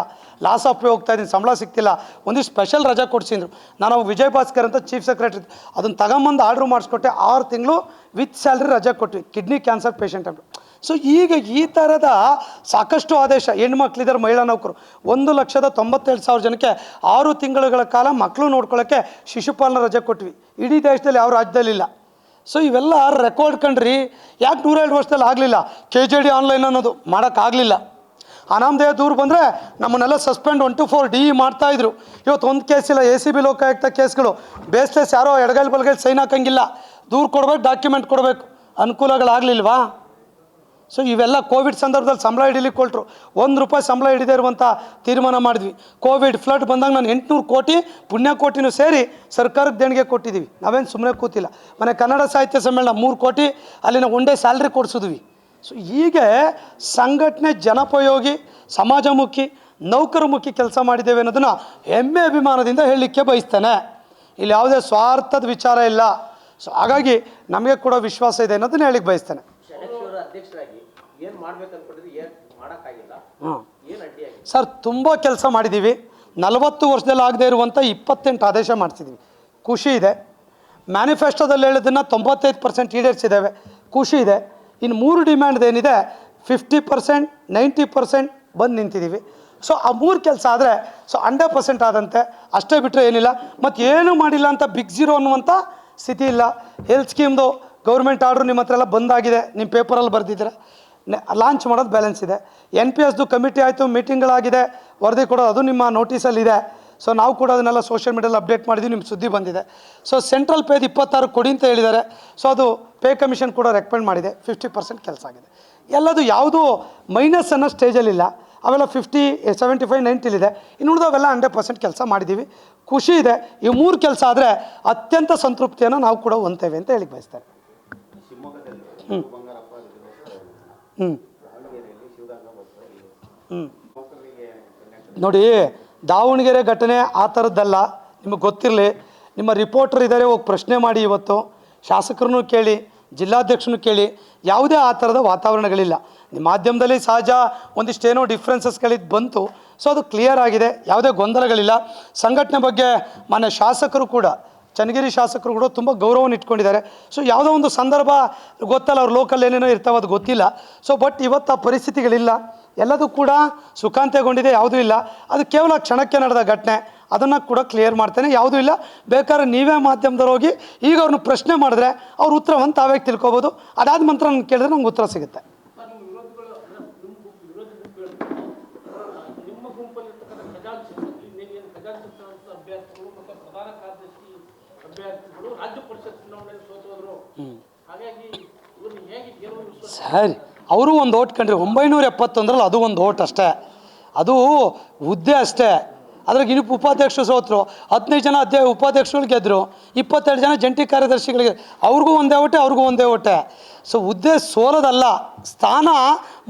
ಲಾಸ್ ಆಫ್ ಪೇ ಹೋಗ್ತಾ ಇದ್ದೀನಿ, ಸಂಬಳ ಸಿಗ್ತಿಲ್ಲ, ಒಂದಿಷ್ಟು ಸ್ಪೆಷಲ್ ರಜೆ ಕೊಡ್ಸಿದ್ರು. ನಾನು ಅವಾಗ ವಿಜಯ್ ಭಾಸ್ಕರ್ ಅಂತ ಚೀಫ್ ಸೆಕ್ರೆಟ್ರಿ, ಅದನ್ನು ತಗೊಂಬಂದು ಆರ್ಡ್ರ್ ಮಾಡಿಸ್ಕೊಟ್ಟೆ. 6 ತಿಂಗಳು ವಿತ್ ಸ್ಯಾಲ್ರಿ ರಜೆ ಕೊಟ್ವಿ ಕಿಡ್ನಿ ಕ್ಯಾನ್ಸರ್ ಪೇಷಂಟ್ ಅಂತ. ಸೊ ಈಗ ಈ ಥರದ ಸಾಕಷ್ಟು ಆದೇಶ. ಹೆಣ್ಮಕ್ಳಿದ್ದಾರೆ, ಮಹಿಳಾ ನೌಕರು 1,97,000 ಜನಕ್ಕೆ 6 ತಿಂಗಳುಗಳ ಕಾಲ ಮಕ್ಕಳು ನೋಡ್ಕೊಳ್ಳೋಕ್ಕೆ ಶಿಶುಪಾಲನಾ ರಜೆ ಕೊಟ್ವಿ. ಇಡೀ ದೇಶದಲ್ಲಿ ಯಾವ ರಾಜ್ಯದಲ್ಲಿಲ್ಲ. ಸೊ ಇವೆಲ್ಲ ರೆಕಾರ್ಡ್ ಕಂಡ್ರಿ. ಯಾಕೆ 102 ವರ್ಷದಲ್ಲಿ ಆಗಲಿಲ್ಲ? KJD ಆನ್ಲೈನ್ ಅನ್ನೋದು ಮಾಡೋಕ್ಕಾಗಲಿಲ್ಲ. ಅನಾಮಧೇಯ ದೂರು ಬಂದರೆ ನಮ್ಮನ್ನೆಲ್ಲ ಸಸ್ಪೆಂಡ್ 1 to 4 DE ಮಾಡ್ತಾಯಿದ್ರು. ಇವತ್ತು ಒಂದು ಕೇಸ್ ಇಲ್ಲ. ACB ಲೋಕಾಯುಕ್ತ ಕೇಸ್ಗಳು ಬೇಸ್ಲೆಸ್, ಯಾರೋ ಎಡಗೈಲಿ ಬಲಗೈಲಿ ಸೈನ್ ಹಾಕಂಗಿಲ್ಲ, ದೂರು ಕೊಡಬೇಕು, ಡಾಕ್ಯುಮೆಂಟ್ ಕೊಡಬೇಕು, ಅನುಕೂಲಗಳಾಗಲಿಲ್ವಾ? ಸೊ ಇವೆಲ್ಲ ಕೋವಿಡ್ ಸಂದರ್ಭದಲ್ಲಿ ಸಂಬಳ ಹಿಡಿಲಿಕ್ಕೆ ಕೊಟ್ಟರು. ₹1 ಸಂಬಳ ಹಿಡಿದೇ ಇರುವಂಥ ತೀರ್ಮಾನ ಮಾಡಿದ್ವಿ. ಕೋವಿಡ್ ಫ್ಲಡ್ ಬಂದಾಗ ನಾನು 800 ಕೋಟಿ ಪುಣ್ಯಕೋಟಿನೂ ಸೇರಿ ಸರ್ಕಾರಕ್ಕೆ ದೇಣಿಗೆ ಕೊಟ್ಟಿದ್ದೀವಿ. ನಾವೇನು ಸುಮ್ಮನೆ ಕೂತಿಲ್ಲ. ಮನೆ ಕನ್ನಡ ಸಾಹಿತ್ಯ ಸಮ್ಮೇಳನ 3 ಕೋಟಿ ಅಲ್ಲಿನ ಒಂದೇ ಸ್ಯಾಲ್ರಿ ಕೊಡಿಸಿದ್ವಿ. ಸೊ ಹೀಗೆ ಸಂಘಟನೆ ಜನೋಪಯೋಗಿ, ಸಮಾಜಮುಖಿ, ನೌಕರಮುಖಿ ಕೆಲಸ ಮಾಡಿದ್ದೇವೆ ಅನ್ನೋದನ್ನು ಹೆಮ್ಮೆ ಅಭಿಮಾನದಿಂದ ಹೇಳಲಿಕ್ಕೆ ಬಯಸ್ತೇನೆ. ಇಲ್ಲಿ ಯಾವುದೇ ಸ್ವಾರ್ಥದ ವಿಚಾರ ಇಲ್ಲ. ಸೊ ಹಾಗಾಗಿ ನಮಗೆ ಕೂಡ ವಿಶ್ವಾಸ ಇದೆ ಅನ್ನೋದನ್ನ ಹೇಳಿಕ್ಕೆ ಬಯಸ್ತೇನೆ. ಅಧ್ಯಕ್ಷರಾಗಿ ಏನು ಮಾಡ್ಬೇಕು ಅನ್ಕೊಂಡಿದ್ರಿ, ಏನು ಮಾಡೋಕ್ಕಾಗಿಲ್ಲ, ಏನು ಅಡ್ಡಿಯಾಗಿದೆ? ಸರ್ ತುಂಬ ಕೆಲಸ ಮಾಡಿದ್ದೀವಿ. 40 ವರ್ಷದಲ್ಲಿ ಆಗದೆ ಇರುವಂಥ 28 ಆದೇಶ ಮಾಡಿಸಿದ್ದೀವಿ. ಖುಷಿ ಇದೆ. ಮ್ಯಾನಿಫೆಸ್ಟೋದಲ್ಲಿ ಹೇಳಿದ್ದನ್ನು 95% ಈಡೇರಿಸಿದ್ದೇವೆ, ಖುಷಿ ಇದೆ. ಇನ್ನು 3 ಡಿಮ್ಯಾಂಡ್ ಏನಿದೆ 50%, 90% ಬಂದು ನಿಂತಿದ್ದೀವಿ. ಸೊ ಆ 3 ಕೆಲಸ ಆದರೆ 100% ಆದಂತೆ, ಅಷ್ಟೇ ಬಿಟ್ಟರೆ ಏನಿಲ್ಲ. ಮತ್ತು ಏನೂ ಮಾಡಿಲ್ಲ ಅಂತ ಬಿಗ್ ಝೀರೋ ಅನ್ನುವಂಥ ಸ್ಥಿತಿ ಇಲ್ಲ. ಹೆಲ್ತ್ ಸ್ಕೀಮ್ದು ಗೌರ್ಮೆಂಟ್ ಆರ್ಡ್ರು ನಿಮ್ಮ ಹತ್ರ ಎಲ್ಲ ಬಂದಾಗಿದೆ, ನಿಮ್ಮ ಪೇಪರಲ್ಲಿ ಬರೆದಿದ್ದೀರ. ಲಾಂಚ್ ಮಾಡೋದು ಬ್ಯಾಲೆನ್ಸ್ ಇದೆ. NPSದು ಕಮಿಟಿ ಆಯಿತು, ಮೀಟಿಂಗ್ಗಳಾಗಿದೆ, ವರದಿ ಕೊಡೋದು ಅದು ನಿಮ್ಮ ನೋಟಿಸಲ್ಲಿದೆ. ಸೊ ನಾವು ಕೂಡ ಅದನ್ನೆಲ್ಲ ಸೋಷಿಯಲ್ ಮೀಡಿಯಲ್ಲಿ ಅಪ್ಡೇಟ್ ಮಾಡಿದ್ವಿ, ನಿಮ್ಮ ಸುದ್ದಿ ಬಂದಿದೆ. ಸೊ ಸೆಂಟ್ರಲ್ ಪೇದ್ 26 ಕೊಡಿ ಅಂತ ಹೇಳಿದ್ದಾರೆ. ಸೊ ಅದು ಪೇ ಕಮಿಷನ್ ಕೂಡ ರೆಕಮೆಂಡ್ ಮಾಡಿದೆ. 50% ಕೆಲಸ ಆಗಿದೆ. ಎಲ್ಲದು ಯಾವುದೂ ಮೈನಸ್ ಅನ್ನೋ ಸ್ಟೇಜಲ್ಲಿಲ್ಲ. ಅವೆಲ್ಲ 50, 75, 90 ಇನ್ನು ಉಳಿದವೆಲ್ಲ 100% ಕೆಲಸ ಮಾಡಿದ್ದೀವಿ. ಖುಷಿ ಇದೆ. ಈ 3 ಕೆಲಸ ಆದರೆ ಅತ್ಯಂತ ಸಂತೃಪ್ತಿಯನ್ನು ನಾವು ಕೂಡ ಹೊಂದ್ತೇವೆ ಅಂತ ಹೇಳಿ ಬಯಸ್ತಾರೆ. ನೋಡಿ, ದಾವಣಗೆರೆ ಘಟನೆ ಆ ಥರದ್ದಲ್ಲ. ನಿಮಗೆ ಗೊತ್ತಿರಲಿ, ನಿಮ್ಮ ರಿಪೋರ್ಟರ್ ಇದ್ದಾರೆ, ಹೋಗಿ ಪ್ರಶ್ನೆ ಮಾಡಿ. ಇವತ್ತು ಶಾಸಕರನ್ನು ಕೇಳಿ, ಜಿಲ್ಲಾಧ್ಯಕ್ಷನೂ ಕೇಳಿ, ಯಾವುದೇ ಆ ಥರದ ವಾತಾವರಣಗಳಿಲ್ಲ. ನಿಮ್ಮ ಮಾಧ್ಯಮದಲ್ಲಿ ಸಹಜ ಒಂದಿಷ್ಟೇನೋ ಡಿಫ್ರೆನ್ಸಸ್ಗಳಿದ್ದು ಬಂತು. ಸೊ ಅದು ಕ್ಲಿಯರ್ ಆಗಿದೆ, ಯಾವುದೇ ಗೊಂದಲಗಳಿಲ್ಲ. ಸಂಘಟನೆ ಬಗ್ಗೆ ಮಾನ್ಯ ಶಾಸಕರು ಕೂಡ, ಚನ್ನಗಿರಿ ಶಾಸಕರು ಕೂಡ ತುಂಬ ಗೌರವವನ್ನು ಇಟ್ಕೊಂಡಿದ್ದಾರೆ. ಸೊ ಯಾವುದೋ ಒಂದು ಸಂದರ್ಭ ಗೊತ್ತಲ್ಲ, ಅವ್ರ ಲೋಕಲ್ ಏನೇನೋ ಇರ್ತಾವೆ, ಅದು ಗೊತ್ತಿಲ್ಲ. ಸೊ ಬಟ್ ಇವತ್ತು ಆ ಪರಿಸ್ಥಿತಿಗಳಿಲ್ಲ. ಎಲ್ಲದೂ ಕೂಡ ಸುಖಾಂತ್ಯಗೊಂಡಿದೆ, ಯಾವುದೂ ಇಲ್ಲ. ಅದು ಕೇವಲ ಕ್ಷಣಕ್ಕೆ ನಡೆದ ಘಟನೆ, ಅದನ್ನು ಕೂಡ ಕ್ಲಿಯರ್ ಮಾಡ್ತೇನೆ. ಯಾವುದೂ ಇಲ್ಲ. ಬೇಕಾದ್ರೆ ನೀವೇ ಮಾಧ್ಯಮದವ್ರು ಹೋಗಿ ಈಗ ಅವ್ರನ್ನ ಪ್ರಶ್ನೆ ಮಾಡಿದ್ರೆ ಅವ್ರ ಉತ್ತರವನ್ನು ತಾವೇ ತಿಳ್ಕೊಬೋದು. ಅದಾದ ನಂತರ ನಾನು ಕೇಳಿದ್ರೆ ನಂಗೆ ಉತ್ತರ ಸಿಗುತ್ತೆ. ನಿಮ್ಮ ಗುಂಪಲ್ಲಿ ನಿಂತಂಥ ಅಭ್ಯರ್ಥಿಗಳು ಮತ್ತು ಪ್ರಧಾನ ಕಾರ್ಯದರ್ಶಿ ಅಭ್ಯರ್ಥಿಗಳು ರಾಜ್ಯ ಪರಿಷತ್ ಚುನಾವಣೆಯಲ್ಲಿ ಸೋತೋದ್ರು. ಹಾಗಾಗಿ ಇವ್ರನ್ನ ಹೇಗೆ ಗೆಲುವು ವಿಶ್ವಾಸ? ಸರಿ, ಅವರು ಒಂದು ಓಟ್ ಕಂಡ್ರಿ 971 ಅದು ಒಂದು ಓಟ್ ಅಷ್ಟೇ, ಅದು ಹುದ್ದೆ ಅಷ್ಟೇ. ಅದ್ರಾಗ ಇನ್ನೂ ಉಪಾಧ್ಯಕ್ಷರು ಸೋತರು, 15 ಜನ ಉಪಾಧ್ಯಕ್ಷಗಳು ಗೆದ್ದರು, 22 ಜನ ಜಂಟಿ ಕಾರ್ಯದರ್ಶಿಗಳಿಗೆ, ಅವ್ರಿಗೂ ಒಂದೇ ಓಟೆ, ಅವ್ರಿಗೂ ಒಂದೇ ಓಟೆ. ಸೊ ಹುದ್ದೆ ಸೋಲೋದಲ್ಲ, ಸ್ಥಾನ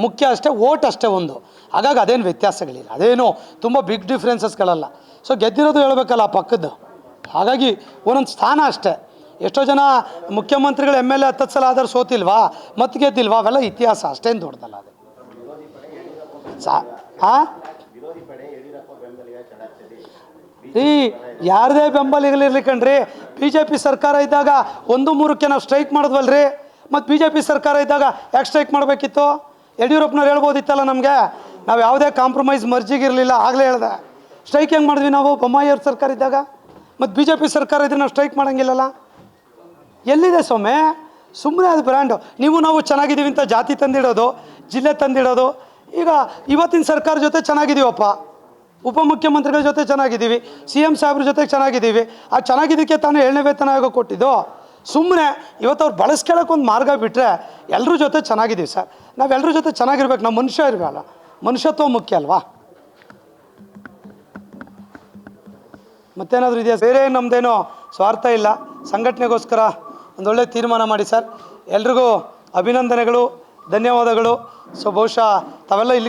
ಮುಖ್ಯ ಅಷ್ಟೇ, ಓಟ್ ಅಷ್ಟೇ ಒಂದು. ಹಾಗಾಗಿ ಅದೇನು ವ್ಯತ್ಯಾಸಗಳಿಲ್ಲ, ಅದೇನು ತುಂಬ ಬಿಗ್ ಡಿಫ್ರೆನ್ಸಸ್ಗಳಲ್ಲ. ಸೊ ಗೆದ್ದಿರೋದು ಹೇಳ್ಬೇಕಲ್ಲ ಆ ಪಕ್ಕದ್ದು. ಹಾಗಾಗಿ ಒಂದೊಂದು ಸ್ಥಾನ ಅಷ್ಟೇ. ಎಷ್ಟೋ ಜನ ಮುಖ್ಯಮಂತ್ರಿಗಳು MLA 10 ಸಲ ಆದರೂ ಸೋತಿಲ್ವಾ, ಮತ್ತೆ ಗೆದ್ದಿಲ್ವಾ, ಅವೆಲ್ಲ ಇತಿಹಾಸ, ಅಷ್ಟೇನು ದೊಡ್ಡದಲ್ಲ ಅದು. ಈ ಯಾರದೇ ಬೆಂಬಲಿಗಳಿರಲಿ ಕಣ್ರಿ, BJP ಸರ್ಕಾರ ಇದ್ದಾಗ 1-3ಕ್ಕೆ ನಾವು ಸ್ಟ್ರೈಕ್ ಮಾಡಿದ್ವಲ್ರಿ, ಮತ್ತು BJP ಸರ್ಕಾರ ಇದ್ದಾಗ ಯಾಕೆ ಸ್ಟ್ರೈಕ್ ಮಾಡಬೇಕಿತ್ತು? ಯಡಿಯೂರಪ್ಪನವ್ರು ಹೇಳ್ಬೋದಿತ್ತಲ್ಲ ನಮಗೆ, ನಾವು ಯಾವುದೇ ಕಾಂಪ್ರಮೈಸ್ ಮರ್ಜಿಗಿರಲಿಲ್ಲ, ಆಗಲೇ ಹೇಳ್ದೆ. ಸ್ಟ್ರೈಕ್ ಹೆಂಗೆ ಮಾಡಿದ್ವಿ ನಾವು ಬೊಮ್ಮಾಯಿಯವ್ರ ಸರ್ಕಾರ ಇದ್ದಾಗ? ಮತ್ತು BJP ಸರ್ಕಾರ ಇದ್ರೆ ನಾವು ಸ್ಟ್ರೈಕ್ ಮಾಡೋಂಗಿಲ್ಲಲ್ಲ. ಎಲ್ಲಿದೆ ಸೊಮ್ಮೆ? ಸುಮ್ಮನೆ ಅದು ಬ್ರ್ಯಾಂಡು. ನಾವು ಚೆನ್ನಾಗಿದ್ದೀವಿ ಅಂತ ಜಾತಿ ತಂದಿಡೋದು, ಜಿಲ್ಲೆ ತಂದಿಡೋದು. ಈಗ ಇವತ್ತಿನ ಸರ್ಕಾರ ಜೊತೆ ಚೆನ್ನಾಗಿದ್ದೀವಪ್ಪ, ಉಪಮುಖ್ಯಮಂತ್ರಿಗಳ ಜೊತೆ ಚೆನ್ನಾಗಿದ್ದೀವಿ, CM ಸಾಹೇಬ್ರ ಜೊತೆ ಚೆನ್ನಾಗಿದ್ದೀವಿ. ಆ ಚೆನ್ನಾಗಿದ್ದಕ್ಕೆ ತಾನೇ 7ನೇ ವೇತನ ಆಯೋಗ ಕೊಟ್ಟಿದ್ದು. ಸುಮ್ಮನೆ ಇವತ್ತು ಅವ್ರು ಬಳಸ್ಕೊಳ್ಳೋಕೆ ಒಂದು ಮಾರ್ಗ ಬಿಟ್ಟರೆ ಎಲ್ಲರ ಜೊತೆ ಚೆನ್ನಾಗಿದ್ದೀವಿ ಸರ್. ನಾವೆಲ್ಲರ ಜೊತೆ ಚೆನ್ನಾಗಿರ್ಬೇಕು, ನಾವು ಮನುಷ್ಯ ಇರಬೇಕಲ್ಲ, ಮನುಷ್ಯತ್ವ ಮುಖ್ಯ ಅಲ್ವಾ? ಮತ್ತೇನಾದರೂ ಇದೆಯಾ? ಬೇರೆ ನಮ್ಮದೇನೋ ಸ್ವಾರ್ಥ ಇಲ್ಲ, ಸಂಘಟನೆಗೋಸ್ಕರ ಒಂದೊಳ್ಳೆ ತೀರ್ಮಾನ ಮಾಡಿ ಸರ್. ಎಲ್ರಿಗೂ ಅಭಿನಂದನೆಗಳು, ಧನ್ಯವಾದಗಳು. ಸೊ ಬಹುಶಃ ತಾವೆಲ್ಲ ಇಲ್ಲಿ